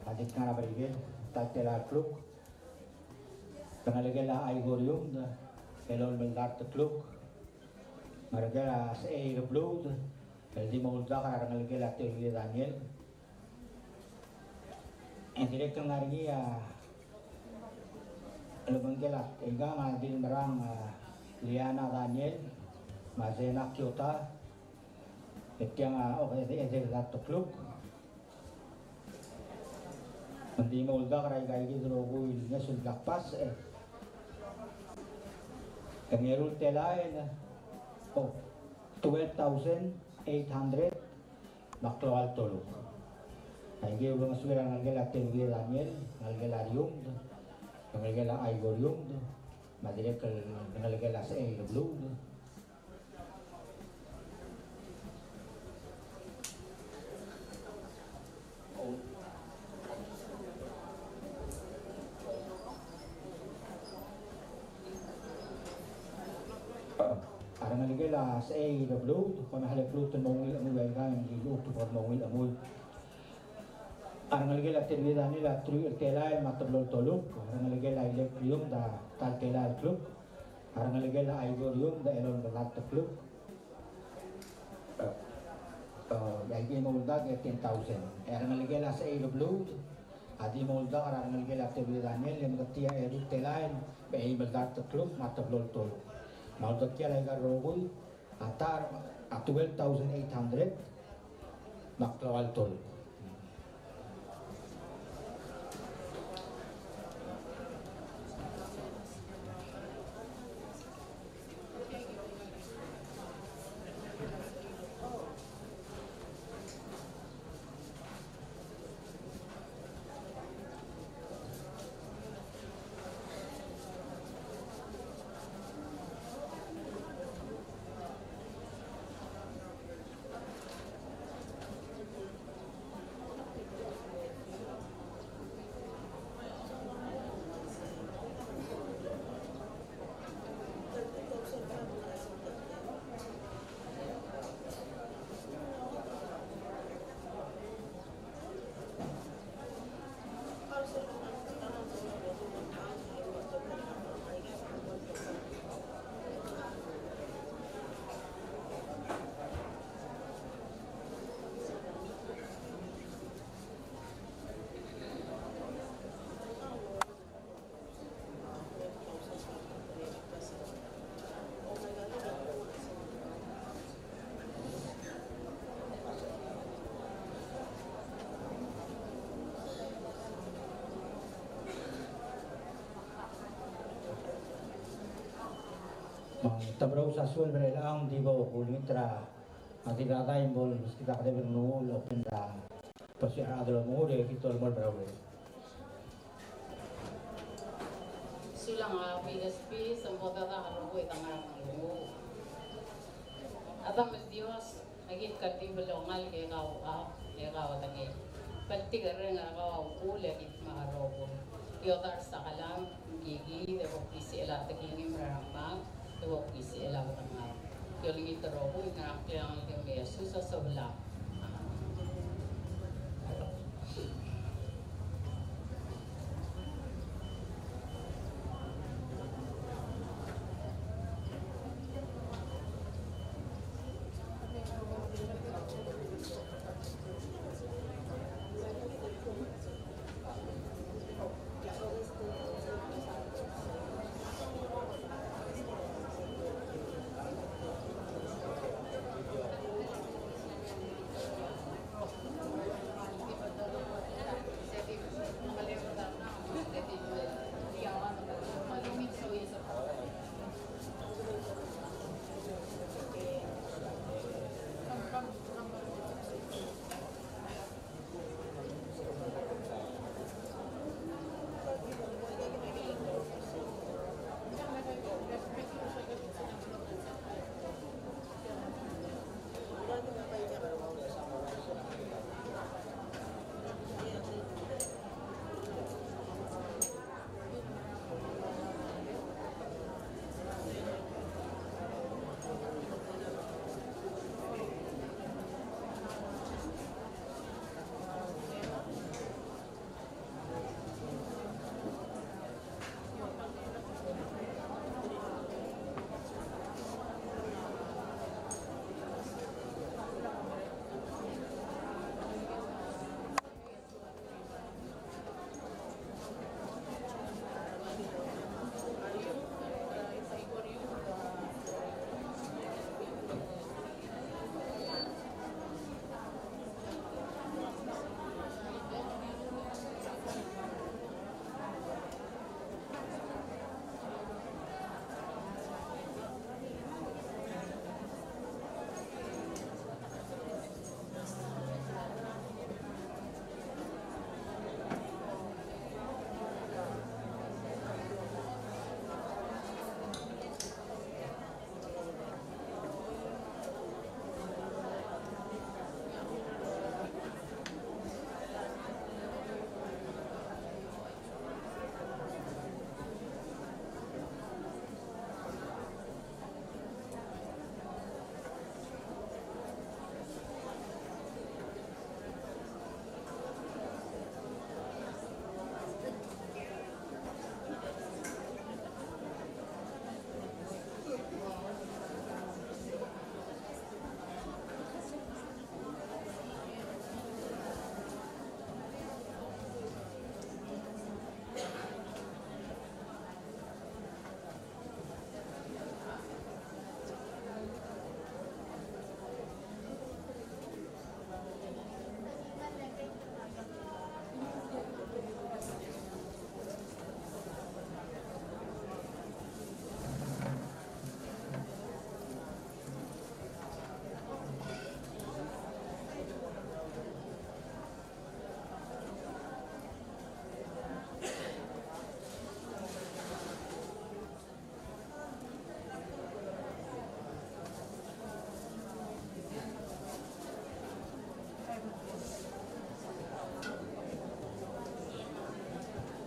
Adik Karabarigel Tatela Kluk Rangalgela Aigorium Elol Melgat Kluk Maragela sa A Blood el di molda ka rangalgela Teruye Daniel en directo ngaria Elbangela Egama din marang Liana Daniel Mazena Kyota Etiang ede gato klub Hindi molda ka ray drogo ilnya sulakpas Kangerul telain 12,800 Maklawal Toluk. Ay ulang suwira ngalgela Teruye Daniel, ngalgela Rium, ngalgela Aigorium, madirek ngalgela sa Blue. Arangalgela sa AW, pamahalap luto mawil amoy ang iluto por mawil amoy. Arangalgela Teruye Daniel True Telay matablol toluk, arangalgela Electrium da Taltelay Club, arangalgela Aigorium da Elon Balata Club. Yagi molda 10,000. Arangalgela sa AW, adi molda arangalgela Teruye Daniel yang katia Edu Telay, Elon Balata Club matablol toluk. Maldat kaya laga rogoy atar 12,800 Maklawal tol. Tabraw sa suel berelang di bawah kulitra atigata imbol kita kada bernul open da pasi adlo mure kitol mor brawe Silang PSP semboda da harugo itanga mo Adam Dios agit kati belongal ke kau tangi pati gareng kau ule git maharobo yodar sakalam gigi de bokisi ela takingi marambang Tuwag isi ilaw ka nga. Yung ito robo, inakayang yung Yesus sa sabla.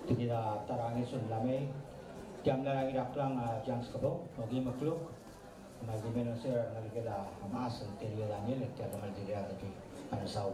kita tarangi sun lame jam larang iraklang jang skabo ogi makluk Maldimen sir nalikeda hamas teriyo Daniel tiada maldiria tadi anasau.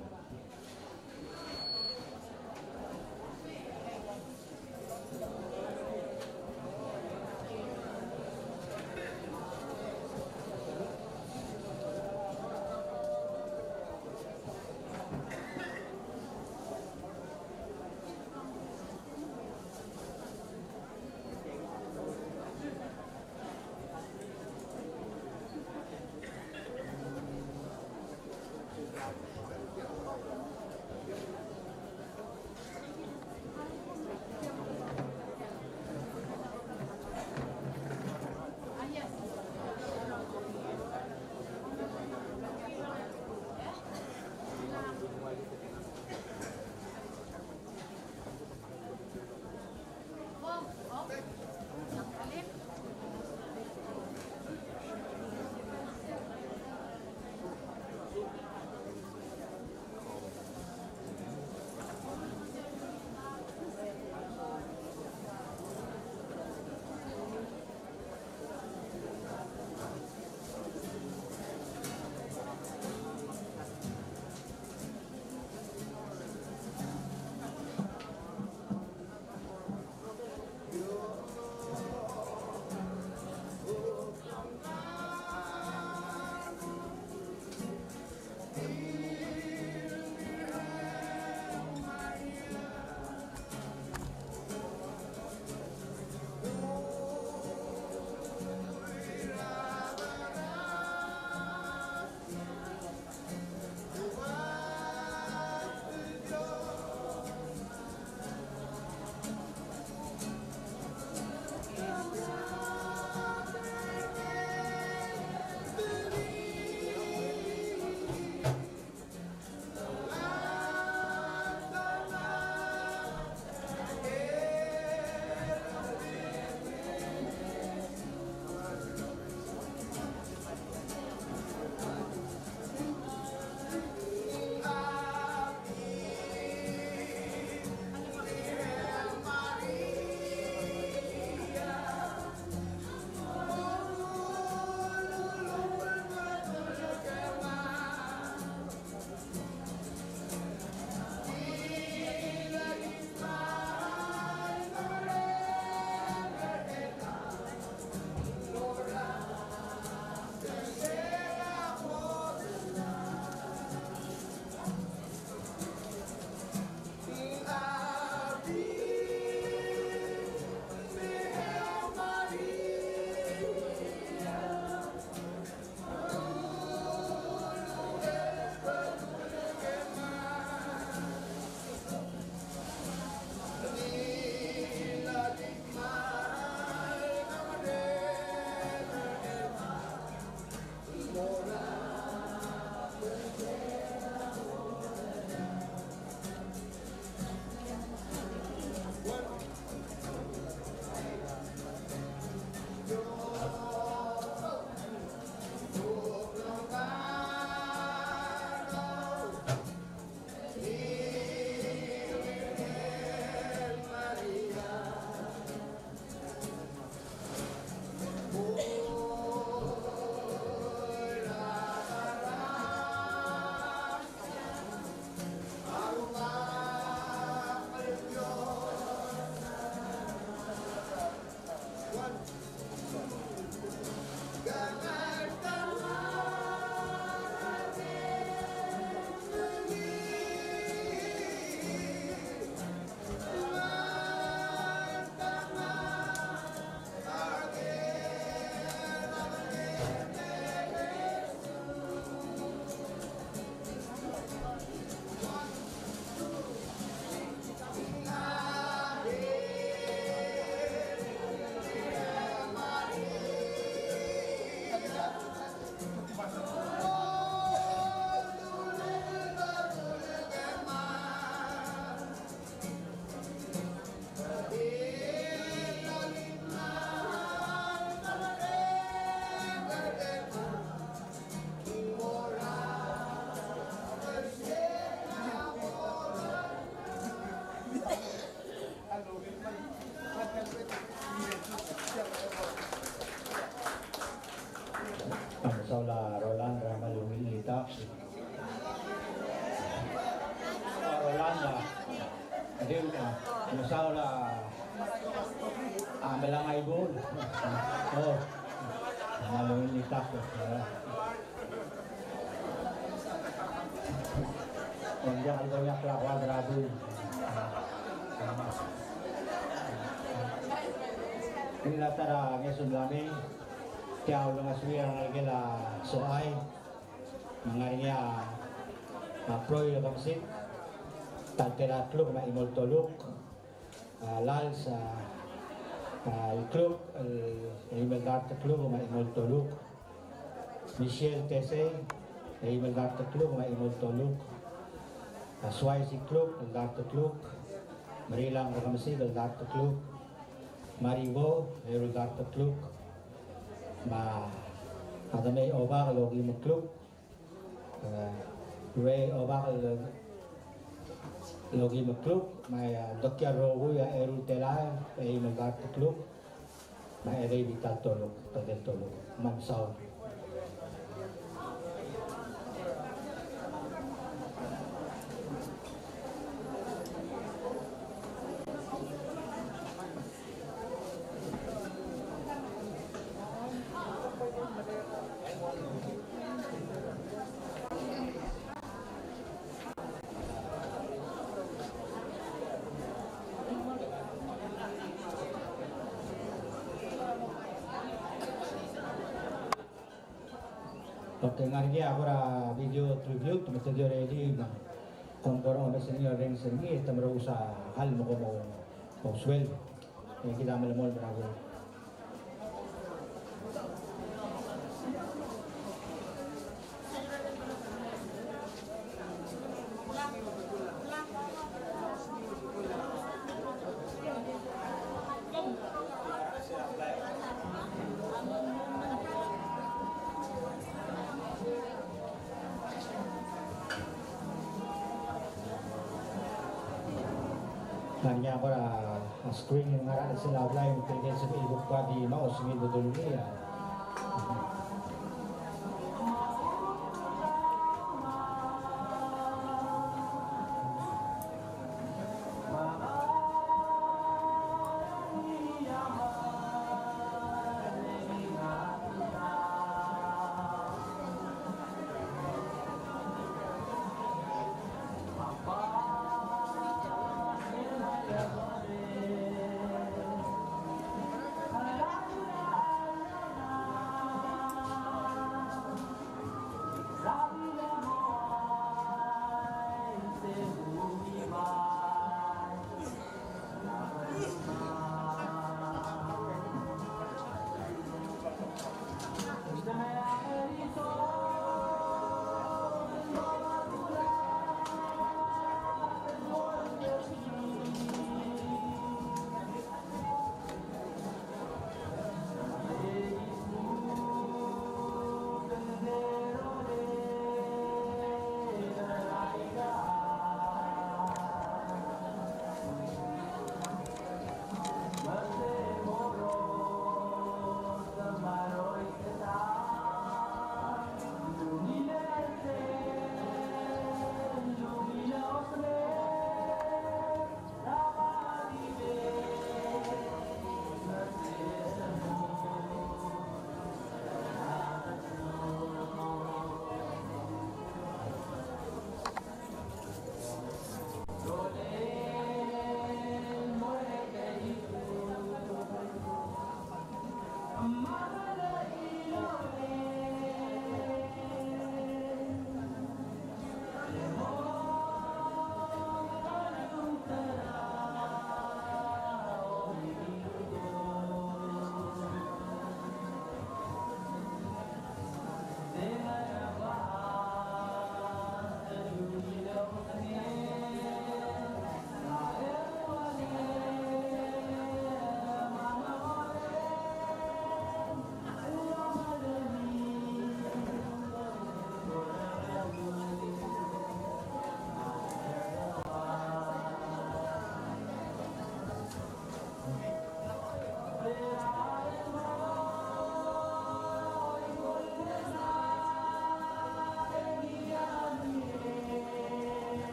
Adil masalah malangay bol. Oh, malamang litak ko. Hindi ako niya kwadrado. Inilatara ngesun lami, kaya ulang aswira ng gila soay, mangarnya proy labangsit, talteratlo na imoltoluk, lal sa klub, imelgarta klub na imoltoluk, Michelle Tesey, imelgarta klub na imoltoluk, Swaisi klub, imelgarta klub, Marilang Rakamasi, imelgarta klub, Maribo, imelgarta klub, Adamay Obak, logi mo klub, Ray Obak, logi mo klub, may Dokya Roguya, Erul Telay, imelgarta klub, may Eray Vital Tolog, Tadel Tolog, Mamsaw. Okay, ngarigi agora video tribute metedio ready na komporo na senior ring sengi tamro sa hal mo ko mo swel kita malamol bravo. Kanya para screen yung ngaral sila live kaya sa Facebook pa di maos ng idudulungi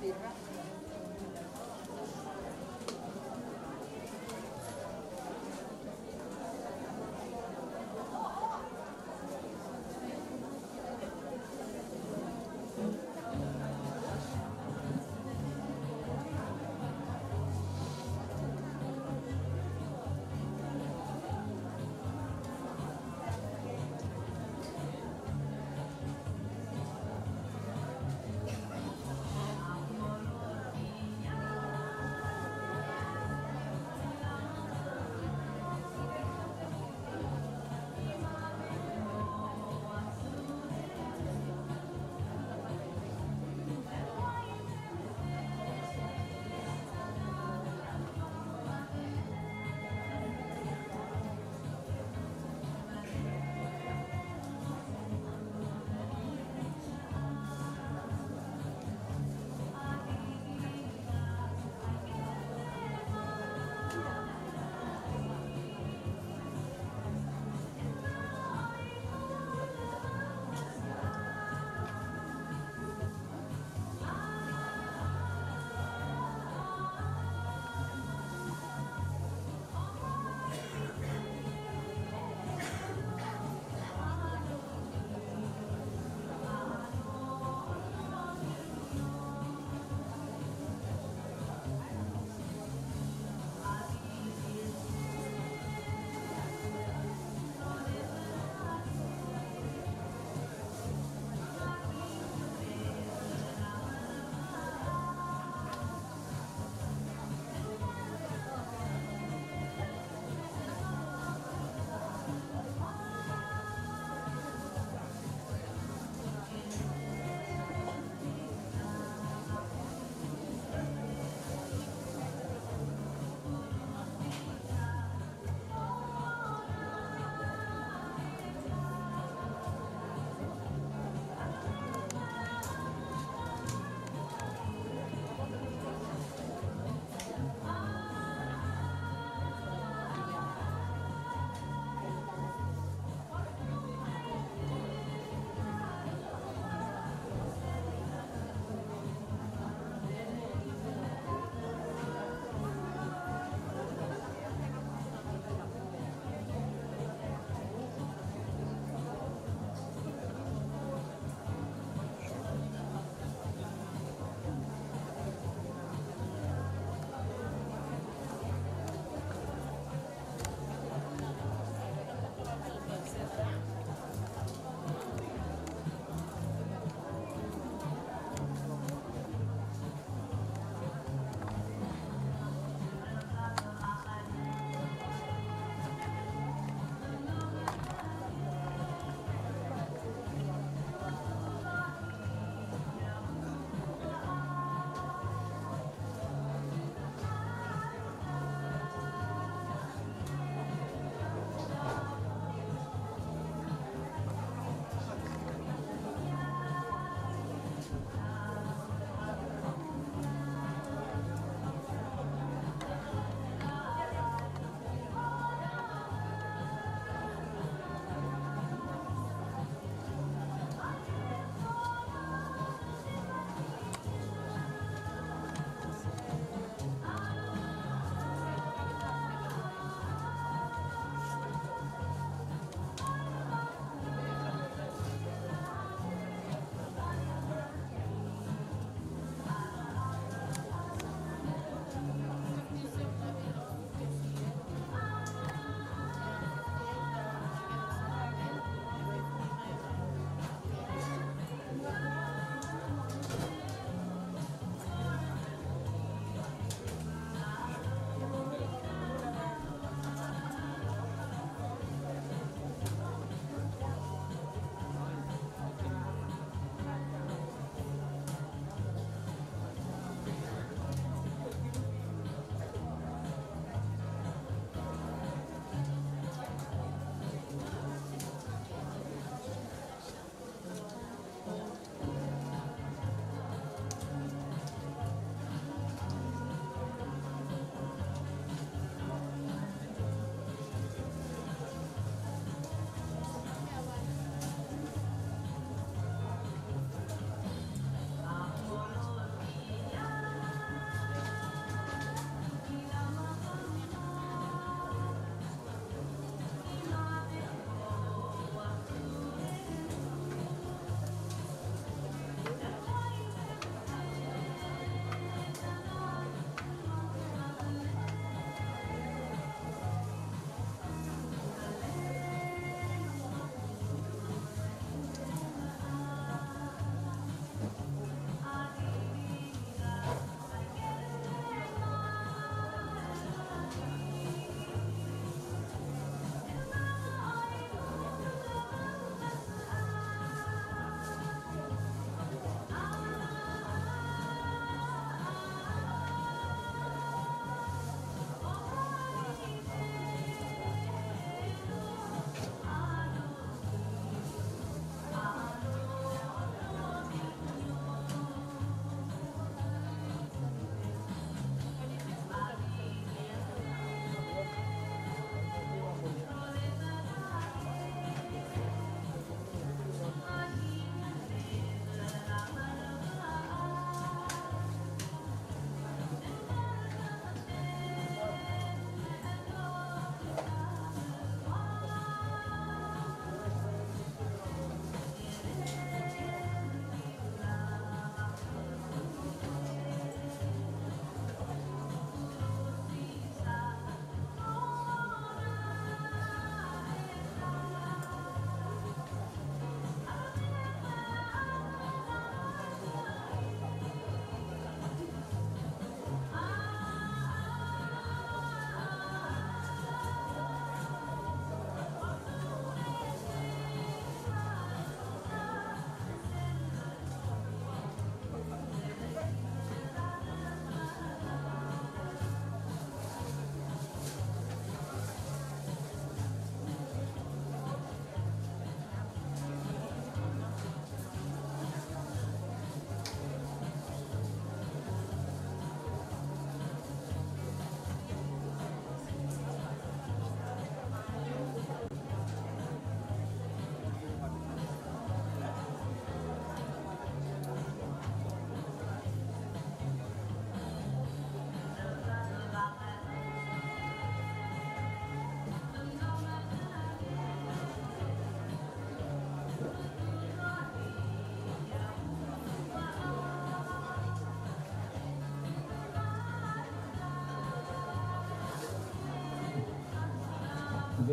tira.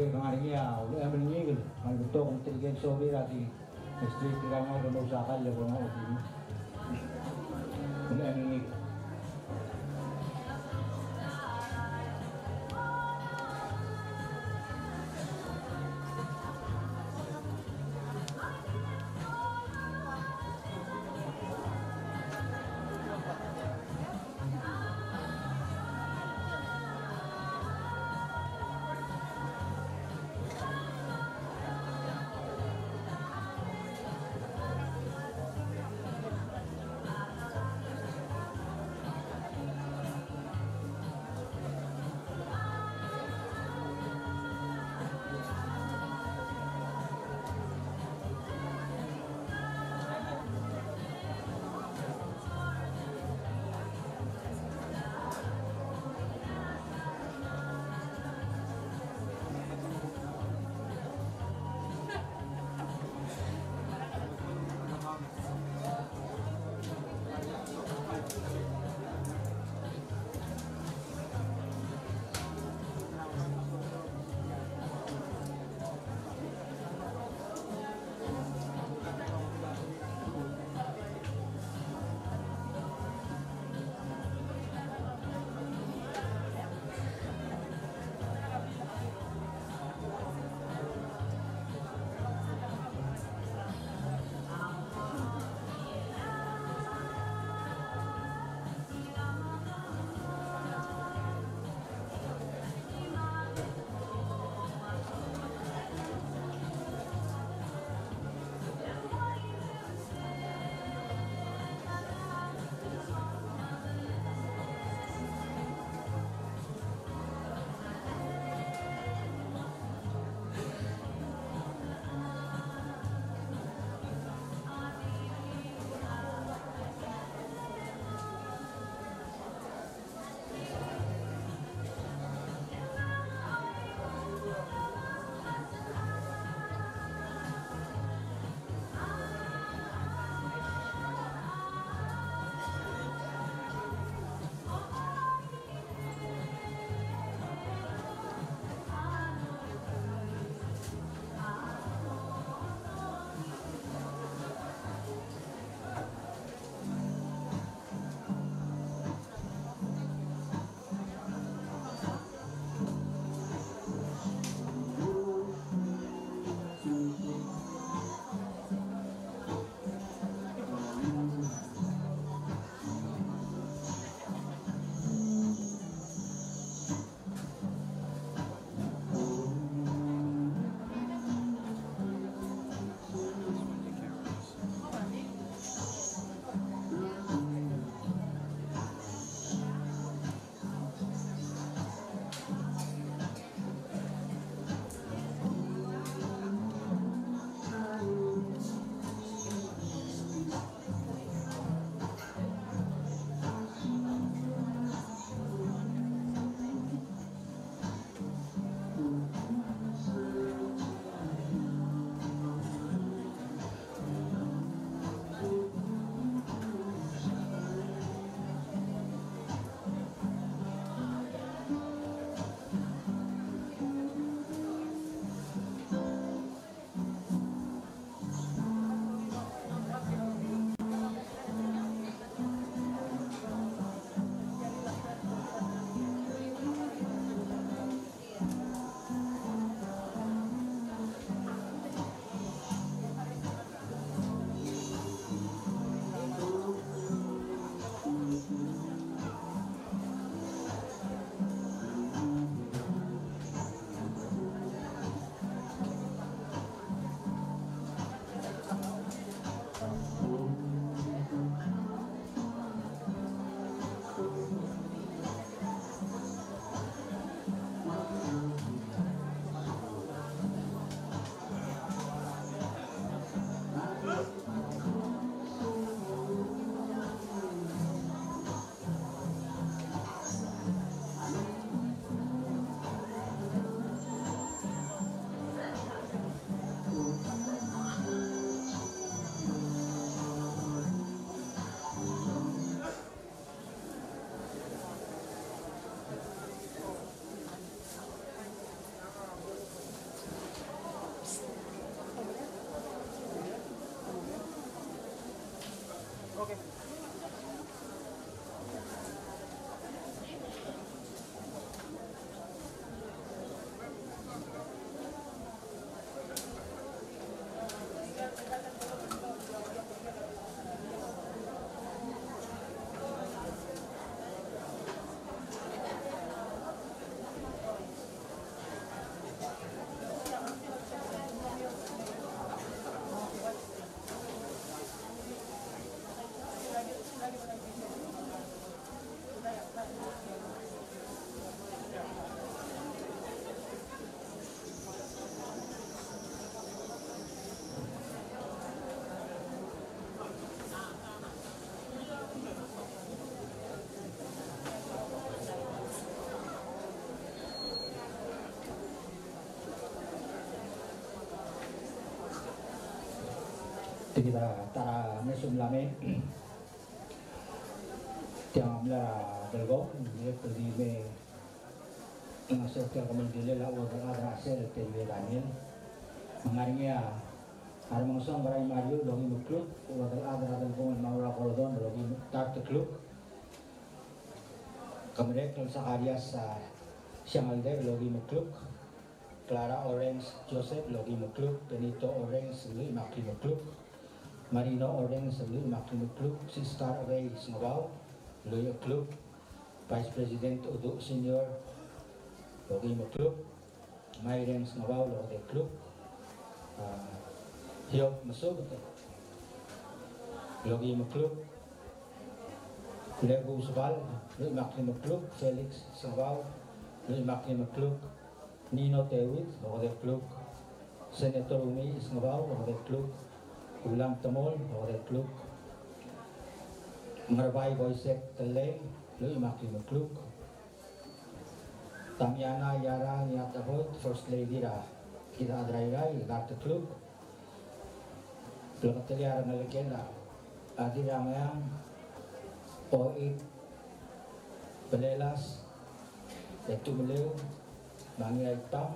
Uli kangaringia, uli amin ngigil. Ang gusto kong tiligan sorry rati. Street lang ako na usakal, labo na ako. Uli amin ngigil. Kita tara mesum lame tiang amla belgo dia pergi me ngasih ke kementerian lalu ada hasil dari Daniel mengaringnya hari mengusung berai maju logi mukluk wakil ada pun maura korodon logi tak tekluk kemudian kalau Sakarias siang alde logi mukluk Clara Orange Joseph logi mukluk Benito Orange lui makli mukluk Marino Orange lui makli mukluk Sister Ray Snow lui mukluk Vice President Udo Senior logi mukluk Myren Snow logi mukluk Hiop masuk logi mukluk Lego Subal lui makli mukluk Felix Snow lui makli mukluk Nino Tewit logi mukluk Senator Umi Snow logi mukluk Ulang Temol logi mukluk Merbai Boysek Teleng lui makli mukluk Tamiana Yara Niatabot First Lady ra kita adrai-rai kartu klub belum terlihat ada legenda adi ramayang Oit Belelas itu beliau bangi aitam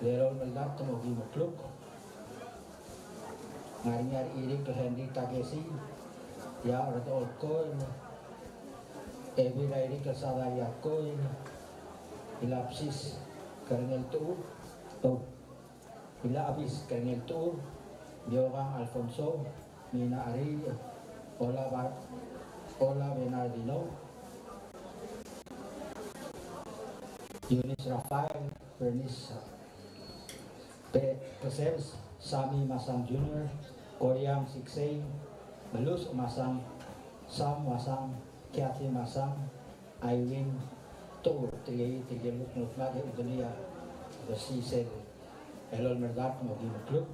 lerol meldak temogi mukluk ngari-ngari iri ke Henry Tagesi ya orang olkoin ebi iri ke Sadaya koin ilapsis karena itu bila habis kengel tu dia orang Alfonso Mina Ari Ola Bernardino Yunis Rafael Bernice Peseves Sami Masang Junior Koryang Siksei Belus Masang Sam Masang Kiati Masang Aiwin Tur tiga luk lagi utulia bersih sel Elol Merdat mogi mukluk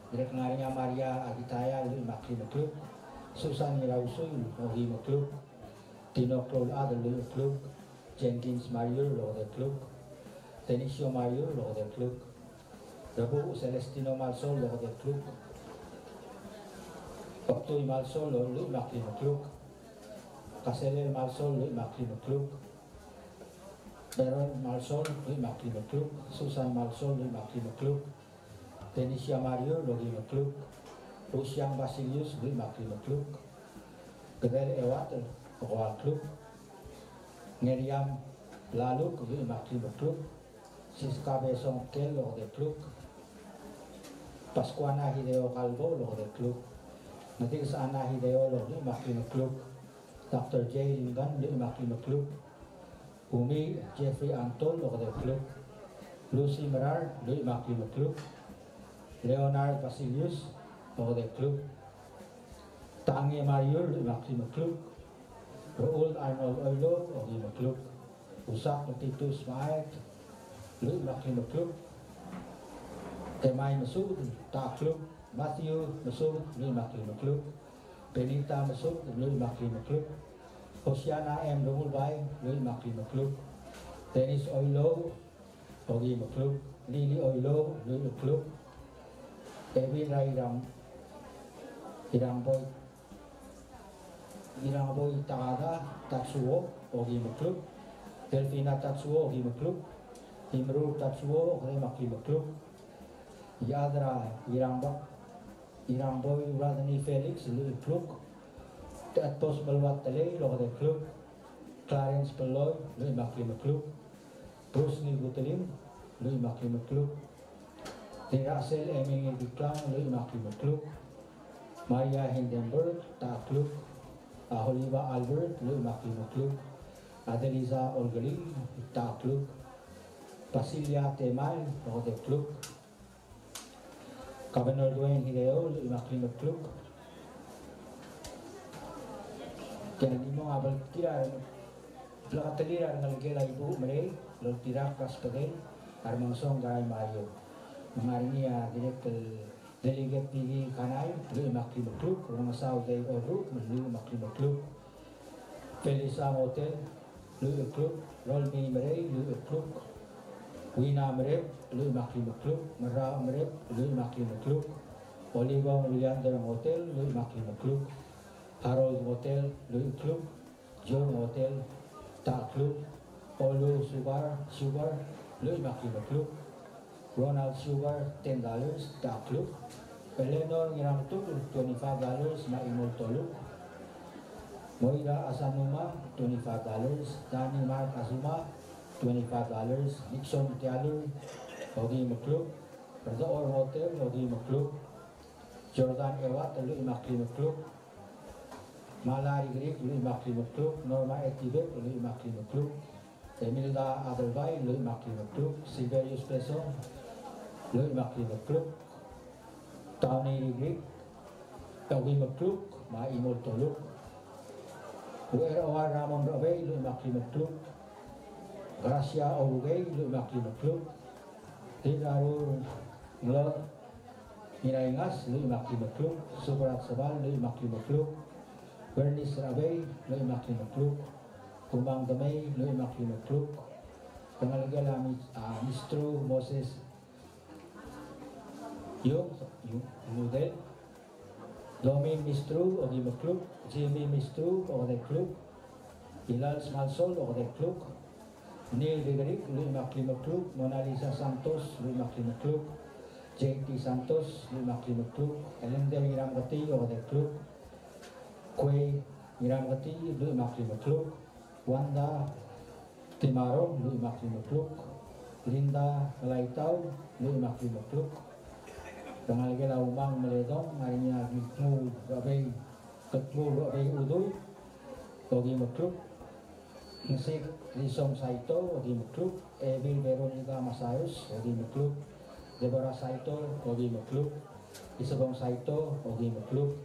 direk ngarinya Maria Agitaya lui makli mukluk Susan Mirausul mogi mukluk Tino Klol Adel lui mukluk Jenkins Mario logo mukluk Denisio Mario logo mukluk Rabu Celestino Malsol logo mukluk Oktoy Malsol lui makli mukluk Kaselel Malsol lui makli mukluk Baron Malsol lui makli mukluk Susan Malsol lui makli mukluk Denisia Mario logi mukluk Rusyang Basilius lui makli mukluk Gedel Ewat Roal kluk Ngeriam Laluk lui makli mukluk Siska Besong Kel logi kluk Pascuana Hideo Calvo logi kluk Nanti kesana Hideo logi makli mukluk Dr. J. Lingan lui makli mukluk Umi Jeffrey Antol logo del club Lucy Merar lui makli mukluk Leonard Basilius logo del club Tange Mario lui makli mukluk Raul Arnold Oilo logo mukluk Usak Titus Maet lui makli mukluk Temay Masud ta club Matthew Masud lui makli mukluk Benita Masud lui makli mukluk Hosiana M. Dumulbay, lui makli mukluk Dennis Oilo, logi mukluk Lily Oilo, lui mukluk Kevin Rairang Irang Boy Takada, Tatsuo, logi mukluk Delfina Tatsuo, logi mukluk Himru Tatsuo, lui makli mukluk Yadra Irang Boy Radhani Felix, lui mukluk Atos Balwat Tele, logo del club Clarence Peloy, lui makli mukluk Bruce Nigutelim, lui makli mukluk Dirasel Emil Diklang, lui makli mukluk Maria Hindenburg, ta kluk Aholiva Albert, lui makli mukluk Adeliza Olgali, ta kluk Basilia Temal, logo del club Governor Dwayne Hideo, lui makli mukluk Kaya di mo abal tira Plakatelira ng gela ibu mere lo tira kas pagay armangsong garay mayo mangari niya director delegate TV kanay lo makli mukluk orang saw day oru lo makli mukluk Felisa Hotel lo mukluk Rolmi mere lo mukluk Wina mere lo makli mukluk Mara mere lo makli mukluk Oliver Leander Hotel, Louis Makluk, Harold Hotel, Louis Club, John Hotel, Ta Club, Olu Sugar, Louis Makluk, Ronald Sugar, $10, Ta Club, Eleanor Ngiramtuk, $25, Maimol Toluk, Moira Asanuma, $25, Danny Mark Azuma, $25, Nixon Tialu, Ogi Makluk, Perdoor Hotel, Ogi Makluk, Jordan Ewat, Louis Makluk, Malari Greek, Louis Makluk, Norma Etibet, Louis Makluk, Emilda Adelvai, Louis Makluk, Siberius Peso, Louis Makluk, Tony Greek, Ogi Makluk, Maimol Toluk, Uera Ramon Rovey, Louis Makluk, Gracia Ogugay, Louis Makluk, Tinarur Nglor, Hinaingas, Louis Makluk, Subrat Sabal, Louis Makluk, Bernice Rabey, Louis Makluk, Kumang Damay, Louis Makluk, Pangalagala Mistro Moses Yung Model, Domin Mistro, Ogi Makluk, Jimmy Mistro, Ogi Kluk, Hilal Smalsol, Ogi Kluk, Neil Vigaric, Louis Makluk, Mona Lisa Santos, Louis Makluk, JT Santos, Louis Makluk, Elendel Miramgati, Ogi Kluk, Kwe Miramgati, Louis Makluk, Wanda Timaro, Louis Makluk, Linda Laitau, Louis Makluk, Pangalagala Umang Maledong, Marinya Gitmu Rabay, Katmu Rabay Udoy, Ogi Makluk, Insik Lisong Saito, Ogi Makluk, Evil Veronica Masayos, Ogi Makluk, Deborah Saito, Ogi Makluk, Isabong Saito, Ogi Makluk,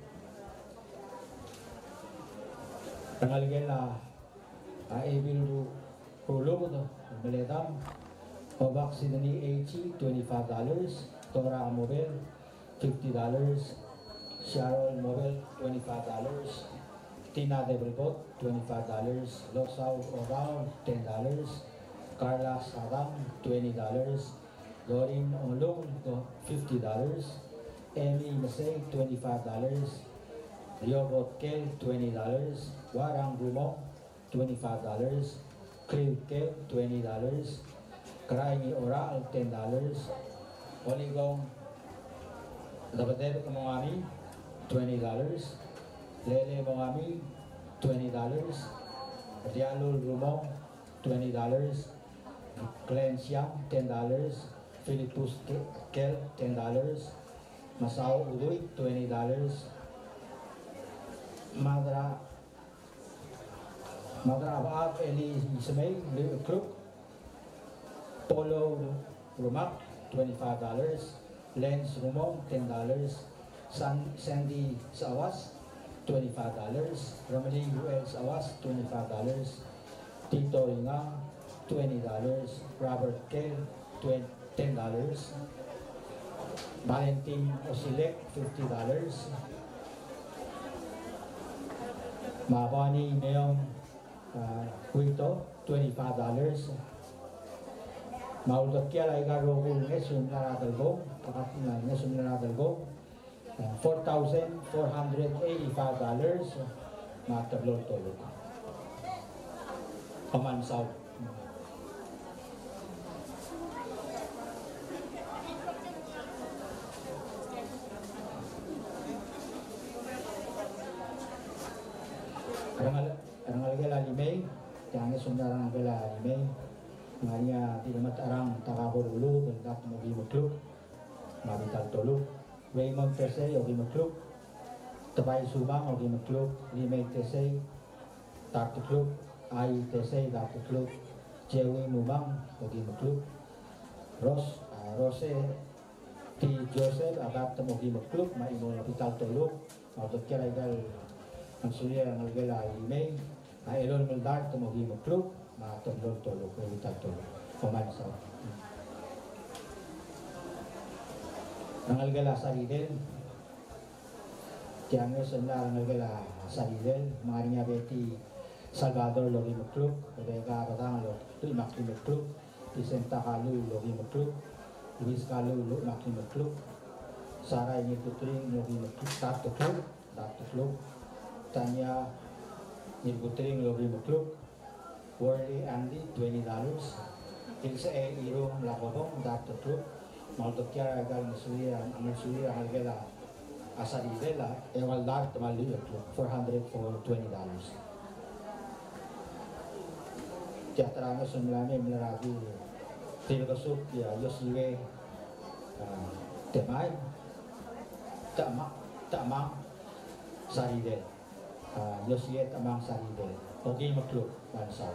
Pangalagala Evil Pulog, Maledam, Obak Sidney H, $25, Tora Mobile, $50, Sharon Mobile, $25, Tina Develbot, $25, Losau Oral, $10, Carla Sadam, $20, Dorin Onlong, $50, Amy Masay, $25, Riobot Kel, $20, Warang Gumo, $25, Kriv Kel, $20, Kraini Oral, $10, Oligong Dabater Mongami, $20, Lele Mongami, $20, Rialul Rumong, $20, Glenn Siam, $10, Philippus Kel, $10, Masao Udoy, $20, Madra Abad Eli Ismay, Kruk, Polo Rumak, $25, Lens Rumong, $10, Sandy Sawas, $25, Romeli UL Sawas, $25, Tito Ringa, $20, Robert Kell, $10, Valentin Osilek, $50, Mabani Meong Huito, $25, Mauldakia Laiga Rogul Nesum Naradalgo, Nesum Naradalgo, $4,485, Matablor Toluk. Paman South. Rangalgala Limay, Tiangis Sundarang Gala Limay, Maria Tinamat Arang Takahurulu, Bendak Mogi Mukluk, Mabital Toluk, Raymond Tesey, Ogi Mukluk, Tabay Subang, Ogi Mukluk, Limay Tesey, Tartukluk, Ai Tesey, Tartukluk, Jewi Mubang, Ogi Mukluk, Rose T. Joseph, Agat Mogi Mukluk, Maimo Mabital Toluk, Maudot Kiraigal, ang suliya ang algala Limay, Elon Muldar, Mogi Mukluk, Matablor Toluk, Mabital Toluk, Pamansaw. Ang algala Saridel, Tiangos ang algala Saridel, Maria Betty Salvador Logi Mukluk, Rebecca Batang Logi Mukluk, Vicenta Kalu Logi Mukluk, Luis Kalu Logi Mukluk, Sarah ini putri ngelobi Dr. Klub, Tanya ini putri ngelobi klub, Worley Andy $20, Ilse Iro Lakobong Dr. Klub, Maltokia agal ngasuli ang algela asaridela ewal dar tamali klub 400 for $20. Teatranga sumlame melaradi tilkasuk ya Yosue temai tamang saridel Yosue tamang saridel ogi maklub bansa.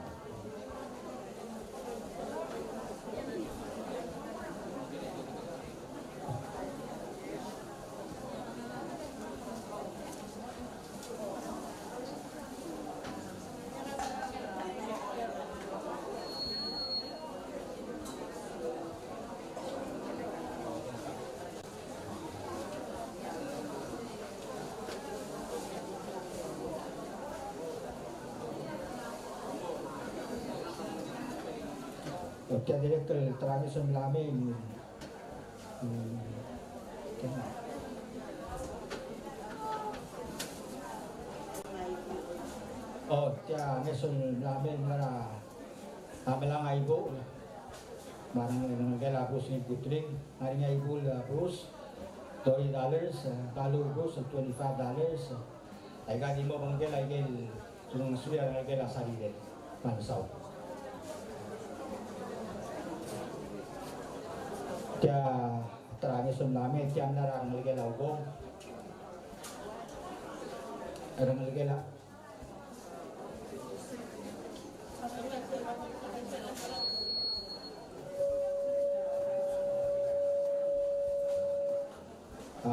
Kaya direktor tradisyon namin kaya ngeson namin na amalang aibo marang ngelapos ng putring maring aibo lapos $20 kalubos $25 ay gadi mo bang gel ay gel yung suya ng gel asaride pansaw. Kaya tradisyon namin, kaya narang nalagay laugong. Arang nalagay la.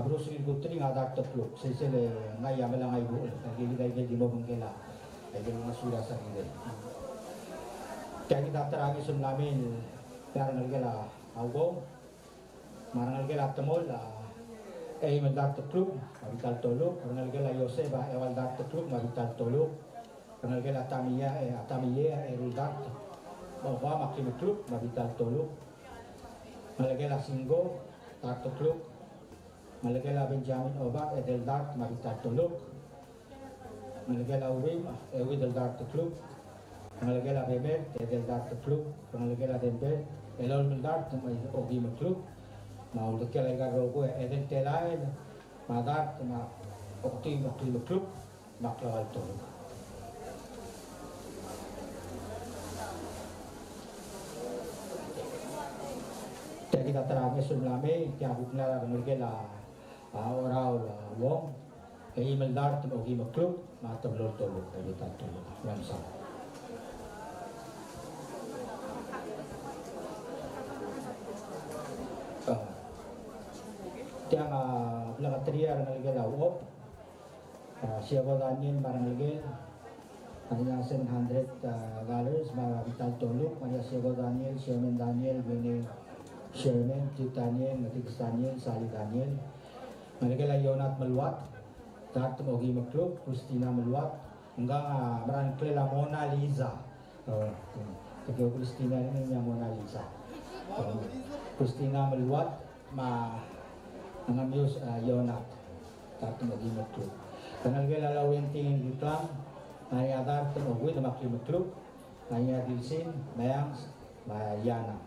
Bruce Lee Putri nga Dr. Klub, sisile ngaya malang ay buol, nagigigay di mo bangkila, ay yung masura sa hili. Kaya kita tradisyon namin, kaya nalagay la laugong. Marang nalagay tamol ay Dr. Klub, mabital tolog. Marang nalagay Yoseba ewal Dr. Klub, mabital tolog. Marang nalagay Tamiya Rudat, bawa Makim Klub, mabital tolog. Nalagay Singgo, Dr. Klub. Nalagay Benjamin Obak, Edel Dart, mabital tolog. Nalagay Urim, Edel Dart Klub. Nalagay Beber, Edel Dart Klub. Nalagay Denver, Elol Dart, Ogi Klub. Mau lekela garogo eden telain madat ma okti klub maklawal to. Jadi kita terangnya sulame kya bukna ngurgela orau wong email dart ogi klub matam lor to dari tanto ramsa. Tiang belakatria dengan lagi lauk, siapa Daniel barang lagi, hanya $700 malah vital toluk, hanya siapa Daniel, Sherman Daniel, Bini Sherman, Tito Daniel, Matis Daniel, Sali Daniel, malagi lah Yonat meluat, Dart Mogi Maklub, Christina meluat, enggak merangkul la Mona Lisa, jadi Christina ini yang Mona Lisa, Christina meluat, Nangamiyos Yonat Tartu Mogi Maklub. Kanal gaya lalawin tingin gitlang Naya Tartu Mogi na Makli Maklub Naya Dilsin, Mayang, Mayana.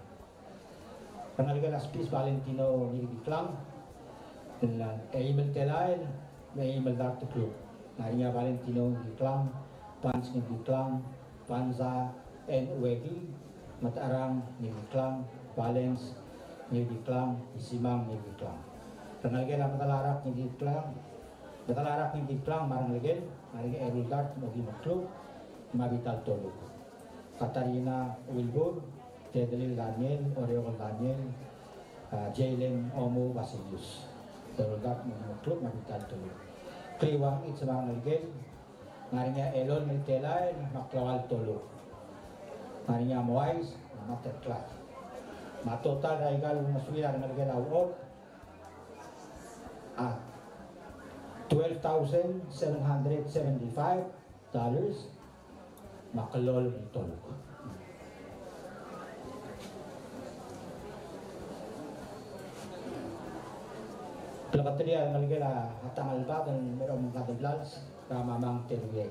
Kanal gaya Spis Valentino ni gitlang Eimel Telail, Eimel Tartu Klub Naya Valentino gitlang Pans ni gitlang, Panza and Wegi Matarang ni gitlang, Valens ni gitlang, Isimang ni gitlang. Kenal gaya matalarak ni gitlang, marang lagi, Erudart Mogi Maklub, Mabital Toluk, Katarina Wilbur, Tedelil Daniel, Oriol Daniel, Jalen Omo Basilius, Erudart Mogi Maklub, Mabital Toluk. Kriwang it marang lagi, marinya Elon Miltelay, Maklawal Toluk, marinya Moais, Materklat. Matotal raigal masuira nalagay lauk $12,775 makalol tolok. Pelakatria ngalgela hatangal bagan merom kadablals ramamang teruye.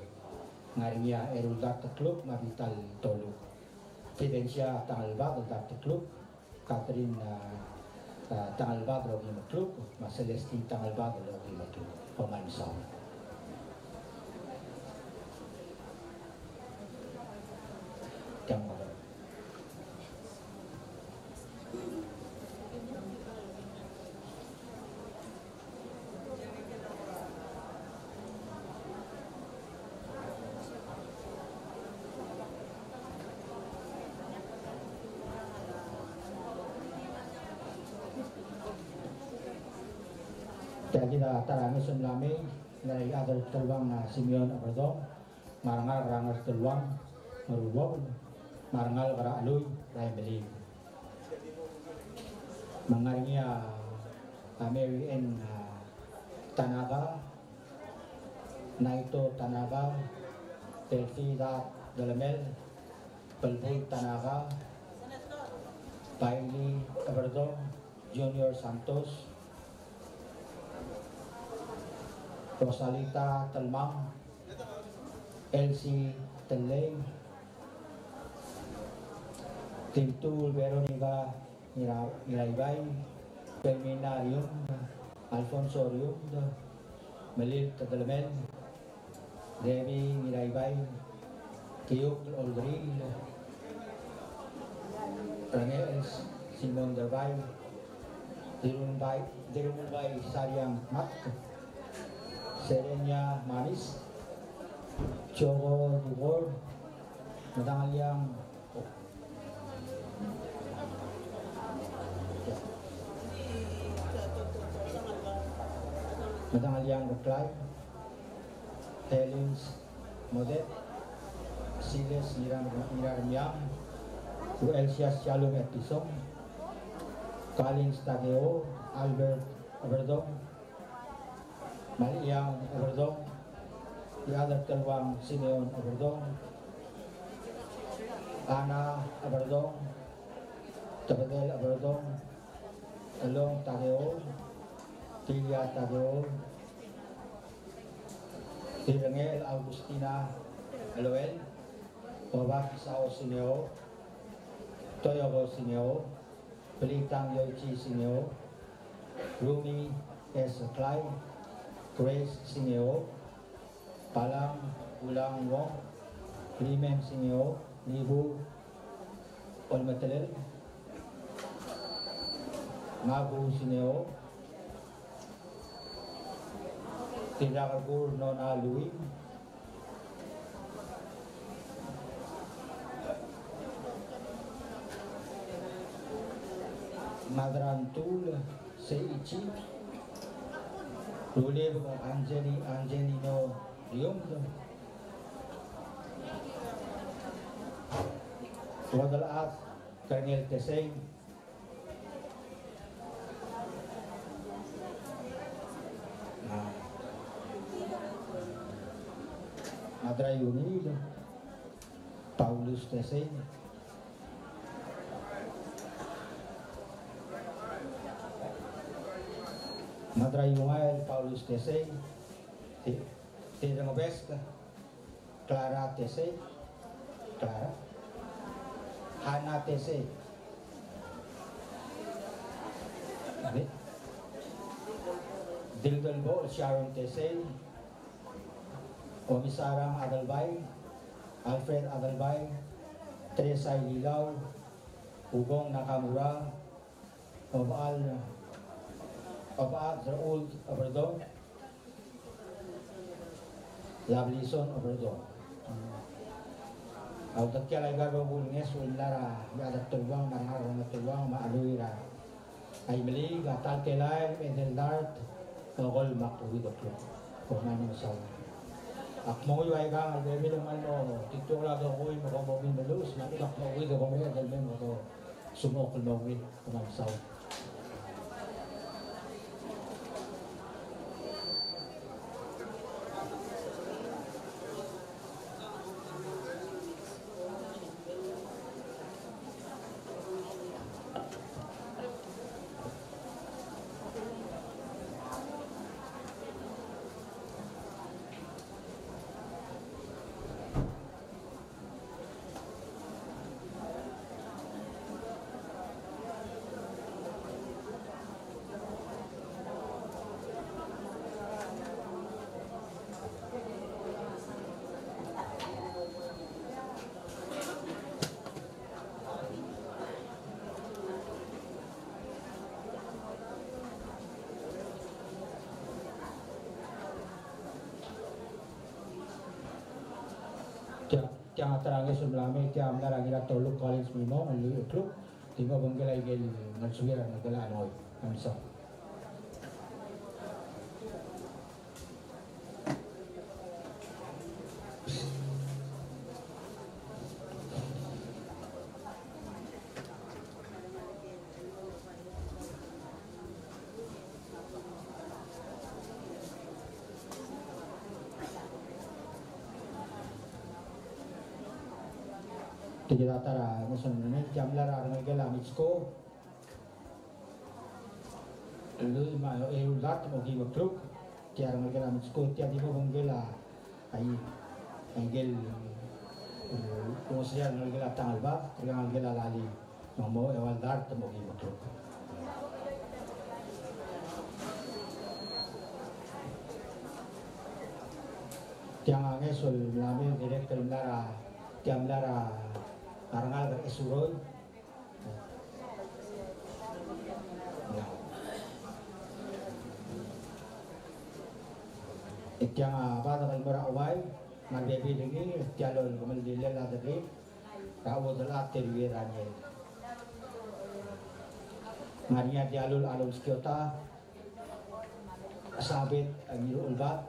Ngaringia erul data klub mabital tolu. Fidensya tangal bagan data klub. Catherine tangal bagan logi maklub. Mas Celestine tangal bagan logi maklub. Pemansang. Jangan. Kita tarami sunlami dari adal teluang Simeon Aberdong marangal rangal teluang merubah marangal kara aluy rai beli mengaringnya Mary N Tanaga Naito Tanaga Delfida Dalamel Pelbul Tanaga Bailey Aberdong Junior Santos Rosalita Talmang, Elsie Teleng, Tintul Veronica Niraibay, Fermina Rium, Alfonso Rium, Melil Tadalmen, Devi Niraibay, Kiyuk Olgril, Rangel Simon Derbay, Dirunbay Saryang Mat, Serenya Manis, Chogo Dugor, Madangaliang Reklay, Helens Modet, Siles Nirarmiam, Uelsias Shalom Etisong, Kalins Tageo, Albert Aberdong, Maliang Aberdong, Iadat Kalwang Simeon Aberdong, Ana Aberdong, Tabadel Aberdong, Along Tageo, Tilia Tageo, Tirangel Augustina Aloel, Babak Sao Sineo, Toyogo Sineo, Pelitang Yoichi Sineo, Rumi S. Clay, Grace Sineo, Palang Ulang Wong, Limen Sineo, Nibu Olmetelel, Mabu Sineo, Tidakarpur Nona Lui, Madrantul Seichi, Rulev Angelino Rium, Wadalat Colonel Teseng, Madrayuni, Paulus Teseng, Madrayungael Paulus Teseng, Tidangobes, Clara Teseng, Clara, Hana Teseng, Dilgalbo Sharon Teseng, Komisarang Adalbay, Alfred Adalbay, Teresa Ilaw, Ugong Nakamura, Obaad Raul Aberdong, Lablison Aberdong. Au takia lai garo bulnges ulara ada tulwang marang tulwang maaluy ra ay mali gatal kelay edelart kagol makuwi doklo ko nani sa akmo yu ay gang albebi naman no titula do koy mo ko bin belus na akmo wi do ko may dalben mo to sumokol mo wi ko sa Tiang terangnya sebelumnya tiang larang kita tolong college mimo melalui klub tinggal bengkelai gel nasuira nagala anoy kamisa. Tiga tara musim ini jam lara dengan gela misko. Lalu malu erulat mau giba klub tiar dengan gela misko tiar di bawah gela ai gel kemudian dengan gela tanggal bab dengan gela lali mau awal dar mau giba klub. Tiang angesul melalui direktur lara tiang lara Arangal beresuroy. Ikyang apa naman maraway, magbebi dingi, tialon kumaldila la dali, kawo dalat terwiranya. Ngarinya tialol alon skiota, sabit nilu ulbat,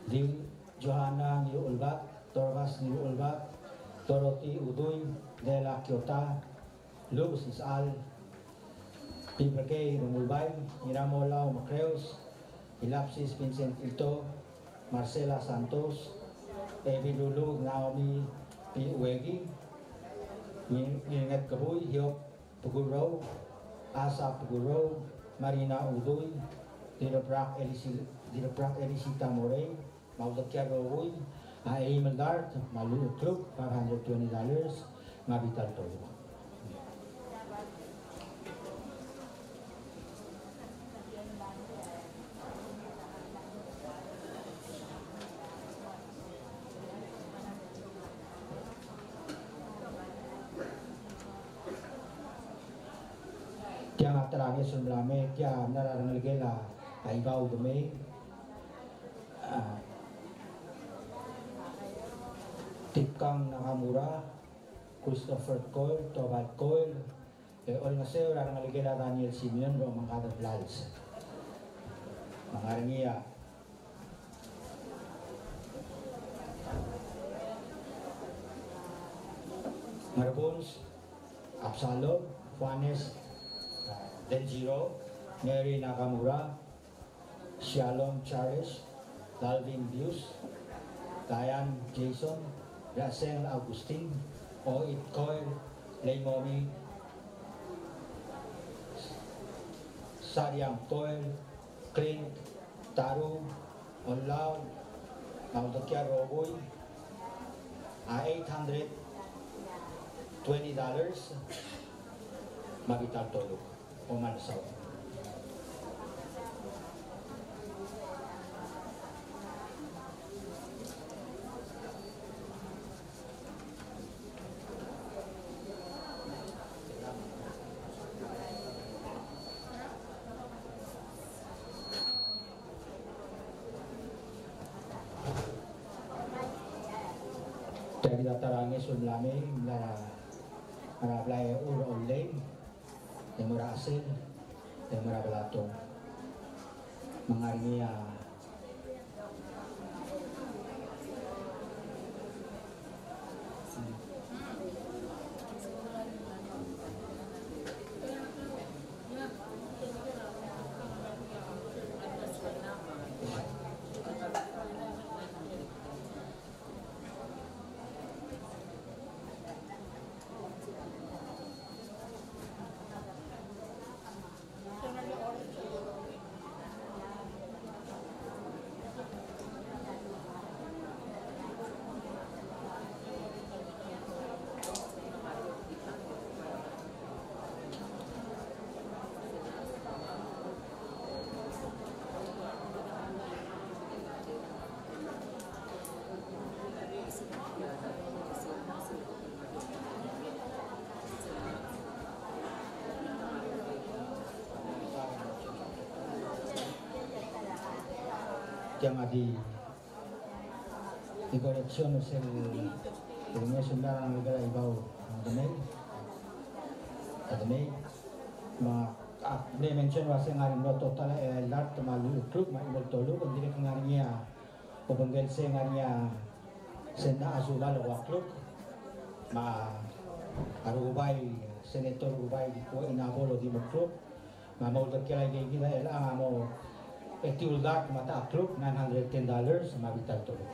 Dim Johanna nilu ulbat, Torvas nilu ulbat, Dorothy Udoy de la Quiota, Luz Isal, Piberkay Rumulbay, Miramola Macreos, Ilapsis Vincent Ilto, Marcela Santos, Evi Lulu Naomi P. Uwegi, Ningat Kabuy, Hiop Puguro, Asa Puguro, Marina Udoy, Dilaprak Elisita Morey, Maudakia Rowoy, Email Dart, Malu Club, $520, Mabital Tolo. Tiang atrangnya sebelumnya, tiang narang legela, aibau demi. Tikang Nakamura, Christopher Coyle, Tobal Coyle, all nga sa'yo, rarang aligila Daniel Simeon, o mga kadaglalis. Mga ringiya. Marbons, Absalom, Juanes, Denjiro, Mary Nakamura, Shalom Charles, Dalvin Bius, Diane Jason, Rachel Agustin, Oit Coyle, Leimomi, Sariam Coyle, Clint, Taru, Onlaw, Maudakia Roboy, $820, Mabital Tolo, o Mansaw. Dari datarannya sebelumnya mara playa ura online yang mara asin yang mara belatung mengaringi yang adi corrección es el mes una lugar ibaw ademay ma ne mention was ngarin no total lar tamalu klub ma imol tolu ko dire ngarinya pabanggal se ngarinya senda azula lo klub ma arubay senator ubay ko inabolo di klub ma mo dakela ge gila ela mo etiul lar mata klub $910 ma vital tolu.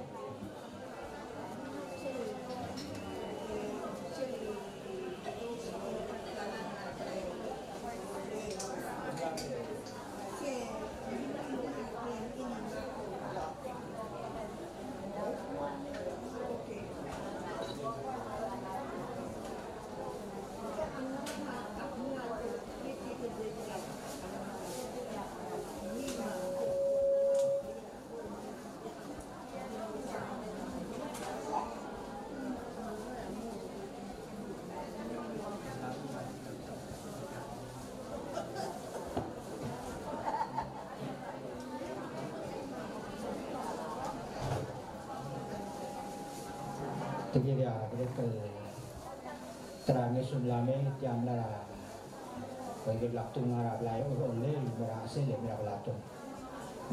Jadi dia mereka terangnya sunlame tiang lara bagi waktu ngarap lain oleh berhasil ya mereka latung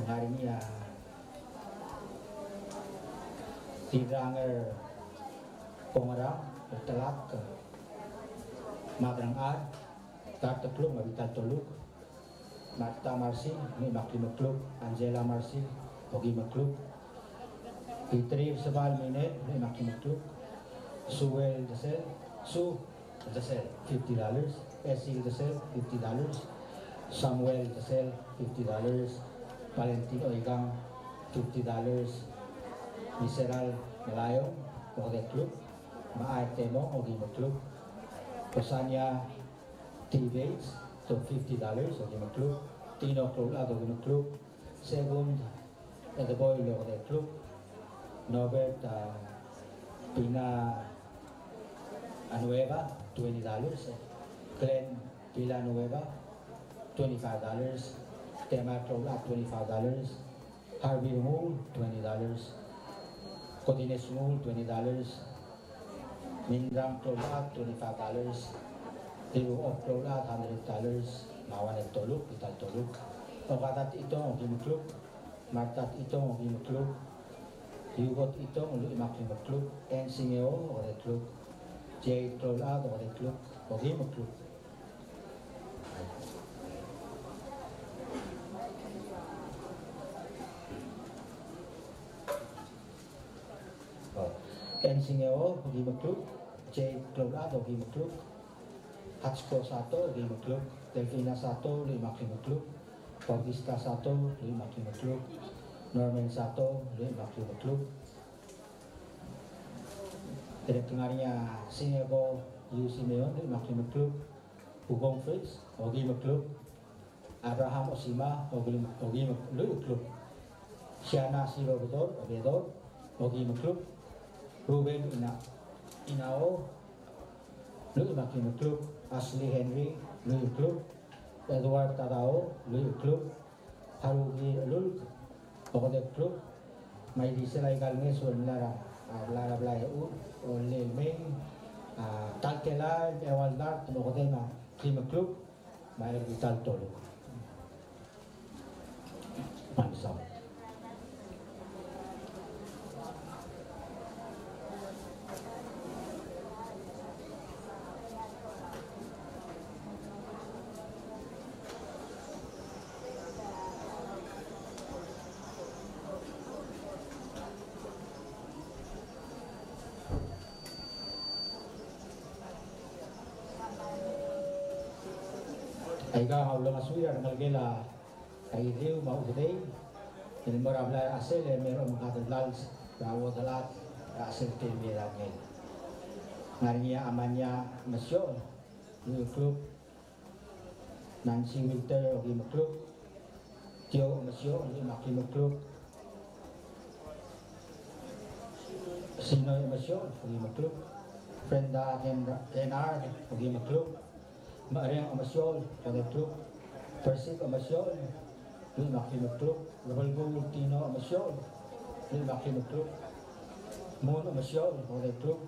hari ini ya tidanger pengarang telak madrang ad kata klub mabita toluk Marta Marsi ni makli maklub Angela Marsi bagi maklub Fitri sebal minit ni makli maklub Suel Desel, Su Desel $50, Essie Desel $50, Samuel Desel $50, Valentino Igang $50, Miseral Melayo Ode Club, Maay Temo Ode Club, Kosanya T. Bates to $50 Ode Club, Tino Cloulad Ode Club, Segund Edeboy Ode Club, Norbert Pina Anueva $20, Glenn Villanueva $25, Tema Cloulad $25, Harvey Moore $20, Codines Moore $20, Mindram Cloulad $25, Liu of Cloulad $100, Mawan El Toluk, Vital Toluk, Okatat Itong Ogim Club, Martat Itong Ogim Club, Hugot Itong Ogim Club, Ensingeo Ode Club, J. Cloulad Ode Club, Ogim Club. Ensingeo Ogim Club, J. Cloulad Ogim Club, Hatsko Sato Ogim Club, Delfina Sato Ogim Club, Bautista Sato Ogim Club, Norman Sato Ogim Club. Direkturnya Singapore Yu Simeon Ogim Club, Hugong Fritz Ogim Club, Abraham Osima Ogim Club, Siana Silobedor Ogim Club, Ruben Inao Ogim Club, Ashley Henry Club, Edward Tadao Club, Harugi Lul Ogim Club, Maidi Selai Galmes Lara Blaya oleh Meng Talkela Ewaldar Mokodema Klima Club Mayer Vital Tolu Pansam. Aiga haulo masuira ngalgela ay riu mau gede ini merabla asel mero makadal bawo dalat asel timira ngel ngarinya amanya masyo ni klub Nancy Winter Ogim Club Tio masyo ni Makim Club Sino masyo Ogim Club Brenda Kenard Ogim Club Maring Amasyon Ode Club, Persik Amasyon Makim Club, Rabalgo Tino Amasyon Makim Club, Moon Amasio, or the club,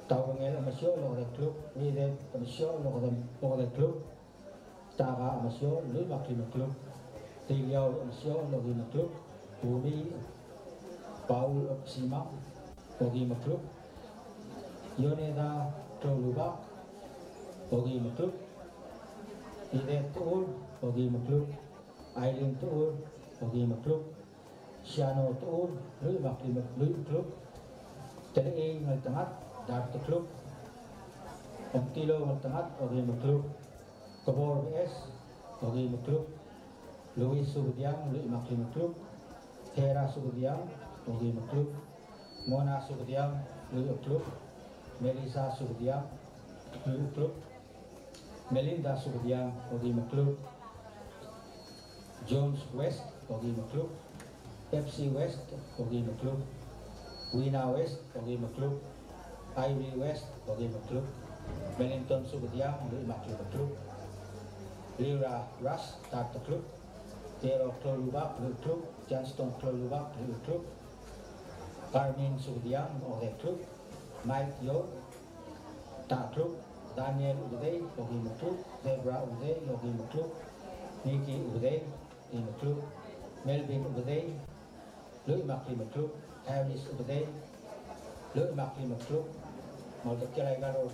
Tawangel Amasio, or the club, Ride Amasio, or the club, Tara Amasio, Lumakima club, Tilio Amasio, Logima club, Uri, Paul Sima, Logima club, Yoneda Toluba, Logima club, Ide Tour, Logima club, Island Tour, Logima club, Siano Tour, Lumakima club, Tele Maltangat, Dart club, Omtilo Maltangat, Logima club, Kabor BS, Logima club, Louis Sugudiang, Lumakima club, Hera Sugudiang, Logima club, Mona Sugudiang, Luyo club, Melissa Sugudiang, Luyo club, Melinda Sugudiang, Logima club, Jones West, Logima club, FC West, Logima club, Wina West, Logima club, Ivy West, Logima club, Wellington Sugudiang, Logima club, Lyra Rush, Tarta club, Tero Klolubak, Lugima club, Johnston Klolubak, Lugima club, Carmen Sugudiang, Logima club, Mike Yo, Ta club, Daniel Uday, Logima club, Debra Uday, Logima club, Nikki Uday, Logima club, Melvin Uday, Lugima club, Harris Uday, Lugima club, Moldakirai Garo.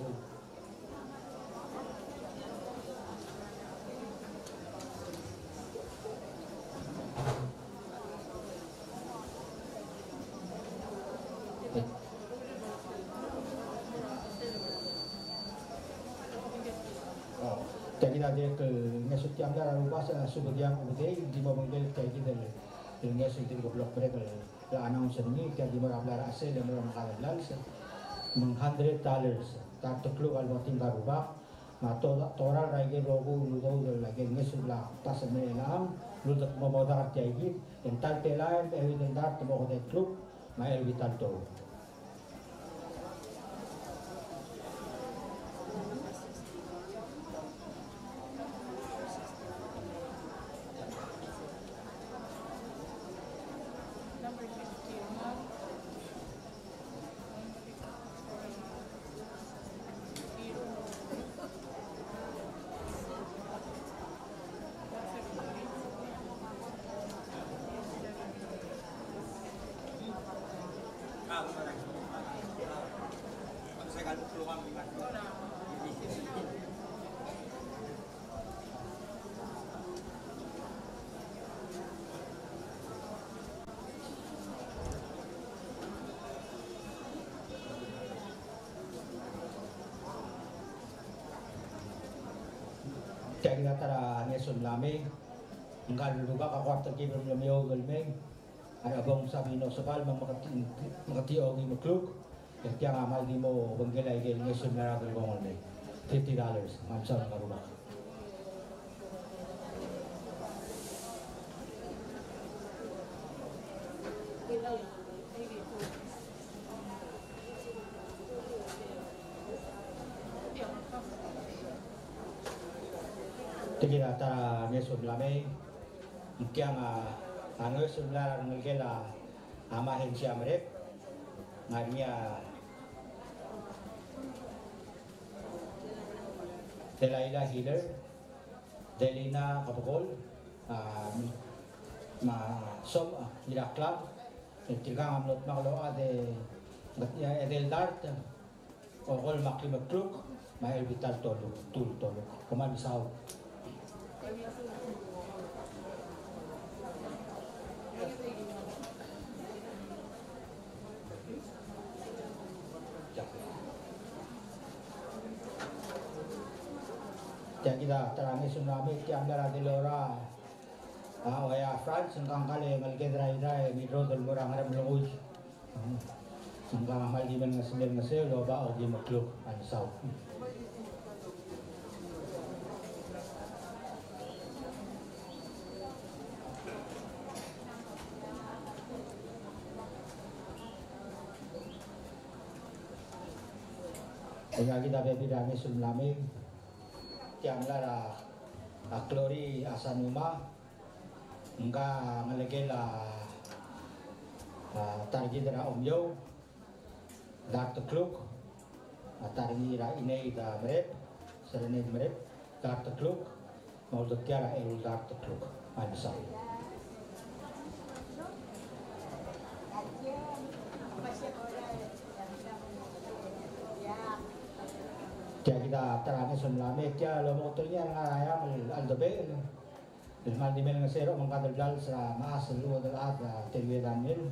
Kita dia ke ngesut yang dah lupa sebut yang udah di bawah bengkel kayak gitu le, ngesut di blok mereka le, la announcer ni kayak di bawah belar asal dan bawah makanan langsung, $100, tak terkeluar kalau tinggal rubah, mato toral lagi logo ludo lagi ngesut lah pas menelam, ludo mau dah kayak gitu, entar telain, entar temu hotel klub, main lebih tanto. Kita tara nesun lami, engkau lupa kakak terkibur lemio gelmeng, ada bong samino sekal mengerti ogi mukluk, yang amal di mo bengkelai gel nesun lara gelbong oleh $50 mamsal karubah. Kita tara nesun lami, yang anu sebelah ngela amahin siamrek, ngania Delaila Healer, Delina Kapagol, ma som Iraklan, tigang amlot maklo ade Edel Dart, Ogol Maklimakluk, Mahel Vital Tolo, Tul Tolo, Kuman Bisao. Yang kita terangi tsunami yang darah di lora, waya France engkang kali malkedrai midro del murang harap lunguj, engkang amal di mana sembilan ngasih loba ogi makluk ansau. Sehingga kita bebidani tsunami. Yang lara klori asanuma enggak ngelegela target dara omyo Dr. Kluk, Atarinira Ineida Mrep, Serenade Mrep, Dr. Kluk, Moldokiara El Dr. Kluk, I'm sorry. Kaya kita terangin semlame, kaya lomotolnya nga aldobel. Ilmal di men ngasero mengkadal sa maas luwa dal at telwedan yun.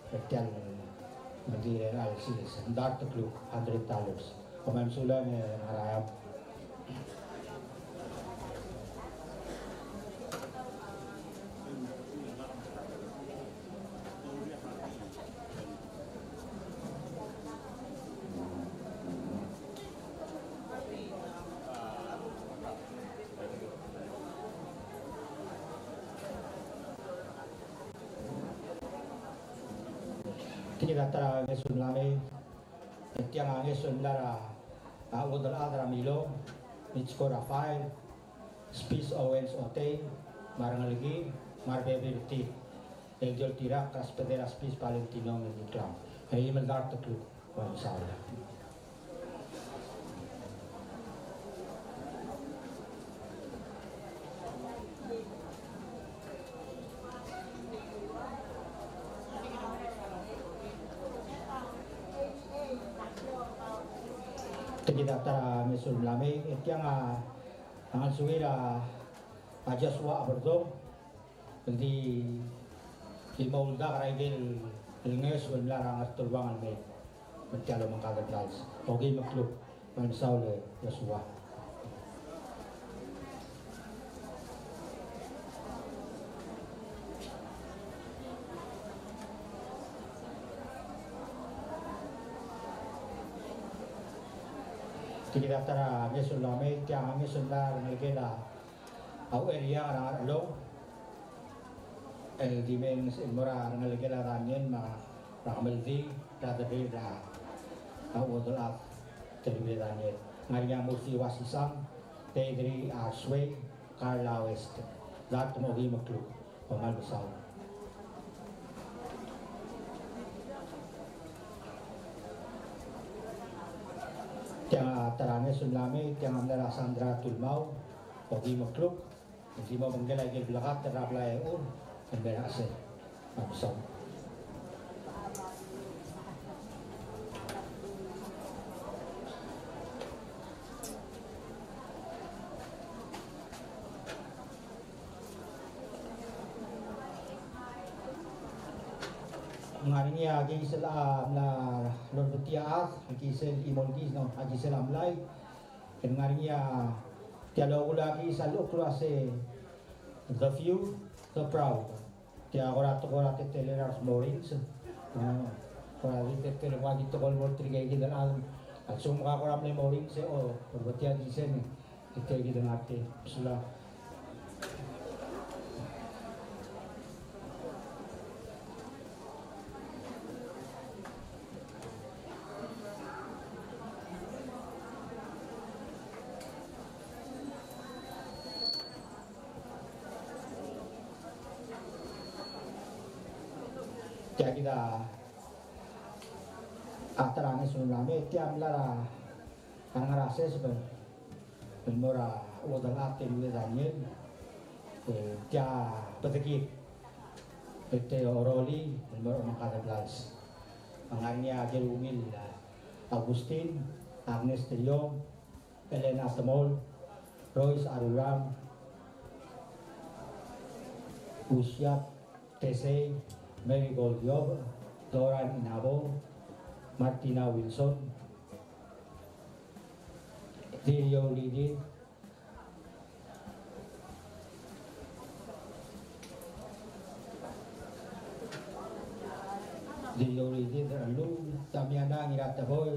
Kaya magdiren al silis. Dr. Kluk, $100. Kumain sulan ngarayam. Kita ngesun lame, tiang ngesun lara, udal adra milo, mitskora file, spis owens ote, marangalgi, marbebirti, eljol tirak kas pedera spis palentino ngiklam. Hei meldar teklu, wan saula. Kita tara mesul lame etiang ang suwira Joshua Aberdom di maulda karaigil ilnges wala ang tulbangan me magtialo mangkagadlas ogi maklub man saule Joshua kita tara ngesul lame tiang ngesul lar ngegela au area ara lo el dimens el mora ngegela ranyen ma rameldi tadade da au dolap televidanyen ngarinya musi wasisam tegri aswe karla west lat mogi maklu pamal besar tiang tarane sulame tiang amdara Sandra Tulmau ogi makluk hindi mo menggala gil belakat terabla eu embera ase absam ngarinya agi sela na lorbetia agi sel imolgis no agi selam lai ngarinya tiada lagi salu klase the few the proud tiada korat teleras morings korat telewagi tokol mortri gay gidan al sumka koram le morings o lorbetia agi sen ite gidan ate sula kita atarane sunlame tiam lara angarase seben mora udang ate luwe daniel tia petekit ete oroli mora makada blas angarnya jerumil Agustin Agnes Teliong Elena Temol Royce Aruram Usyap Tesei Mary Goldjob, Doran Inabo, Martina Wilson, Dirio Lidin, Terlalu, Damiana Ngirataboy,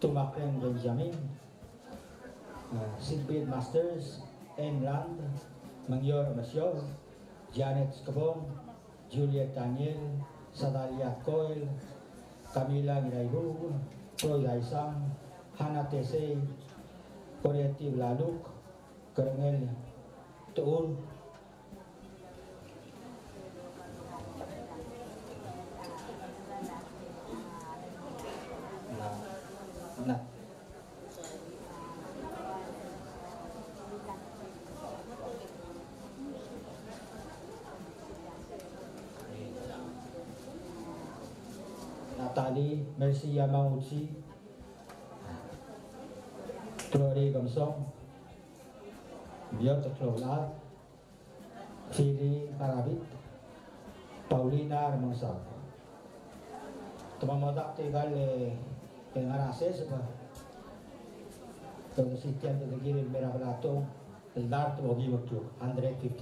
Tumakren Benjamin, Sigrid Masters, Anne Land, Mangyor Masyor, Janet Skabong, Juliet Daniel, Sadalia Coel, Camila Giraibu, Troy Daisang, Hana Tese, Koreativ Laluk, Kerengel Tuun, Nah. Natali, Mercy Yamauchi, Glory Gamsong, Biota Clolat, Fili Marabit, Paulina Ramonsag. Tumamodak tigal pengarase sa Kung sitian de gilid merabalato, el dart o give to $150.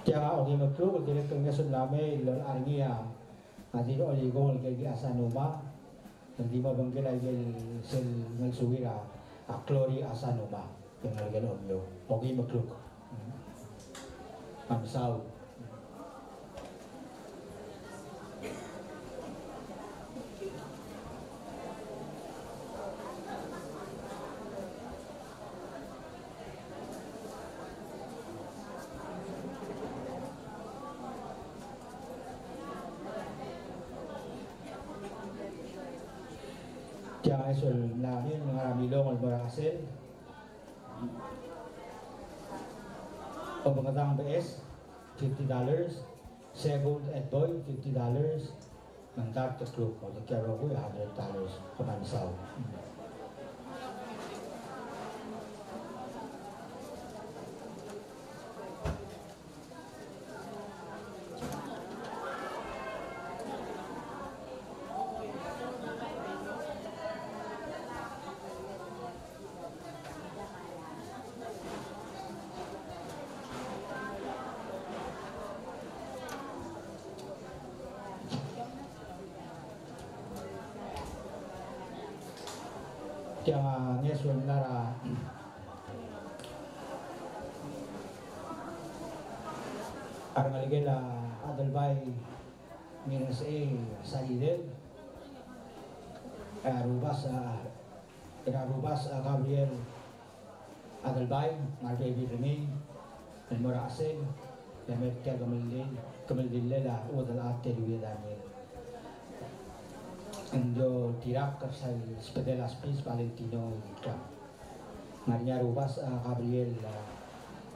Tiang ogi maklu kire kenge sunlame lol argia adi oli gol ke asanuma di ma bangkel ay sel ngel suwira aklori asanuma yang lagi omyo ogi maklu amsau Tiang esul namin ngaramilong al barasil o mga BS $50, second at boy $50, ng dark club o the kero ko $100 pamansaw. Tiang ngesun lara Armaligela Adalbay minus A Salidel Arubas Gabriel Adalbay Marbebi Remy El Morasel Lemet Kamildilla Udal Ate Luya Daniel Ando tirak sa Spedelas Pis Valentino Club. Maria Rubas Gabriel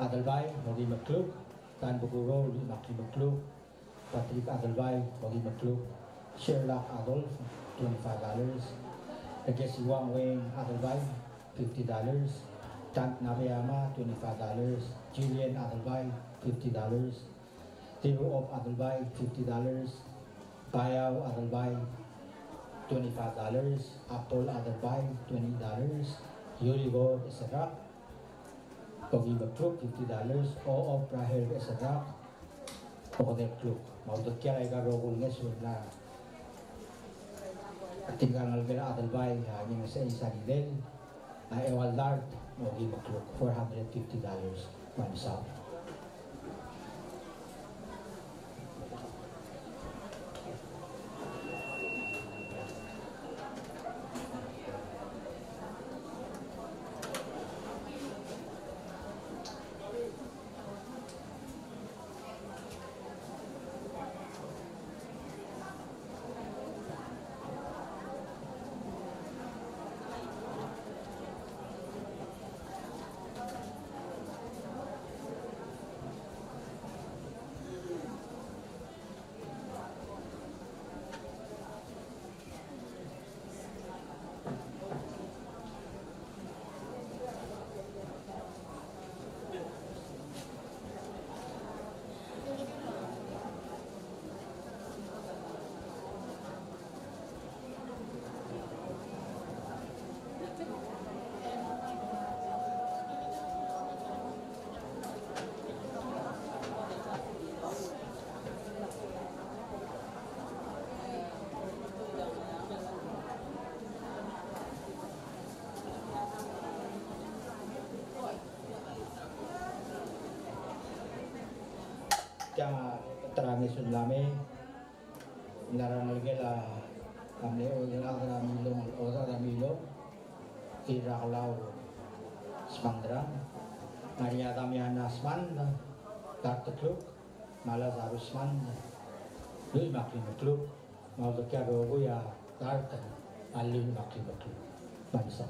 Adalbay Mogi Maklub, Tan Buguro Makli Maklub, Patrick Adalbay Mogi Maklub, Sherlock Adolf $25, Legacy Wang Weng Adalbay $50, Tant Navayama $25, Julian Adalbay $50, Tiro of Adalbay $50, Bayaw Adalbay $25, Apple Adalbay $20, Yuri Gold Esadrak, Pogi Bakluk $50, O of Rahel Esadrak, Pogodel Kluk. Maudot kaya ay karogol ngesun na tinggal ngalgala Adalbay hanging sa isa nilel ay Ewal Dart, Pogi Bakluk $450 mansaw. Kaya terangis lame Lara nalgela kami ulang ramilong ora ramilong kira kalau spandra Maria Damiana Sman Kartekluk malas harusman lui makluk mau dekat rogo ya karte alun makluk bangsa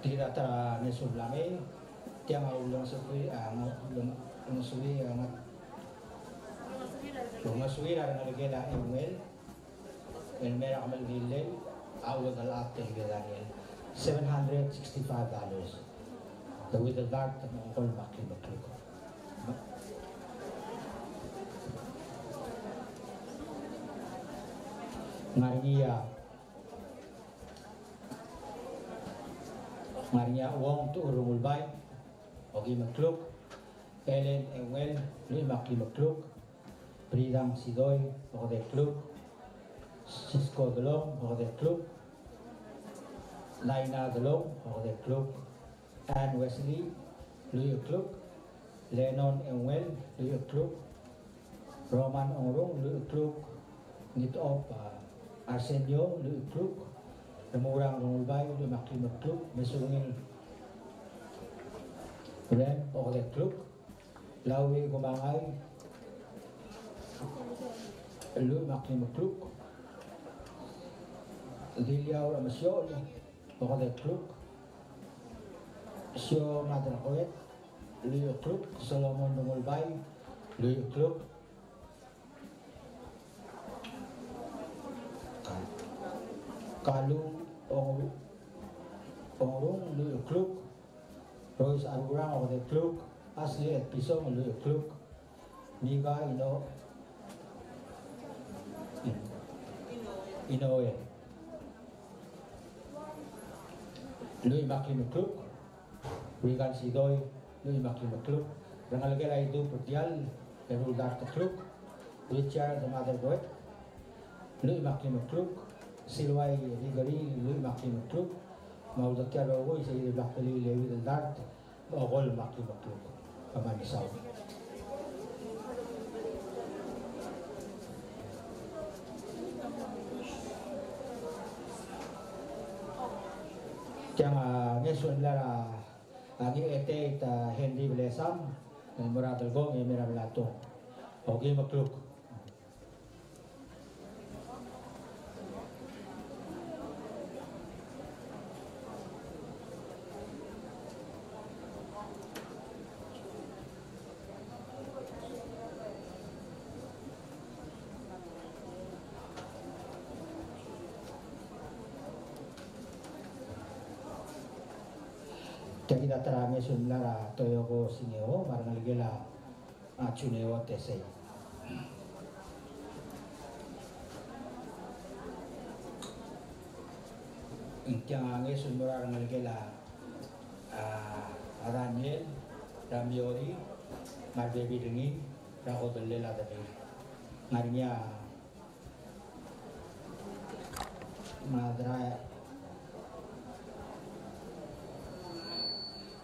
tidak ternesublame tiang ulung suwi ulung suwi ulung suwi dari negara Emel Elmera amal gilel awal dalat gilel $765 with the guard mengkol bakli Maria wong tu urungul bay ogi makluk Ellen Engel lui makli makluk Bridang Sidoy ode kluk Cisco Delong ode kluk Laina Delong ode kluk Anne Wesley lui kluk Lennon Engel lui kluk Roman Ongrung lui kluk Nitop Arsenio lui kluk Remurang Rungulbay, Lumakli Makluk, Mesungin Rem, Ore Kluk, Lawi Gumangay, Lumakli Makluk, Diliaw Ramasyon, Ore Kluk, Sio Madrakoet, Luyo Kluk, Solomon Rungulbay, Luyo Kluk, Kalu Ongrung Luyo Kluk, Royce Argurang Ode Kluk, Asli et Pisong Luyo Kluk, Miga Inoe, Luy Makli Kluk, Wigan Sidoy, Luy Makli Kluk, Rangalgela Idu Putial, Erul Darta Kluk, Richard the Mother Goet, Luy Makli Kluk, Silway Ligari Luy Makli Kluk, Maudakya Rogo isa ili Bakali Lewi del Dart, Ogol Makli Kluk, Pamanisaw. Tiang ngesun lara agi ete ita Henry Blesam, Muradal Gong Emira Belato, Ogi Makluk. Kita terangnya sunlara toyoko sinyo marang ligela Chuneo Tese. Intiang sumber ngelgela Daniel, Ramiori, Marbebi Dengi, Rahodelela Dani. Ngarinya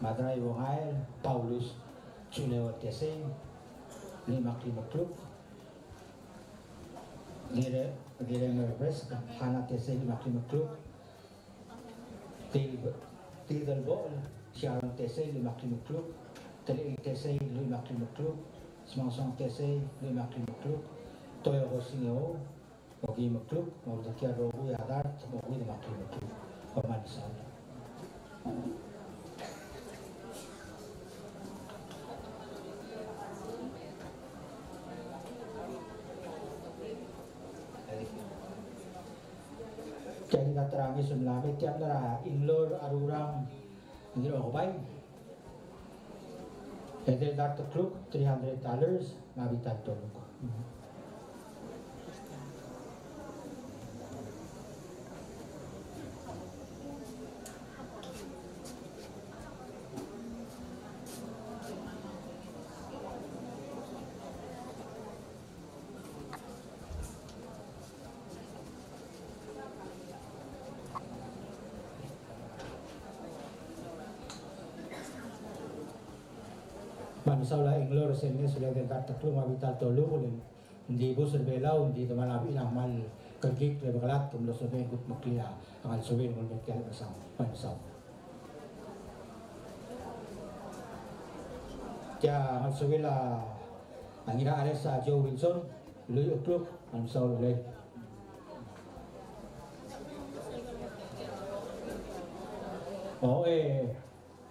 Madrai Wongail, Paulus Chuneo Tese, Lima Klub, Gire Merbes, Hana Tese, Lima Klub, Tidal Bol, Sharon Tese, Lima Klub, Tele Tese, Lima Klub, Smansong Tese, Lima Klub, Toyo Rosineo, Mogi Klub, Mogi Rogu Yadart, Mogi Lima Klub, Pemanisal. Jadi katerangi sumlami tiap nara inlor arurang ngir okobay. Edel dart klub $300 mabitan tolong. Manusaula inglor sini sudah dekat taklu mabital tolu ulin hindi bo serbelau hindi teman abi lang mal kergik le bakalat tum lo sobe gut maklia angal sobe ngol metel basam manusaw ja angal sobe la angira aresa Joe Wilson lui ukluk manusaw le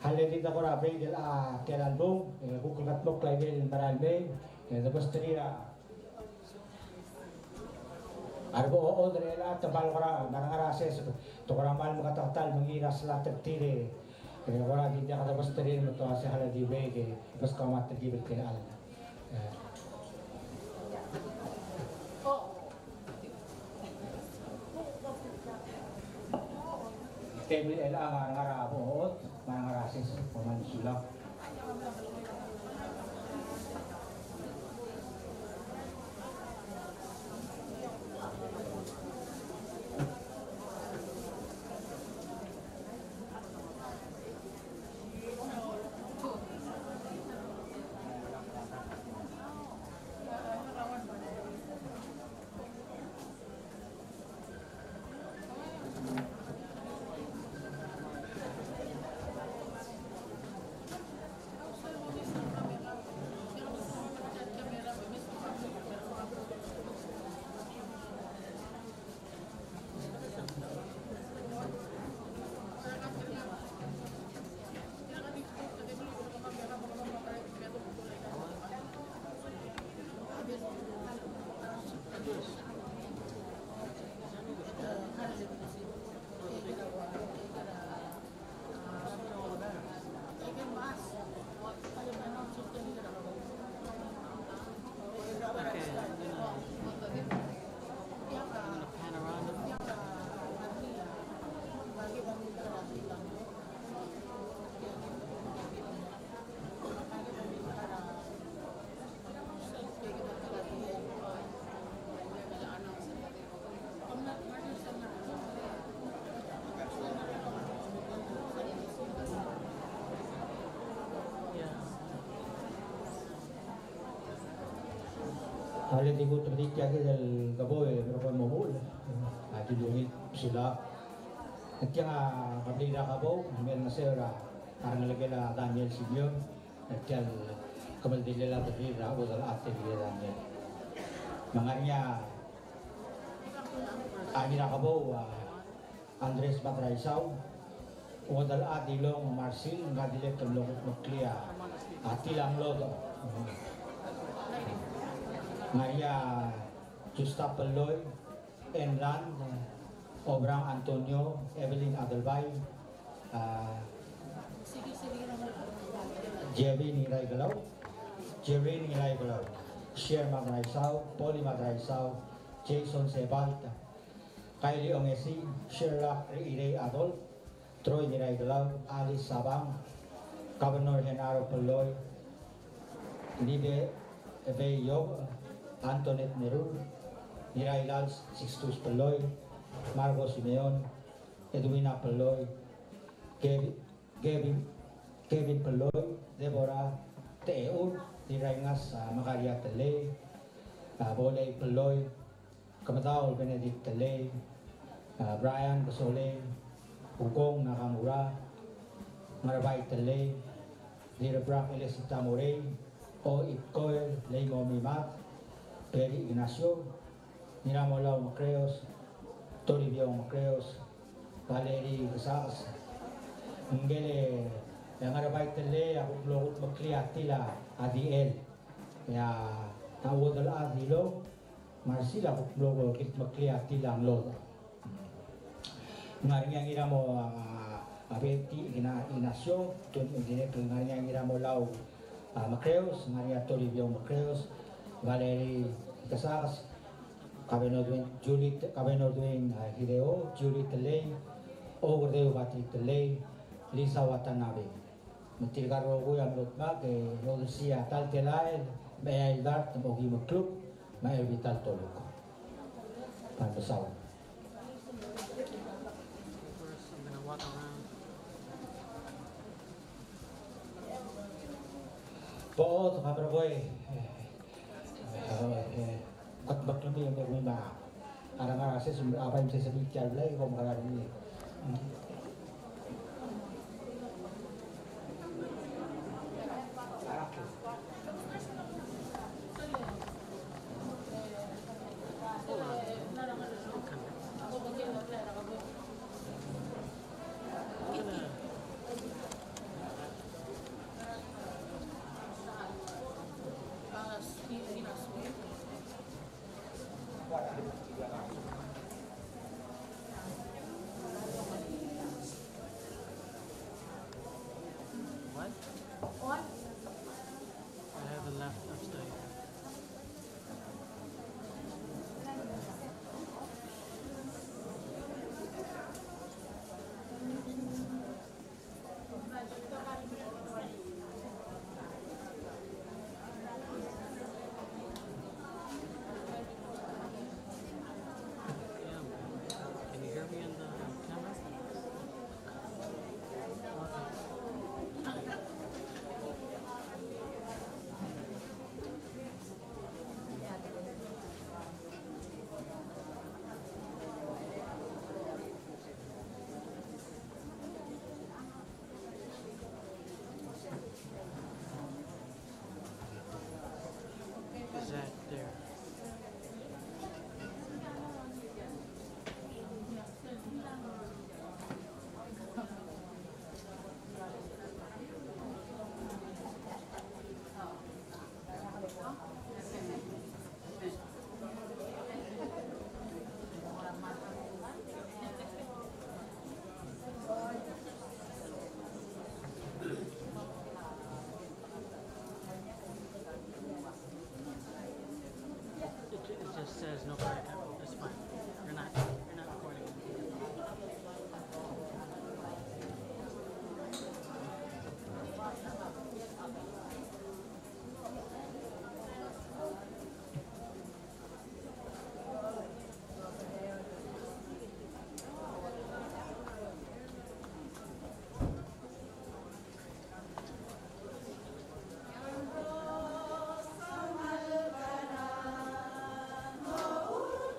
Hal kita kora bring del a kelalbum kukulat mo klay del maralbe tapos trira arbo o drela tabal kora barangara ses to kora mal makatatal mangiras la tertire kora di dia tapos trira mo to ase hala di bege pas kamat di bel al Table el ngara boot, ngara ses paman sulap. Hal di butuh ditiagi del gaboy berapa mobul, di dungit sila. Kaya kapag nakabo, meron na sila karang lagi la Daniel Senior, kaya kapag dila tadi rago dal ate dia Daniel. Manganya ani nakabo Andres Batraisao, wadal adilong Marcel ngadilek tulong nuklia, atilang lodo. Maria Justa Peloy, Enran, Obrang Antonio, Evelyn Adelbay, Jerry Niray Galaw, Jerin Nilai Belau, Sher Madraisau, Poli Madraisau, Jason Sebalta, Kaili Ongesi, Sherlock Ire Adol, Troy Nilai Belau, Alice Sabang, Governor Henaro Peloy, Libe Eve Yob, Antoinette Neru, Nilai Lals Sixtus Peloy, Margot Simeon, Edwina Peloy, Kevin Peloy, Deborah Teul, Nirangas Makaria Tele, Boleh Peloy, Kamatao Benedict Tele, Brian Basole, Ugong Nakamura, Marabay Tele, Dirabrak Elisita Morey, O Itkoel, Leimo Mimat, Peri Ignacio, Niramolao Macreos, Toribio Macreos, Valeri Casas, Ngele, yang Marabay Tele, ako blogot magkliatila, Adiel, ya tawodal Adilo, Marsila ako blogot magkliatila ang lodo. Ngaring yang ira mo abeti inasyo, ngaring yang ira mo lau Macreos, ngaring Toribio Macreos, Valeri Casas, Cabenodwin Hideo, Julie Tele, Ogordeo Patrick Tele, Lisa Watanabe. Mentilgaro ko yang lutma ke Rosia Taltelael, Mael Dart, Mogi Maklub, Mael Vital Toluko. Pantasaw. Po, kapra boy. Kat baklumi yang berumah. Arang-arang saya sumber apa yang saya bicara lagi kau mengarang ini. What? I haven't left upstairs. Can you hear me in the camera? Is that there? It just says no credit. It's fine. You're not recording. Oh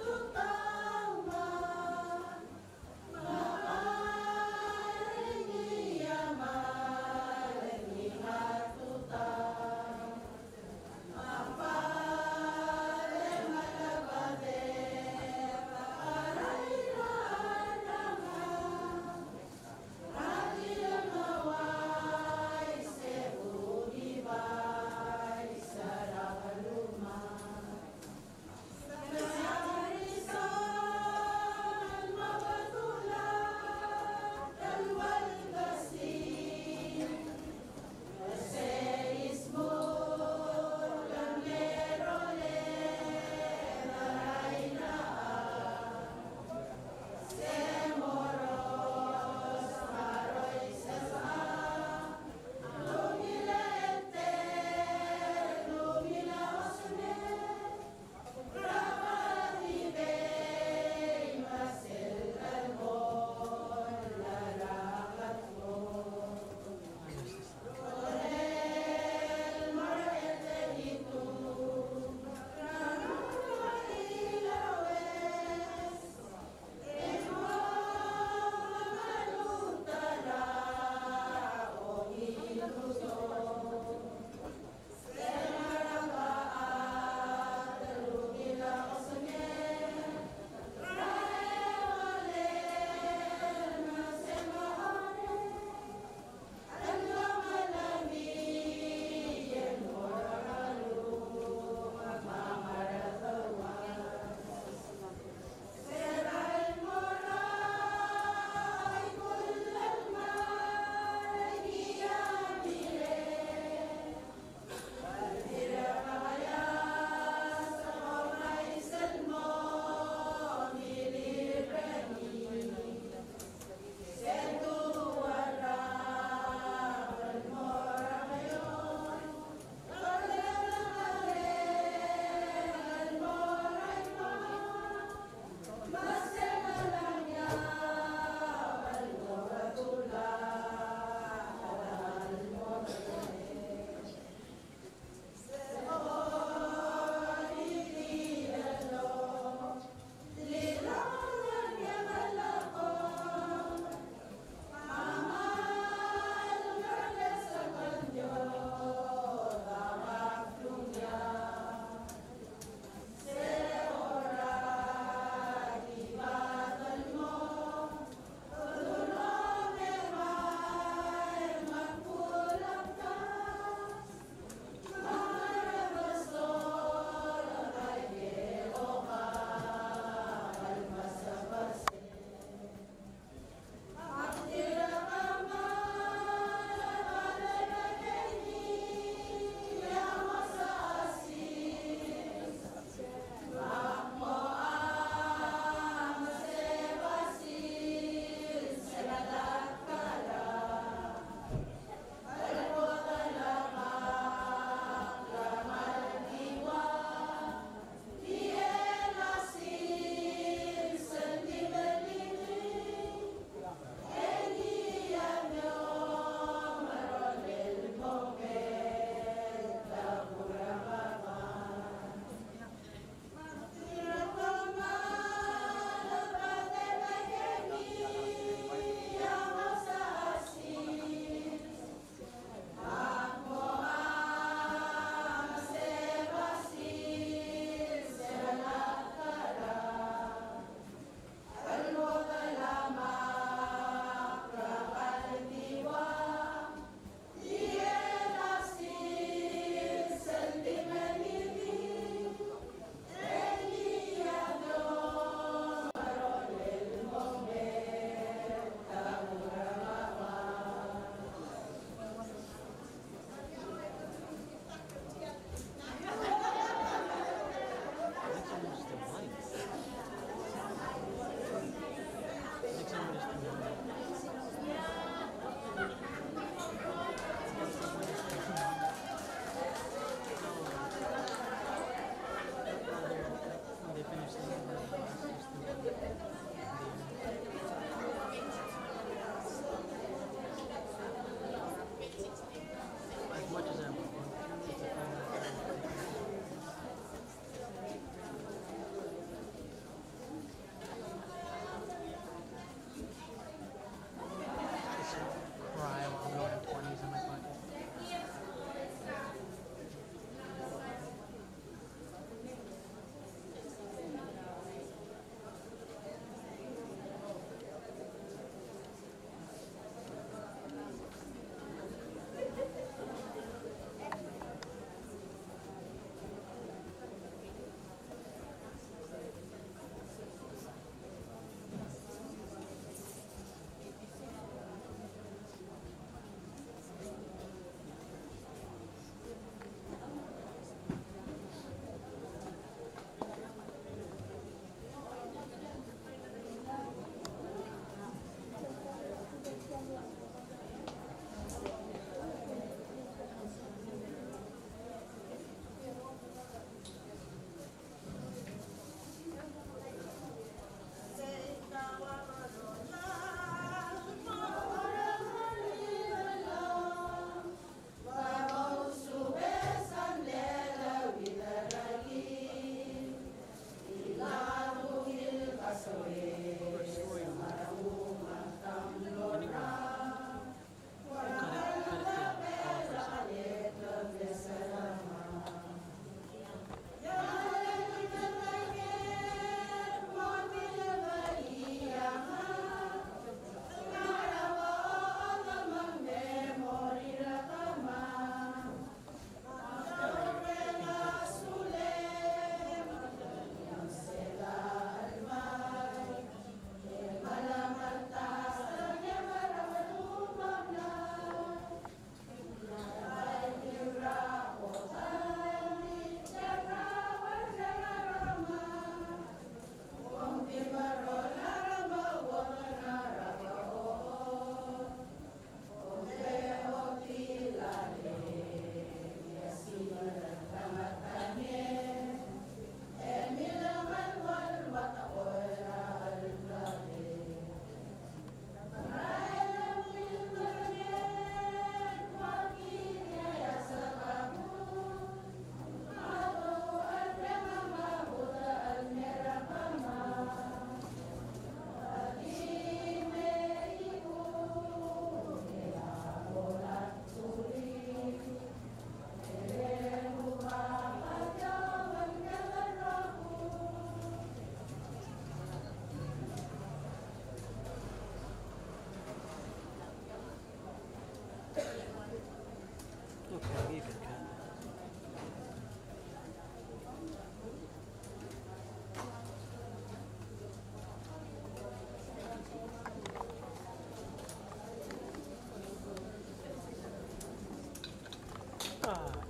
Thank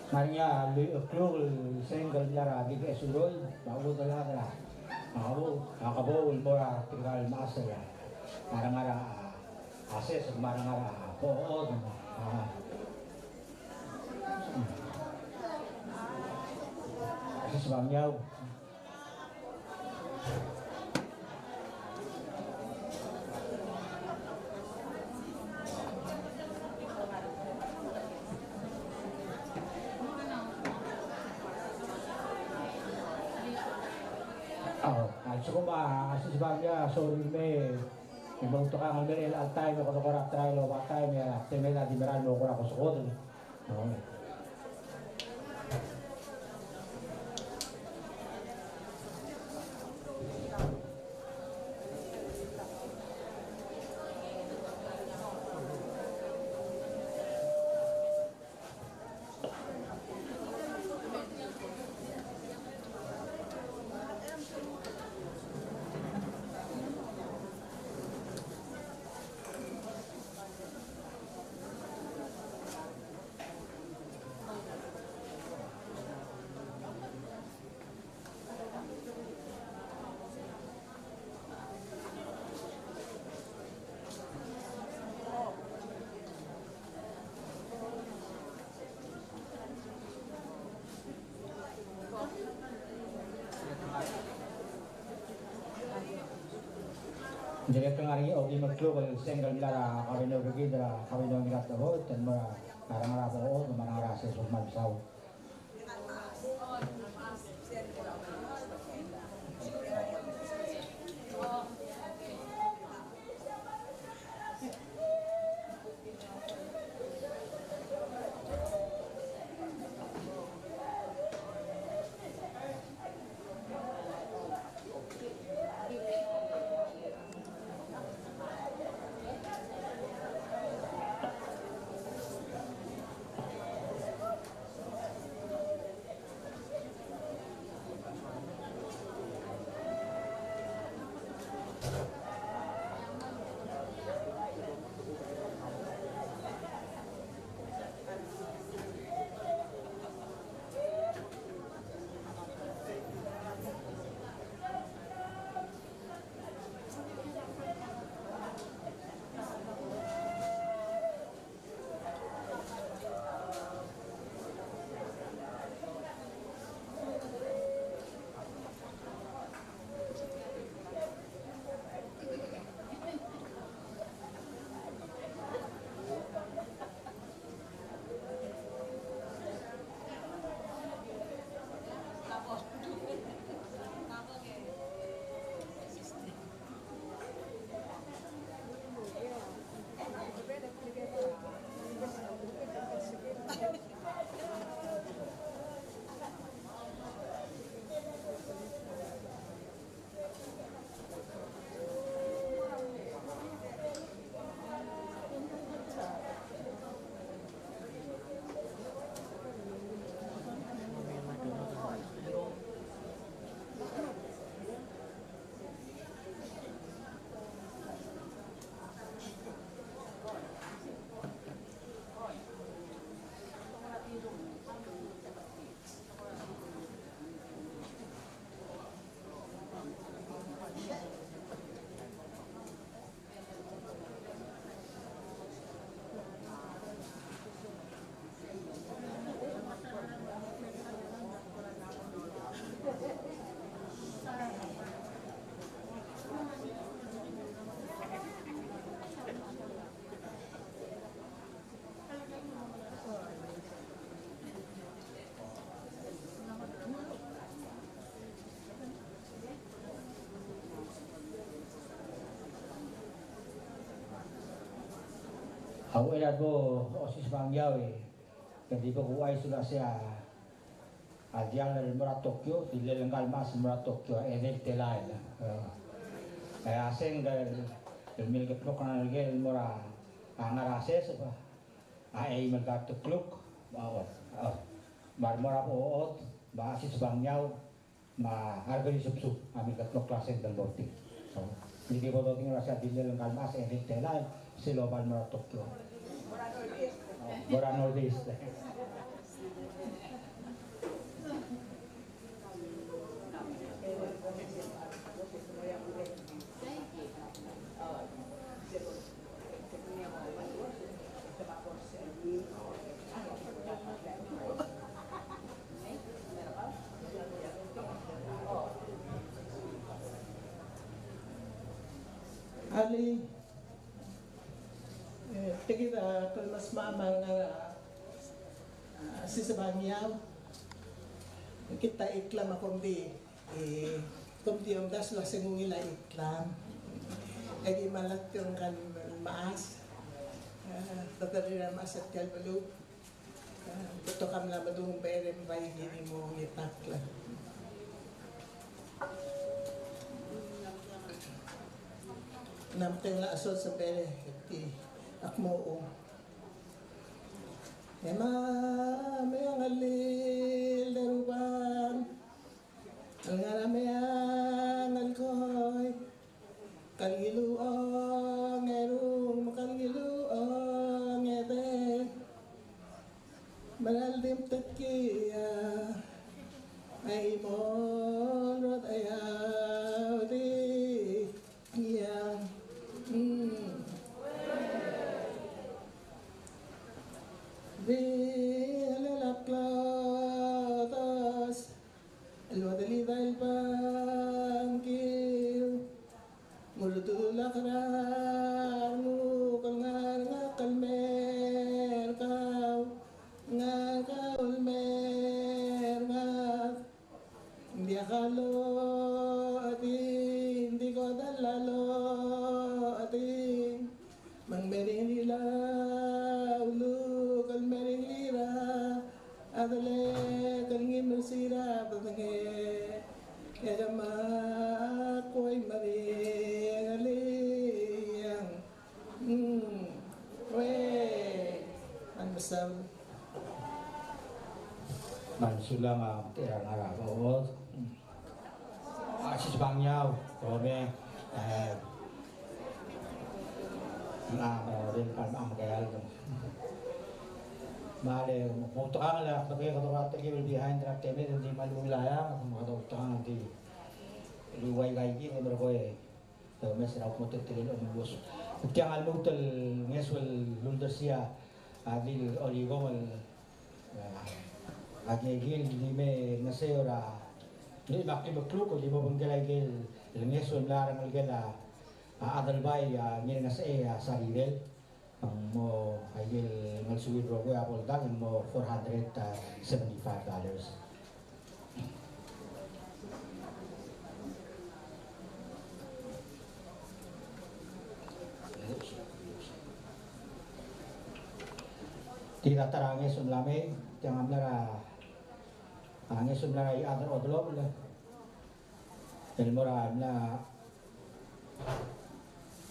Maria klug single lara di kesuloy bago talaga ako mora tinggal masa ya marang-ara ases marang-ara pood ases bangyaw Sukuma sisbangnya sorry me ibang tukang almerel altay me kono korak try lo batay me temela di meral mo korak kusukod Jadi tengari ogi magklubal single lara kabino bigidra kabino mikat ho tan mara marang-ara po marang-ara sa sumad saw. Ako ila po osis bangyawi jadi po kuway sudah siya adyang na mura Tokyo dilelenggal mas mura Tokyo edel telay na kaya asing milkip lo kana nagel mura angarases ba ay magkatukluk marmora po oot ba asis bangyaw ma hargani subsub amin katlok klase ng boting hindi po doting rasya dilelenggal mas edel telay siloban mura Tokyo Mura Northeast. Ali kita kalau mas mamang si sebangyaw kita iklam akong di kumtiyong das la singungila iklam egi malat yung kan maas tatarira maas at kalbalog ito kam na madung perem bayi gini mo itakla namteng la asol sa pere ti akmoo ema mayang alil daruban alngara mayang alkoy kalgiluong erung kalgiluong ete manaldim tatkiya ay mon rot ayaw di yang Velalaklatas Alwadalida ilbangkil Mulutulakrar Mukal nga kalmer Kaw Nga kaulmer Nga Hindi akalo Atin Hindi ko dalalo Atin Mangmering nila Ulu kalmering lira Adale kalngim sira Batange Kaya makoy maring aliyang Ang masal Mansulang tirang-arang bawot Asis bangyaw Kome rin ang kaya Mali, mutang lang, tapi kalau kata kita behind track TV nanti malu wilayah, kalau utang nanti luai lagi ni berkoy, tu mesra aku motor terlalu ambus. Tiang almu tel ngeswel lundersia, adil oligomel, agil di me nasera, ni bakti bekluk, di bawah bengkelai gil, ngeswel larang gila, adal bay ni nasera saribel. Mo ayil ngalsuwi rogo apol dag mo $475. Tidak terangnya sumlame jangan belara angin sumlara iadar odlob lah ilmora na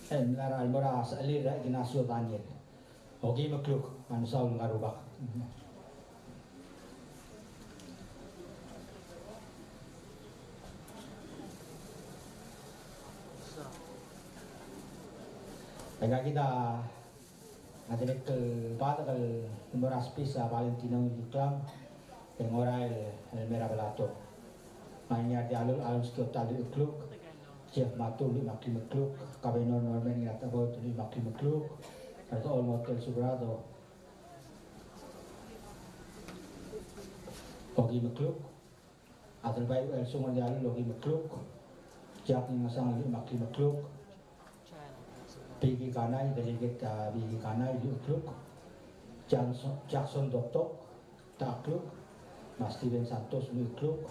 lara almora salir ginasyo Daniel ogi makluk an saul ngarubak Pagka kita adalah ke batal almora spisa Valentino iklam yang oral almera balato mainnya di alul skio tali ukluk Chef Matu li makli makluk, Kabenon Norman Yatabot li makli makluk, atau All Motel Subrado, Ogi makluk, Adal Bayu El Sungan Yalu Ogi makluk, Jack Ningasang li makli makluk, Pigi Kanai Delegate Pigi Kanai li makluk, Jackson Doktok Takluk, Mas Steven Santos li makluk,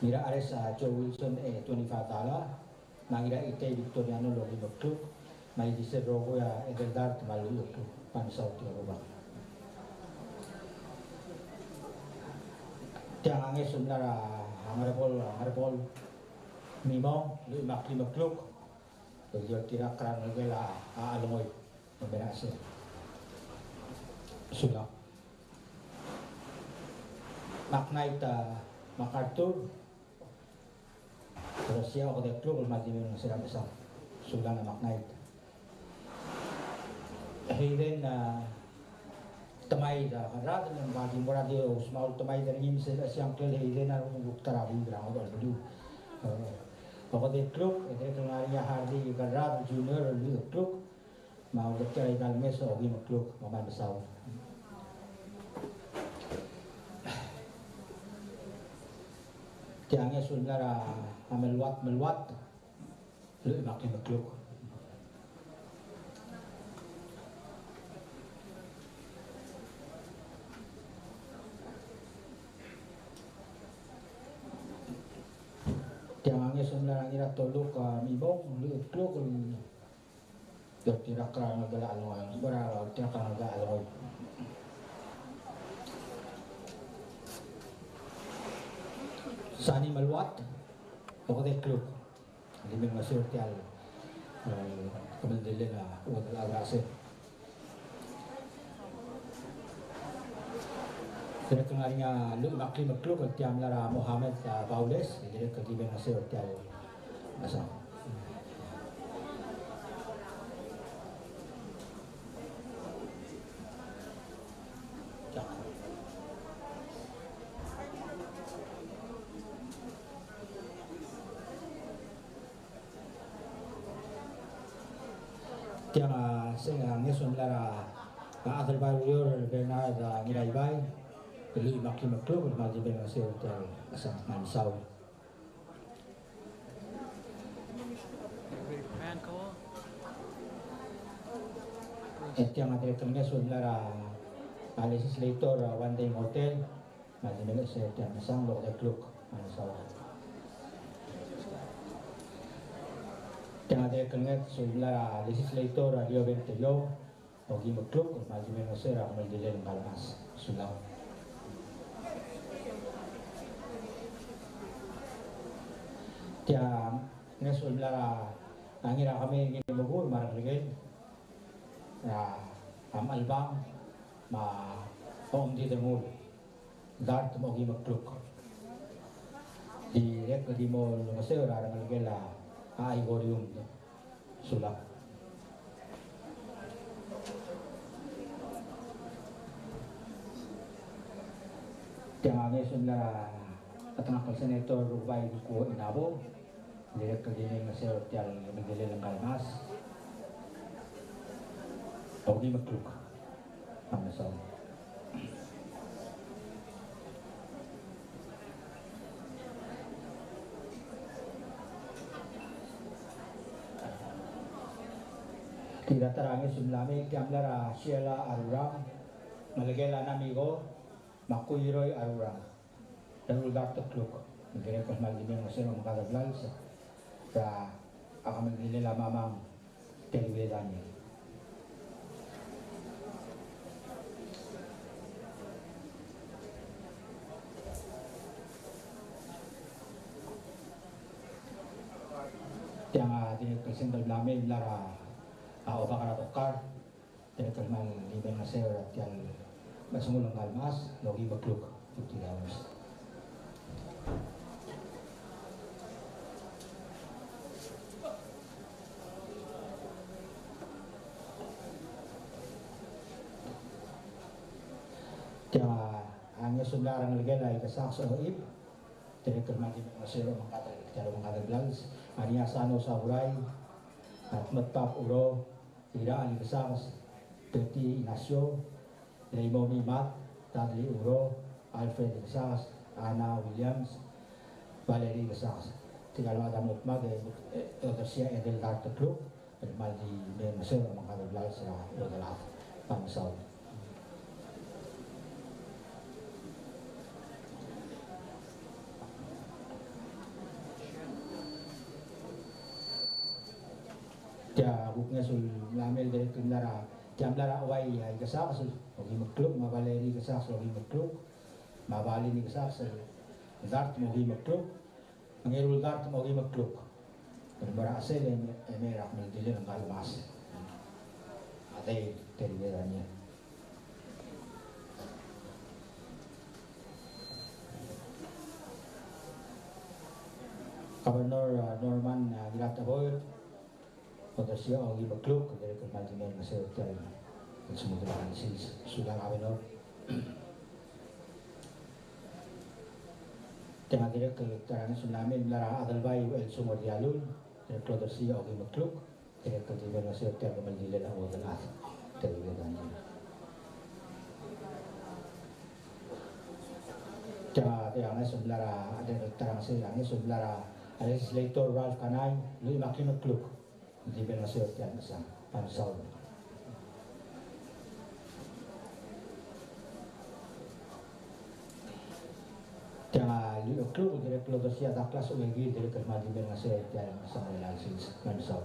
Mira Ares Joe Wilson $25, Mangira Ite Victoriano Logi Makluk, Mai Dise Rogo ya Edeldar Malu Makluk, Pansau Tiaroba. Tiang Ange Sumlara Harapol Mimo, Lui Makli Makluk, Tujuh Tirak Kran Nagela Alongoy, Memberase. Sudah. Maknait MacArthur, Terus siya ako deklog ulmati mo sila besar sulang na maknait. Hayden na tamay da karad ng baging moradi o small tamay da ngim sila siyang kel hayden na bukta rabi gramo dal bulu. Ako deklog ete kung ariya hardi karad junior deklog mau deklay kalmes o gi maklog maman besaw. Tiangnya sunnara meluat lu makin makluk. Tiang angin sebenarnya ngira toluk mibong lu kluk lu tidak kerana galak aloy berapa tidak kerana galak aloy. Sani maluat, pokoknya kluk. Hindi masih tial kemudian lah udah agresi. Jadi kenalnya lu makin makluk tiam lara Muhammad Paules, jadi kemudian masih tial masa. Tiang saya ngesun lara adal baru Bernard nilai baik, beli makin makluk bermaji dengan saya tiang asal mansau. Tiang ada ngesun lara legislator one day hotel, maji dengan saya tiang asal lor kluk mansau. Tiang ada kengat sebelah legislator radio bentelio, bagi makluk maju menosir amal dilen kalmas sulau. Tiang ngas sebelah angira kami ingin mengubur marah lagi, ya amal bang ma om di temul, dart bagi makluk. Di rek di mall menosir amal lagi lah. Ai gorium sulap. Jangan sebelah tengah senator Rubai ko inabo, direk kalining nasir tial menggeleng kalmas. Ogi makluk. Amasal. Tidak terangi sebelumnya kiamlara Sheila Arurang, malagela namigo, makuiroy Arurang, dan ulgar tekluk, mengkira kasmal di mga sino makadaglal sa akamag nila mamang televidannya. Tiang tinagkasin dalblamin lara o baka natokar, tinatagman libeng na sir at yan masumulang kalmas, logi bakluk, 50 hours. Kaya ang sularang ligay ay kasakso o ip, tinatagman libeng na sir ang mga vlogs, aniya sano sa uray, at matpap uro, ira aligasas, Teti Ignacio, Raymond Mat, Dudley Uro, Alfred Igasas, Ana Williams, Valerie Igasas. Tinggal ada mutmag, Odersia Edel Dartekluk, Mal di Mesir, mga kabiblal sa Odelat, Pangsaw. Kaya buknya sul lamel dari kendara jam lara awai ay kasak sul ogi makluk mabaleri kasak sul ogi makluk mabali ni kasak sul dart mo ogi makluk mangirul dart mo ogi makluk berbara asal emerak mendilin ang kalmas atay teriberannya. Gubernur Norman Gilataboy Pagkasya ang ibakluk, dari kemajuan masa hotel dan semua teman sudah awal. Tengah direk keterangan tsunami melarang adal bayi el sumur dialun dari produksi ang ibakluk, dari kemajuan masa hotel kemajuan awal dan dari bedanya. Tengah tiangnya sebelah ada keterangan silangnya sebelah Legislator Ralph Kanay, Louis Makinukluk, di Benasir Tian Kasang, Pansaw. Tiang Louis Makinukluk, Direk Lodosia Daklas Ulegi, Direk Kerma di Benasir Tian Kasang License, Pansaw.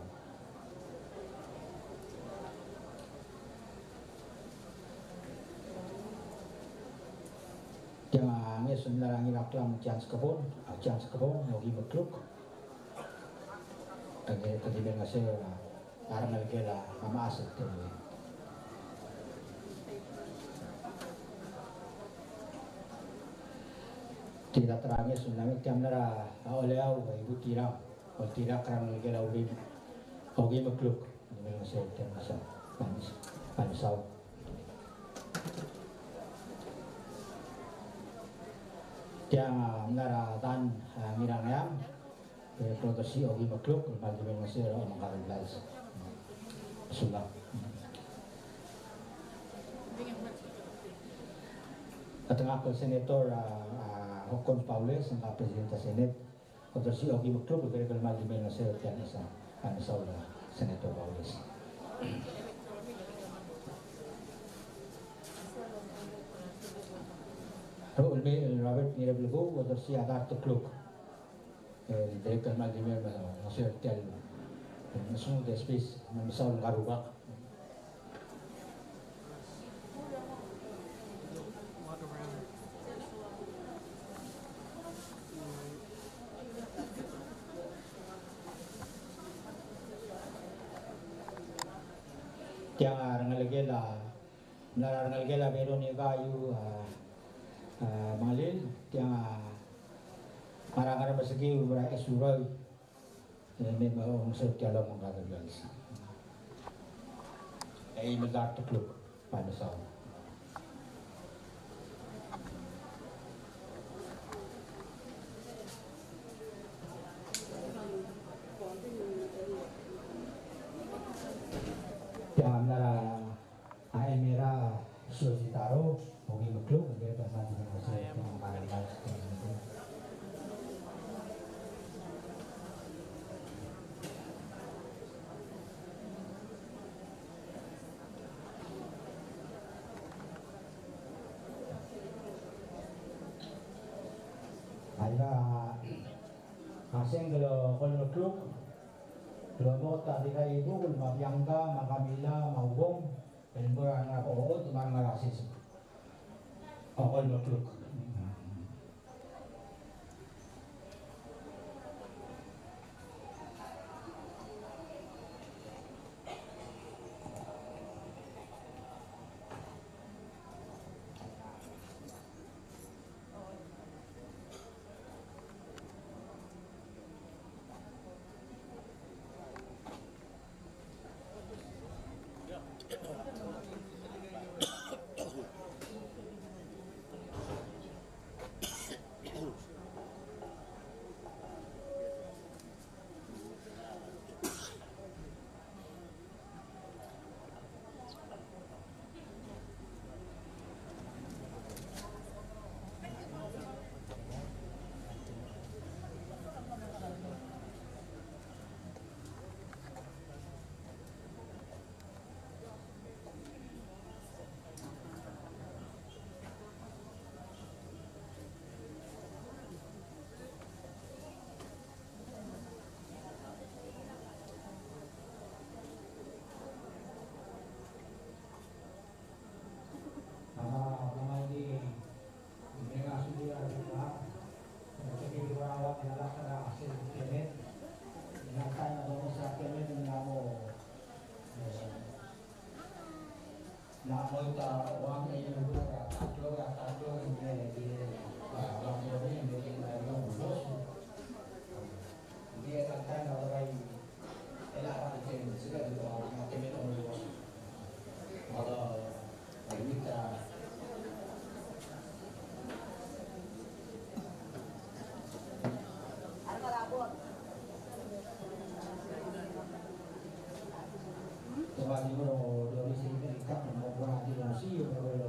Tiang Ngesun Larangi Raklam Chance Kabon, Yogi Makluk. Tadi Benasir, Arangal Gela, Amas itu. Tidak terangnya tsunami tiang nara oleh ibu tirak, tirak Arangal Gela Yogi Makluk. Tadi Benasir tiang masa Pansau. Tiang nara tan ngirang-ngirang produksi Yogi Makluk bagi Benasir Mangkaran Belas Sulak. Katengah ke Senator Hokon Paules ang Presidente Senate produksi Yogi Makluk bagi Benasir tiang isa Pansau Senator Paules. Robert Nirablugo produksi Adar Tukluk. Director Maldimer Nasir Tel Nasunod Space Mamisaw Garubak. Tiang Rangalgela meron ni kayu Malil tiang Marang-marang masagi ubra esural may maong sertialo mga kagagal. Ay magatuklog paano sa Tiang nara ay mera sositaro Yogi Makluk agad pasan dengan masih mga kagagal. Kasing kalau klub mo tadi kay ibu kung mabiyangga, makamila, maubong, pelimburan nga po tumang ngarasis. Okol mo klub. Tawagin mo dari sini kan ikat mau berarti nasi, mau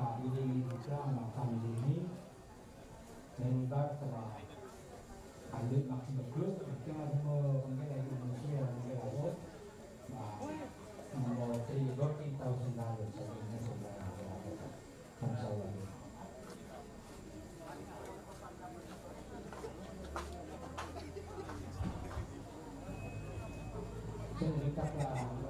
ini ikram family ini menurut telah ambil makin bagus kita mau mungkin lagi manusia mungkin lagi mau $30,000 sebenarnya Kamsahamnida. Ceritakan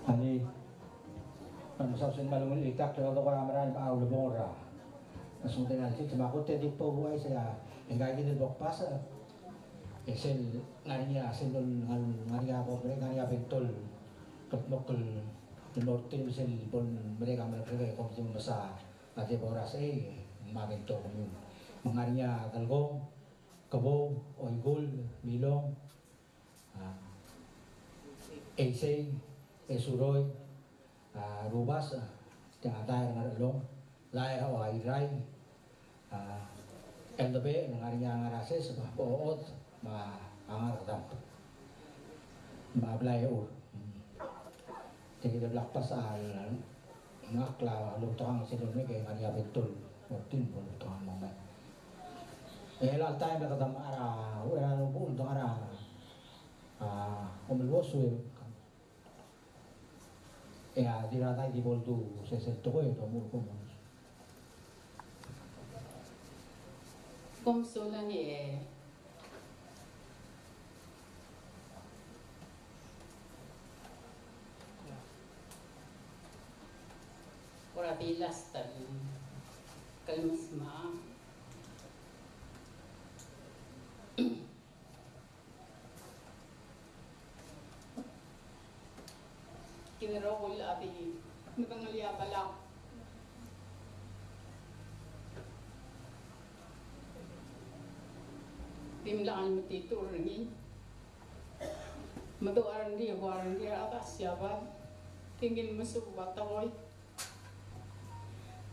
Ani ano sa sin malungun itak to ko amaran pa ulo bora. Nasunod na si makote di po buhay saya engay gid bok pasa. Esel ngarinya aselon ngaria ko ngaria bentol ketmokul norte sel bon mereka ko jum masa ate bora sei mabento ko mangarinya galgong kabo oigol milong Eisay, Esuroy, Rubas, tinatay ng along, Laira o Ayray, Eldabe, ng ariya nga rases, Poot, Angaradam, Mablay o. Tingin na lakpas al ngakla, lutang silong kay Maria Bentul, 14 po lutang mga. Lal tayo nakatama ara, wala nung buong itong ara, umilwoswil, diratay di boldo sa selto ko ito mo ko mo. Komso lang eh. Ora bilas tan kalmas ma. Kinarokol abi natangalya pala. Timlaan matitur ni. Madoaran dia atas siapa. Tingin masubat takoy.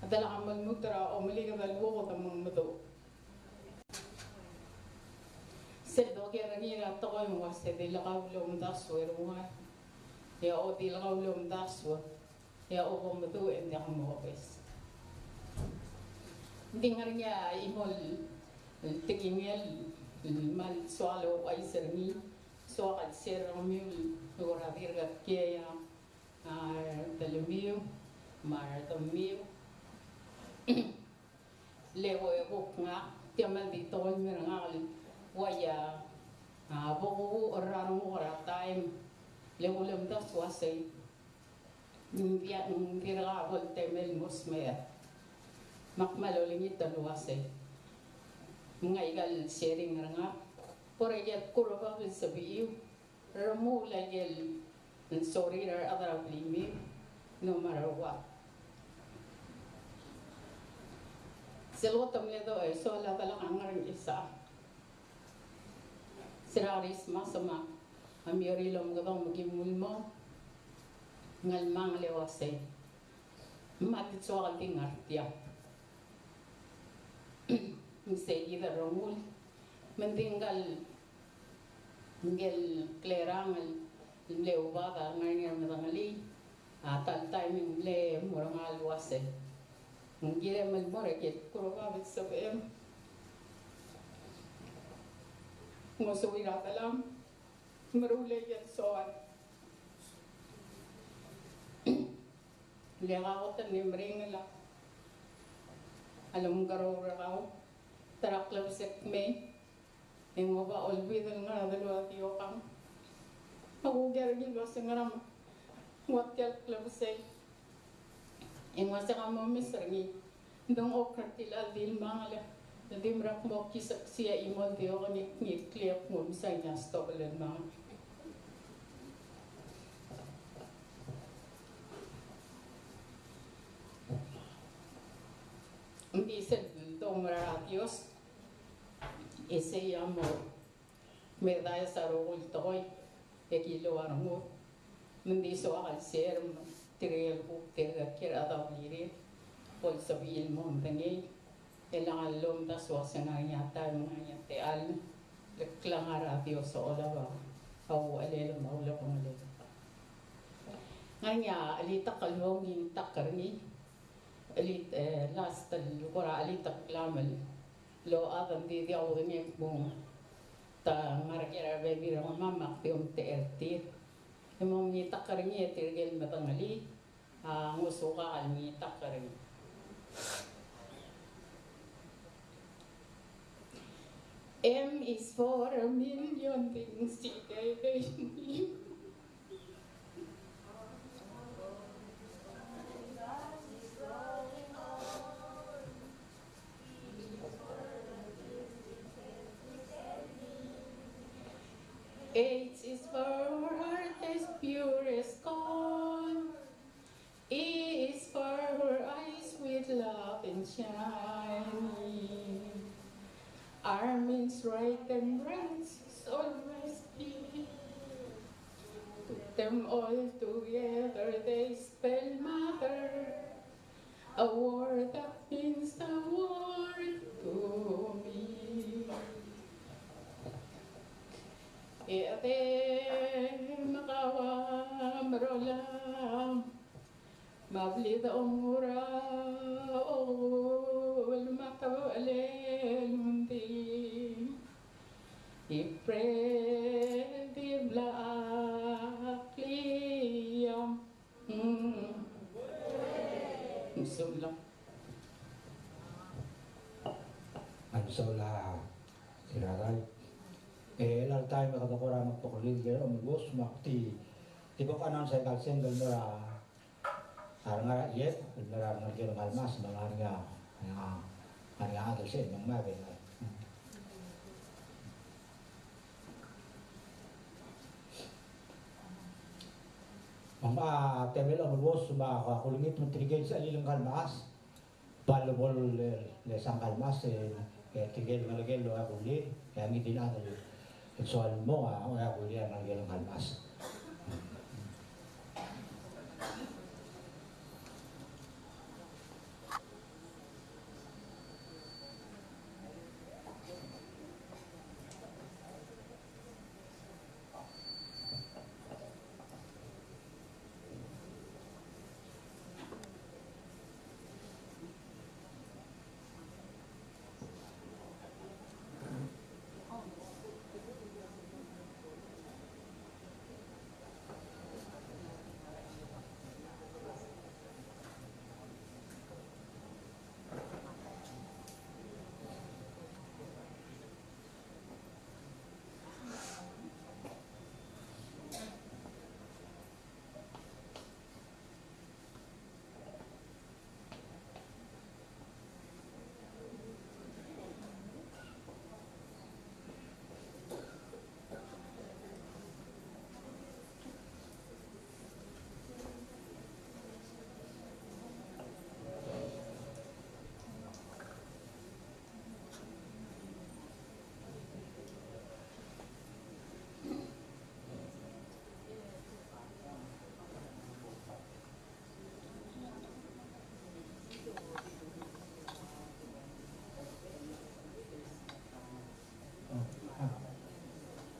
Adala ka magmutra o mali ka dalwo ko tamang mado. Sedo kaya ngira takoy mo wasta de lakawlom daswer mo. Ya o di lakawlom daswer. Ya o ko mado hindi ako mawapes. Hindi nga niya imol tingimel mal swalo ay serni so kad sermil ora virga kaya talumio martamio lewo e nga tiamal dito mi rangal waya bogo orano ora time lewo lem da swasay niya ngira vol temel mosmer makmalolingit taluasay mga igal sharing nga por ella kurva vil sabiu ramu lagel sorry or other blimi no matter what selotam ledo ay so la talang ang isa siraris masama amiori lom gadong magimulmo ngalmang lewase matit so alting artia seguida Romul mentinggal ngel klerangal leubaga ngania medangali tal timing le morangal wase ngire mal moreket kuroga bisabem ngosowira talam marule yan soan legaotan nimringala alam garora taraklaw sek me yang ba olvidal nga dalwa tiyo kam aku gergil basta ngaram wat kel klaw sek yang wasa kamo misrangi ndong okratil aldil mangala ndim rak mo kisak siya imol tiyo ni kliap mo misay na stopelen mang hindi sed dong maratios ese amor medalla sarogul toy ekilo armo hindi so akal ser tirel ko tira kira daw liri pol sabil mo tangi elang alom da swasana yata mga yate al leklang aratios so olawa aw alelo maulo ko alelo nganya alita kalwong ni takarni alit last lukura alita klamal lo adam di ako ganyan mo ta marakira baby rama mama piom terti mo ni takaringi tirgel matangali ngusuka almi takaring M is for a million things today H is for heart as pure as gold. E is for her eyes with love and shining. R means right and branches always be. Put them all together, they spell mother. A word that means the word to me. Ete makawa marolam. Mablid umura ol makawalel mundi. Ipre blaakliyam. Musulam. Ansola tiraray. Lang tayo makadakura magpakulig gero umibos makti. Tipo ka nang sa kalsen galmura. Arang yet benar ngerjain kalmas mengarga harga ada sih memang benar. Mama temel omulbos ma kulungit mentrigel sa ilang kalmas balbol le sang kalmas tigel ngalagel lo akuli yang ngidin ada soal mo akuli ang ngalagel kalmas.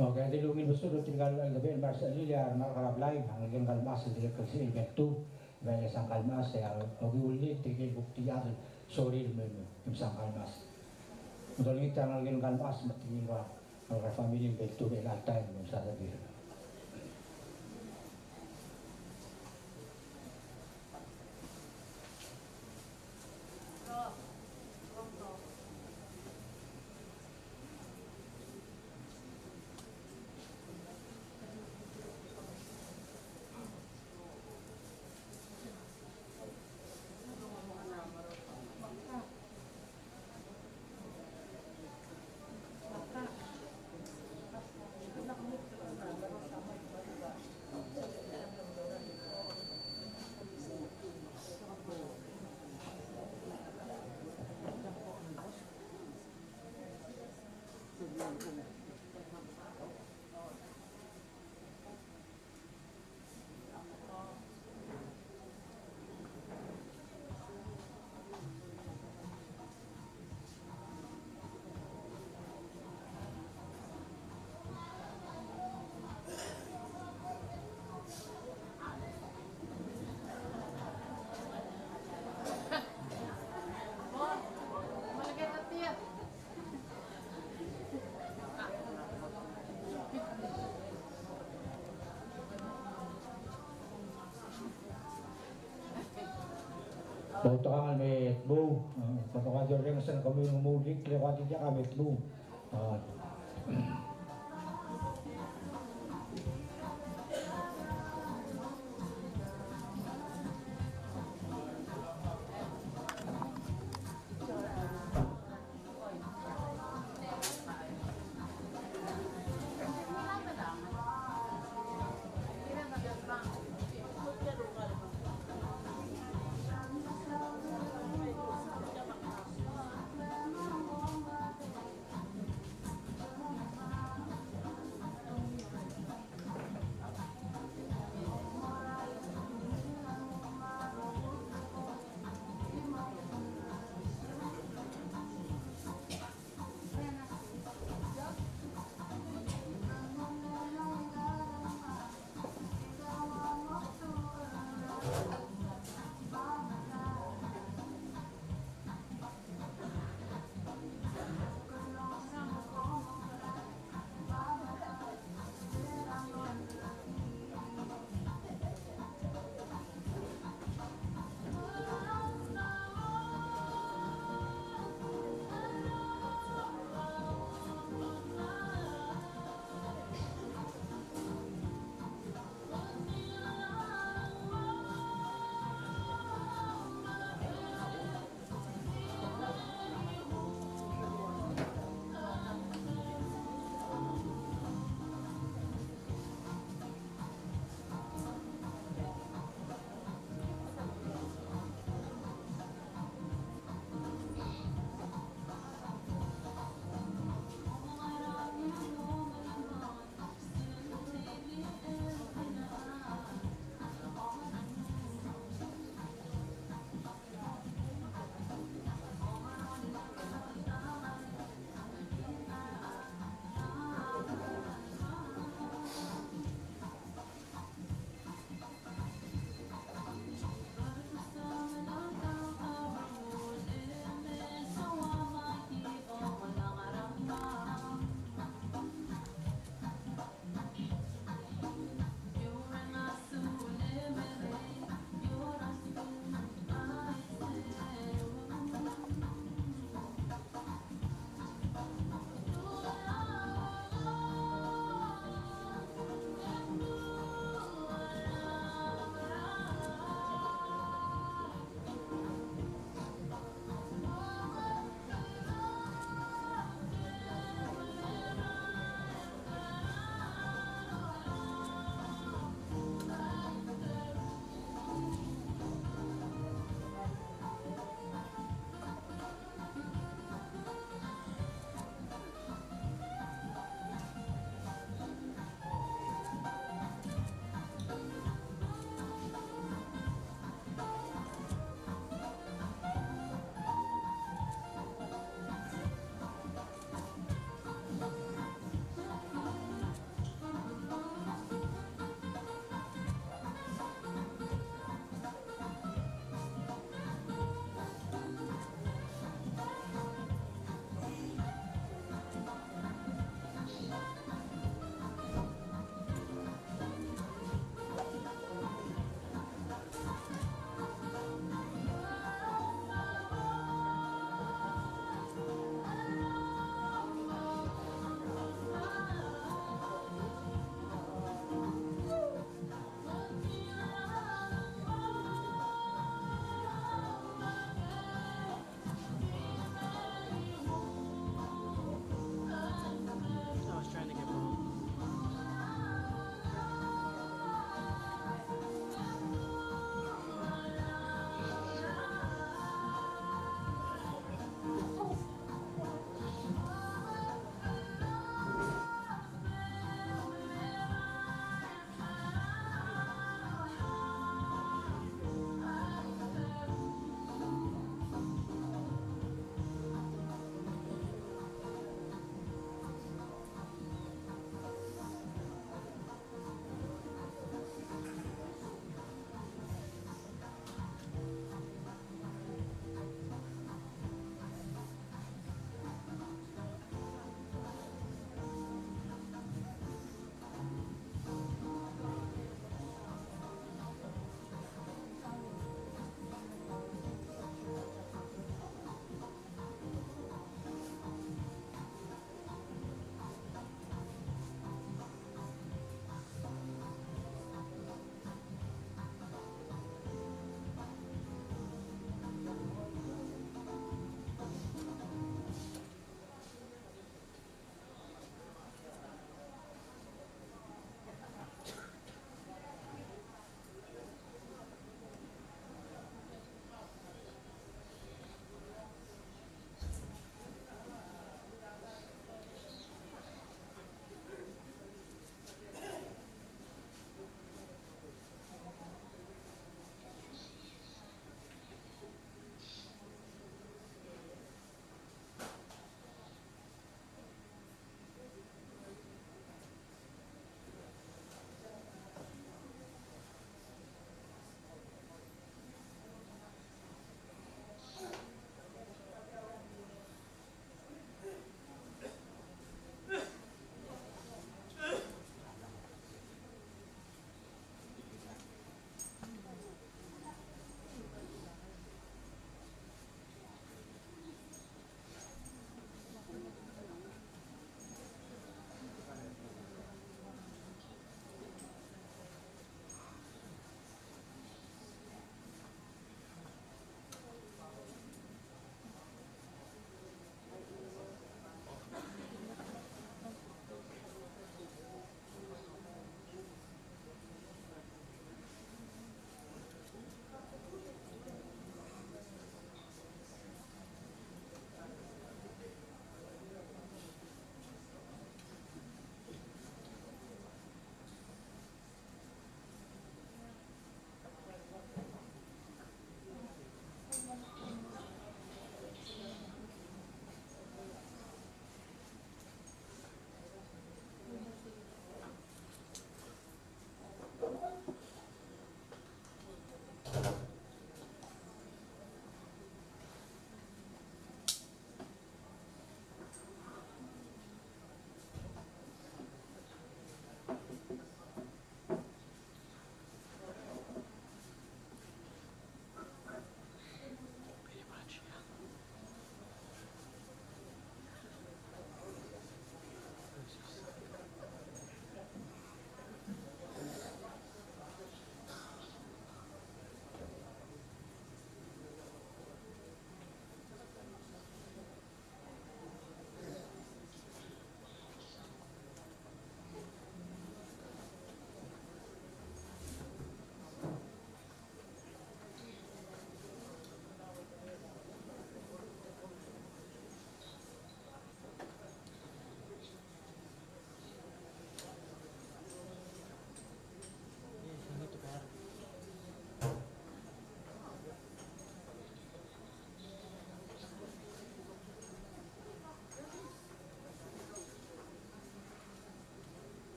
Oke, di lungin besar tinggal lebih bahasa liar nak harap lain hanggang kalmas dia kerja itu banyak sang kalmas ya bagi ulit tinggal bukti ada sorry memang sang kalmas. Untuk kita hanggang kalmas mesti wa orang family betul betul time misalnya dia. Potongan met bu, potongan joreng sen kami mudik lewat dia kami bu.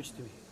Cristo.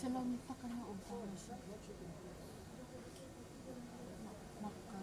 Salami pa ka na ubang siya. Maka.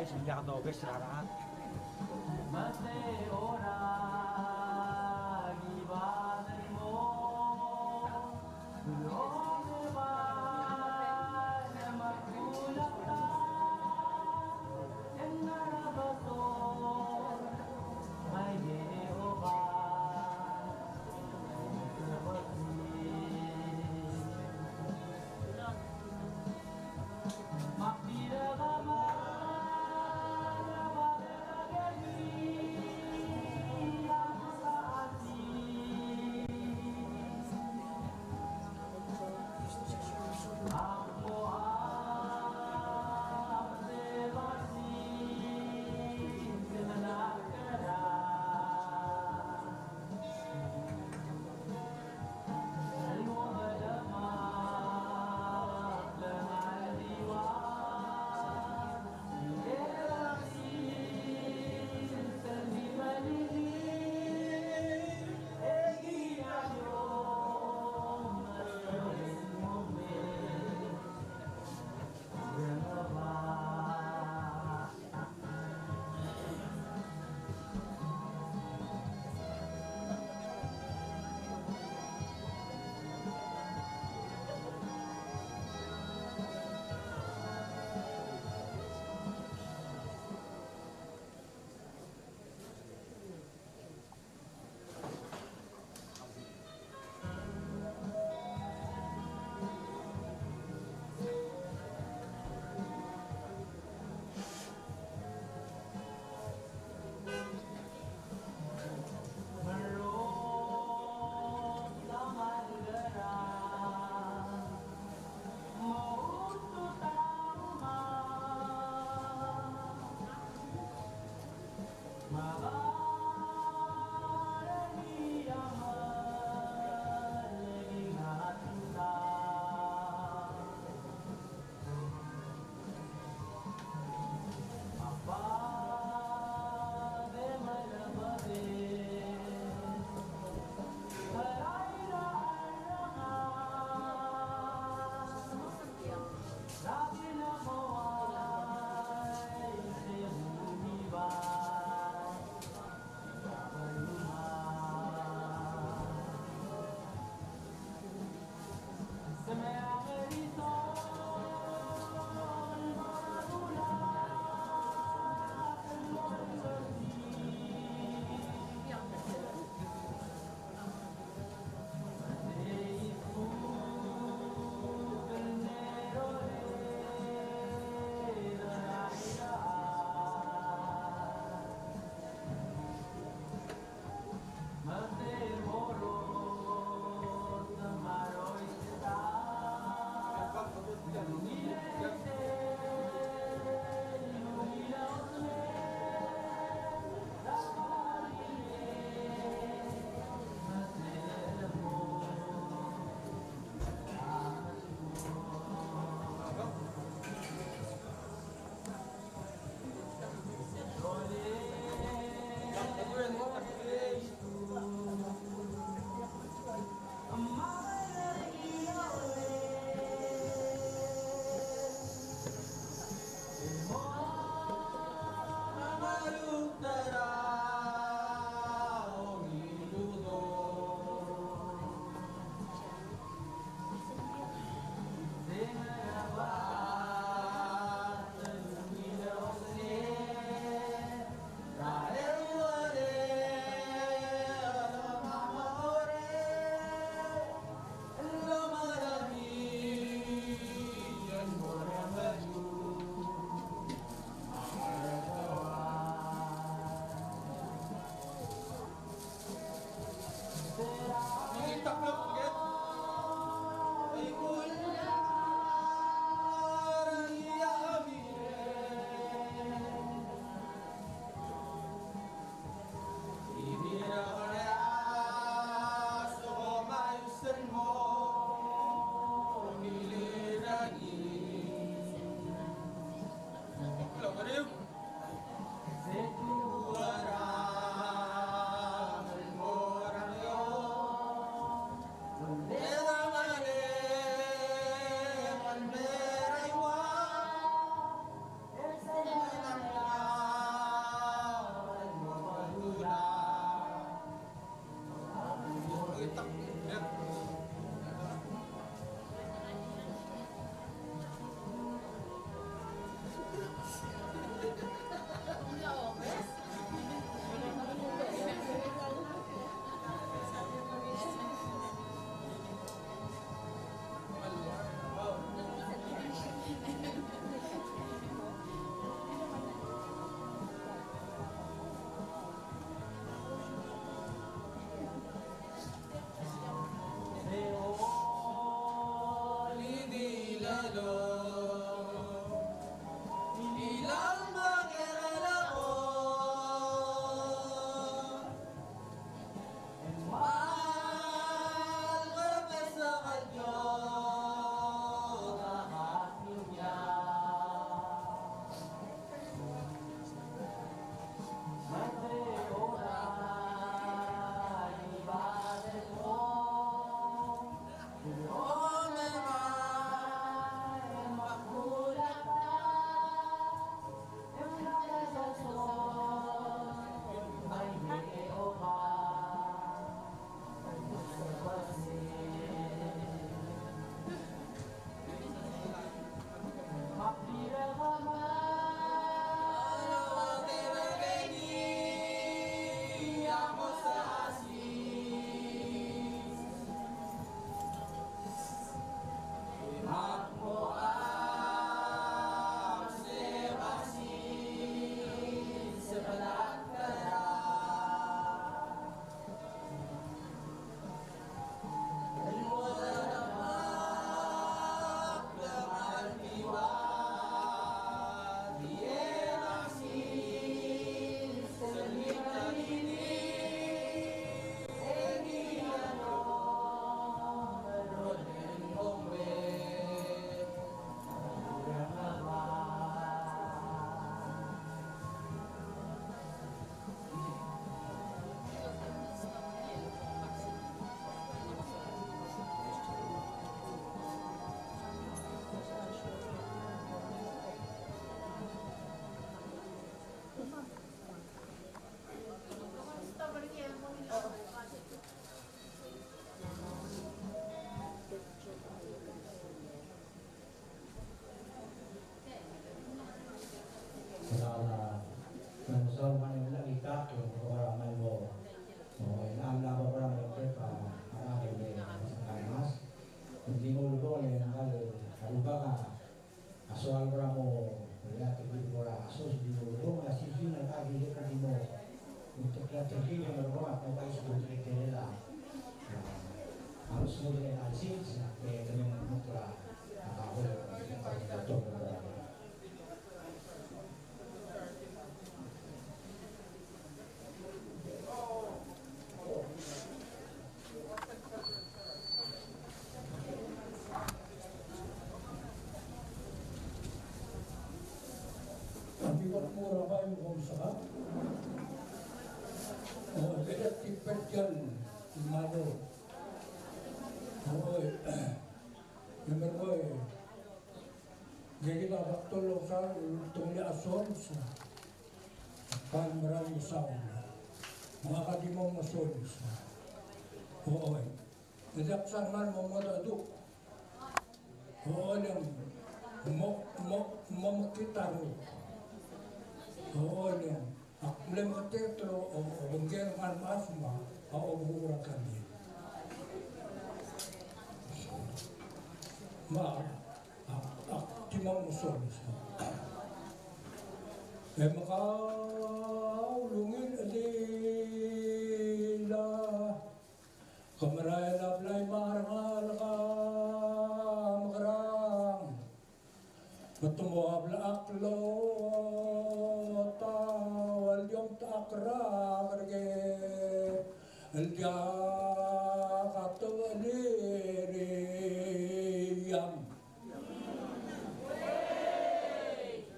ay sila ka dobe sila soal ramo ya terjadi bola asos di bawah masih sini lagi dia kan mau untuk terjadi merubah apa sebut kriteria harus mulai analisis sampai dengan mutlak atau betul jadi babak tolong sa tungli ason sa panmerang saul mga kadimong ason sa oo nadaksan man mamadaduk oo lang mamakitaro oo lang akmulay matetro o bungger man maasma o bura kami timang muson makaulungin alila kamaraya lablay marangal ka makarang matumuhabla aklo tawal yung takra karge alja katawaliriyam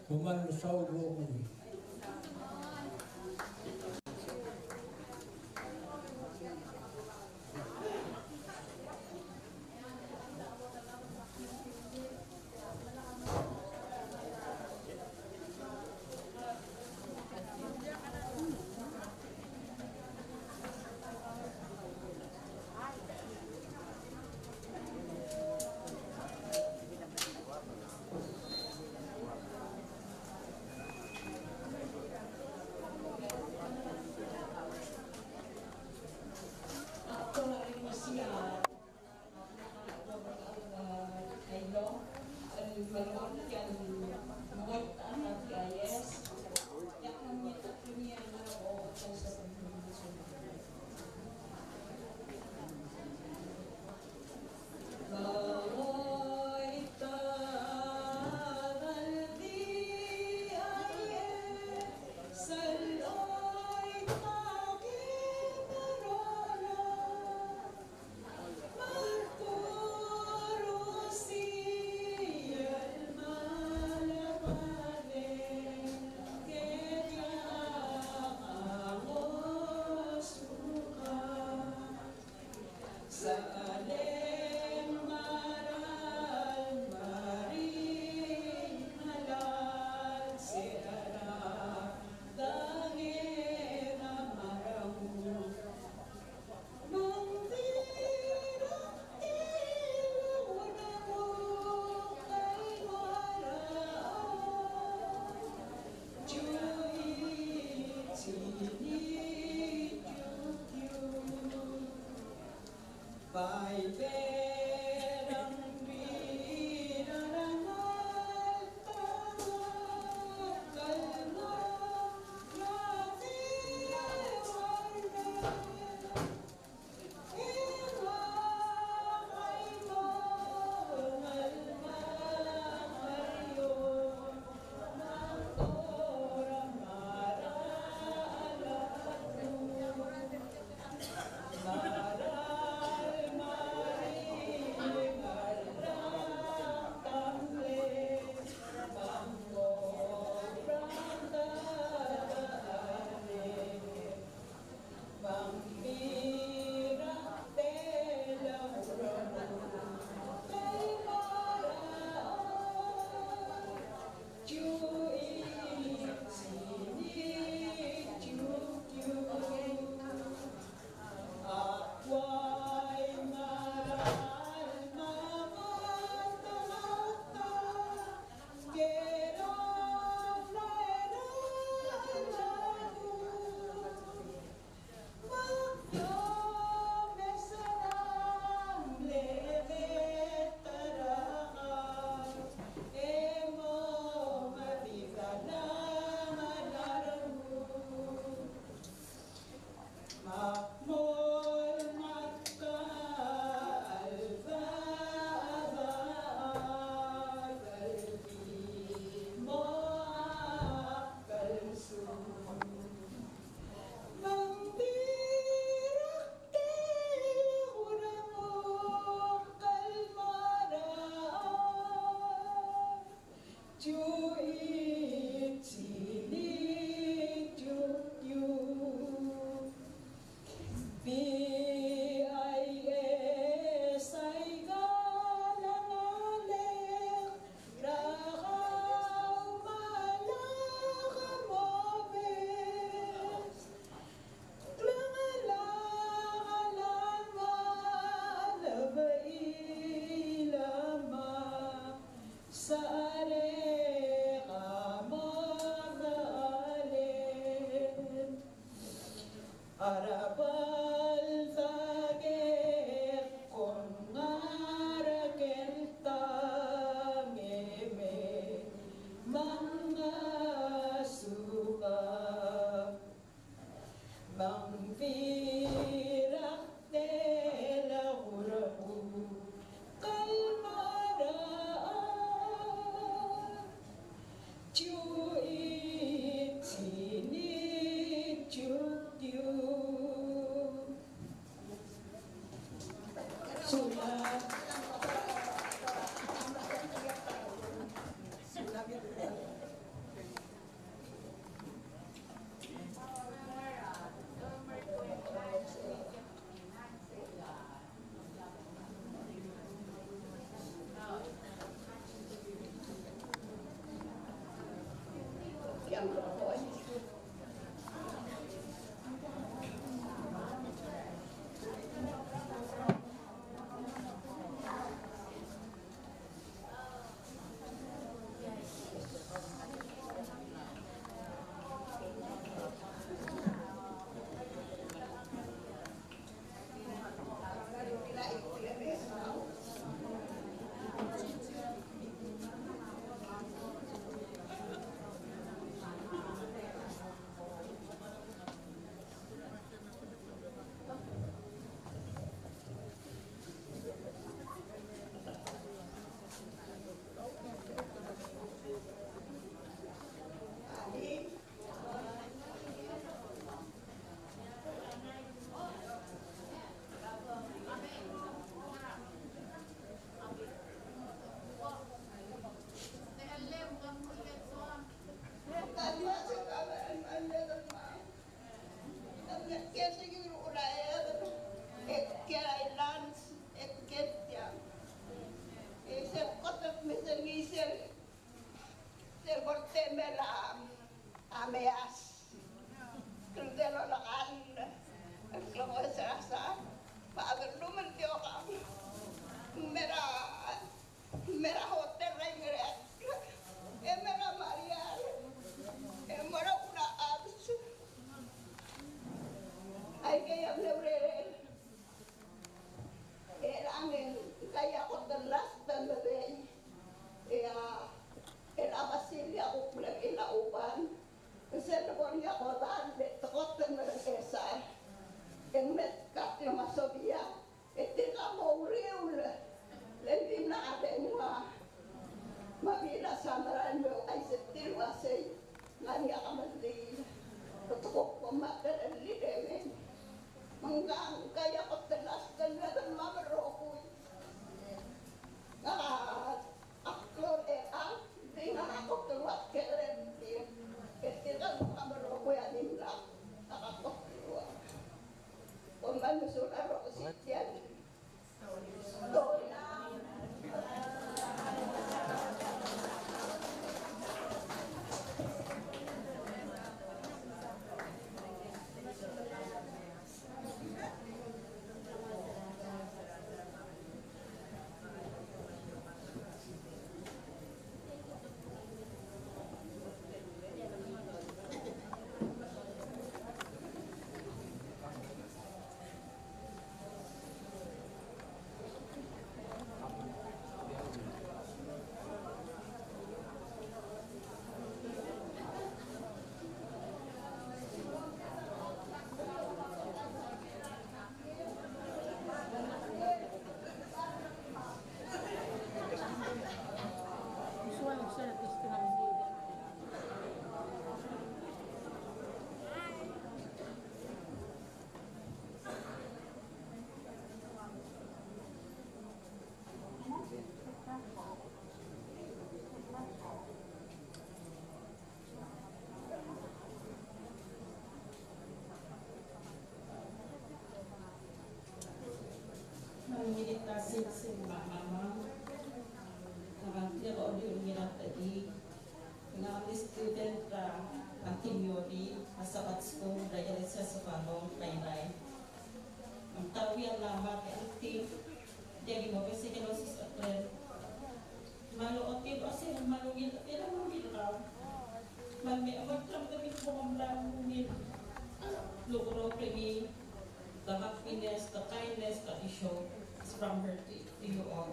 Kuman saud rokoy. Sen Since mama, nakantira ko yung ginatagi, kami student ang teori, masakat school, dahil sa Sukanong, Kainay. Ang tawi ang lama kay ang team, jadi mo kasi kinosis at rin. Malo o team, kasi malungin, tira malungin raw. Malmi, awag lang kami kung malungin. Lugro kami, the happiness, the kindness that you show is from her to you all.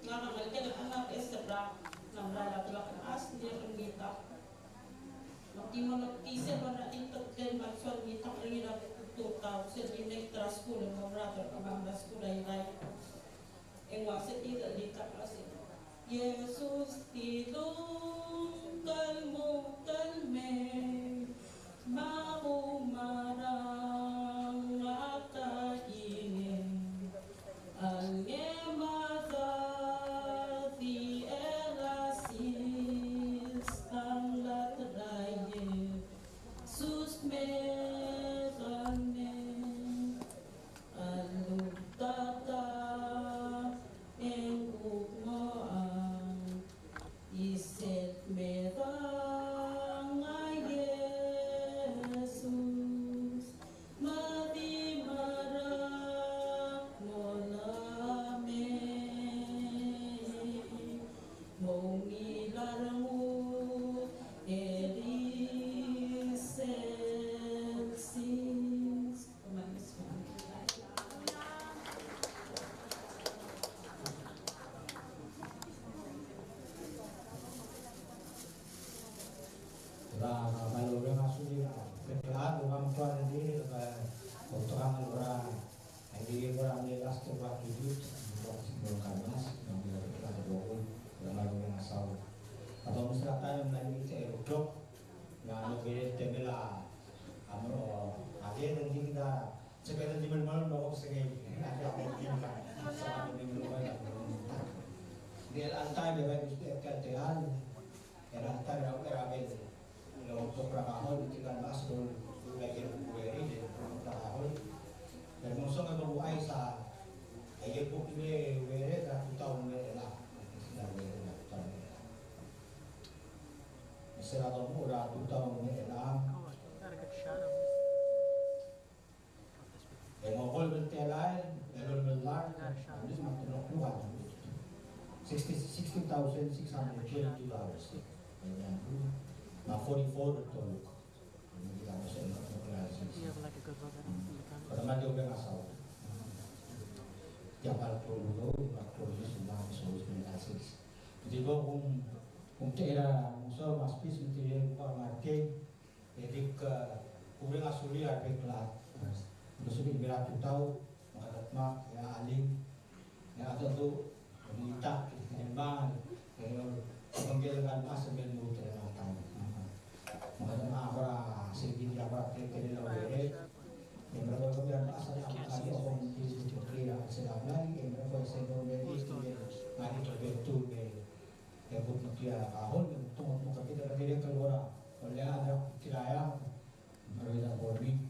Ngamal ka ng anak sa brak, nang lalatulak ang as, hindi ang ngita. Magtimonotise ba na intokten magswal ngita ang ina 2000, yung trust ko ng mga brother, kamamdas ko na yun. Ang wasit ito, dita kasi. Jesus, tilong kalmo kalme, maumarang atainin, ang emadati elasis, ang latraye, sus merane, alugtata, en ukmoang, iset merang ay Jesus, madi marang molame, mong ilarang eriselsis. Umalis mo. Malulung asuli kebetulan orang tua ini untuk amal orang ini orang lelas coba hidup sebelum kamas mengambil kita doa yang malulung asal atau misalkan melalui teruduk yang lebih tebela amro ada nanti kita sekarang di mana mau segini ada apa yang sama dengan luar dia lantai dia bisa kerjaan era tara era untuk trabajo di tiga masuk lagi bueri di trabajo dan musuh yang berbuai sa ayat buku ini bueri dah tahun ini lah dari tahun ini misalnya kamu udah tahun ini lah yang mau bertelan lalu melar ini semakin keluar $60,620 na 44 to look. Hindi ka siya para madyo ka asaw. Ya para tulo sila so spinasis. Di ba kung tira muso mas pis material pa market edik kuring asuli arpe klat. Muso di berat tau makatatma ya aling ya ato to bonita kinembang panggilan pas sambil mo tinatang. Mga abra sige di abra kanila wala. Yung mga pagbiyan asa ang kali akong disiplina sa lagi yung mga sa doon di ngani to betul be. Ya buk makia ahol yung tungod mo kapita na dire kalora. Wala ada kiraya marida borbi.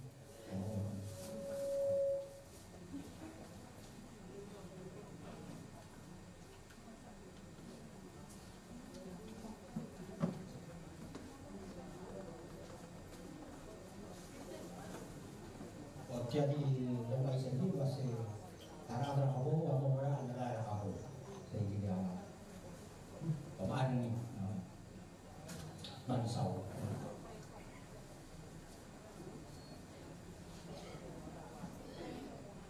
Jadi lomba sendiri masih karena ada kamu orang ada kamu sehingga pemain ini mansau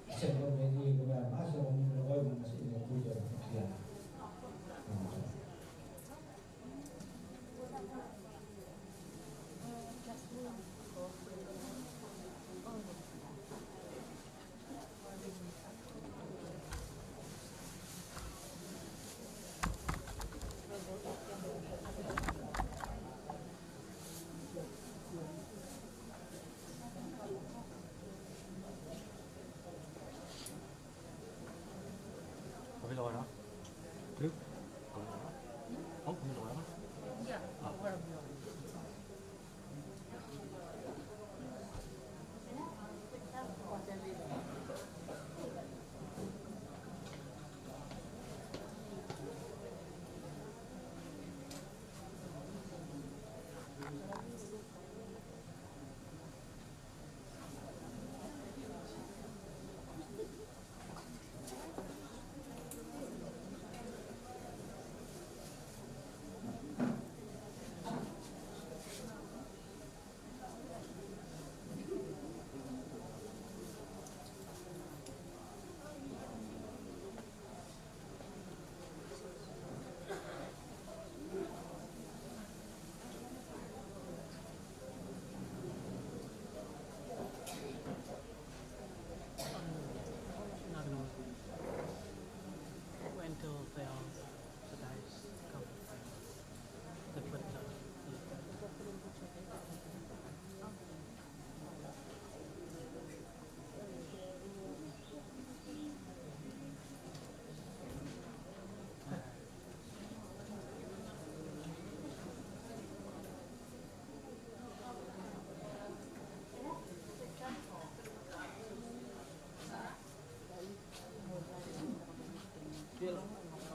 sebelum ini kemudian masuk orang masih ini punya ya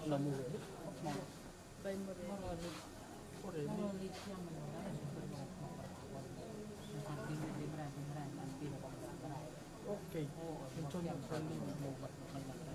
Okay. Muncul yang friendly mau buat makan makan.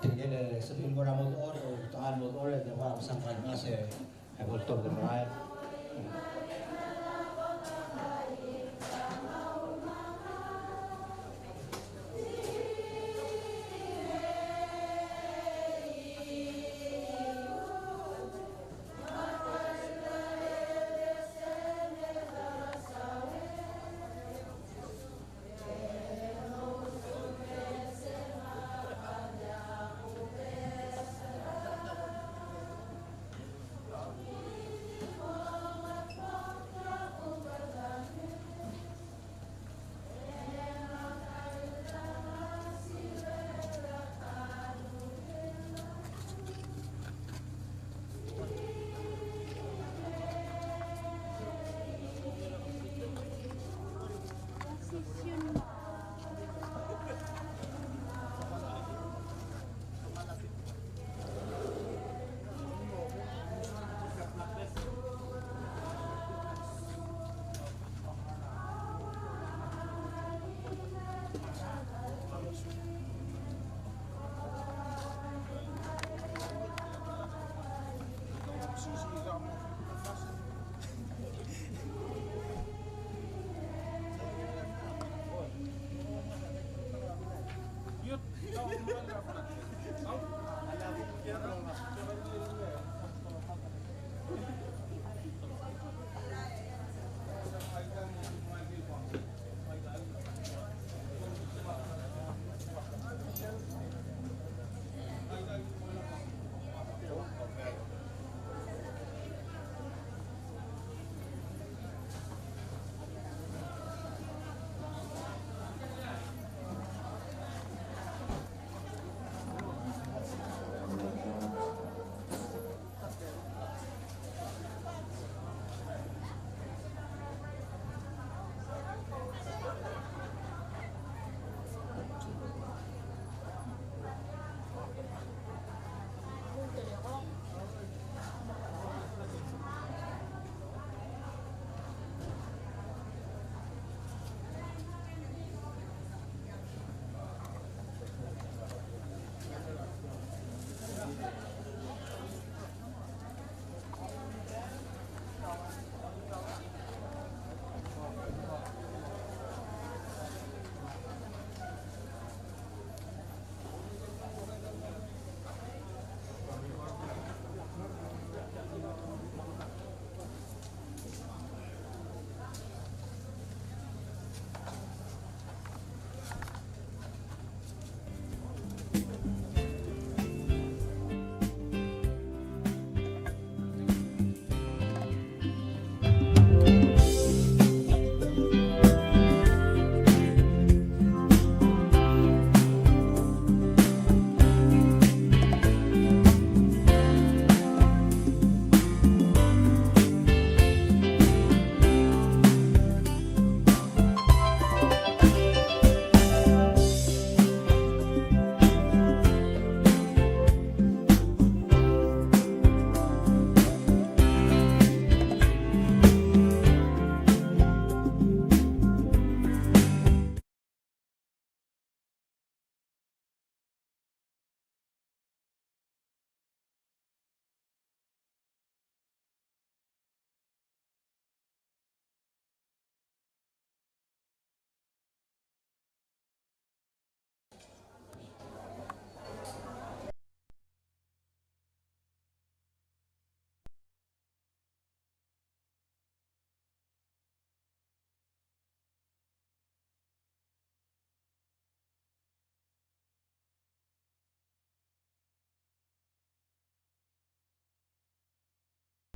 Tinggal sebelum orang motor, tangan motor ada orang sampai masih motor dengan Thank you.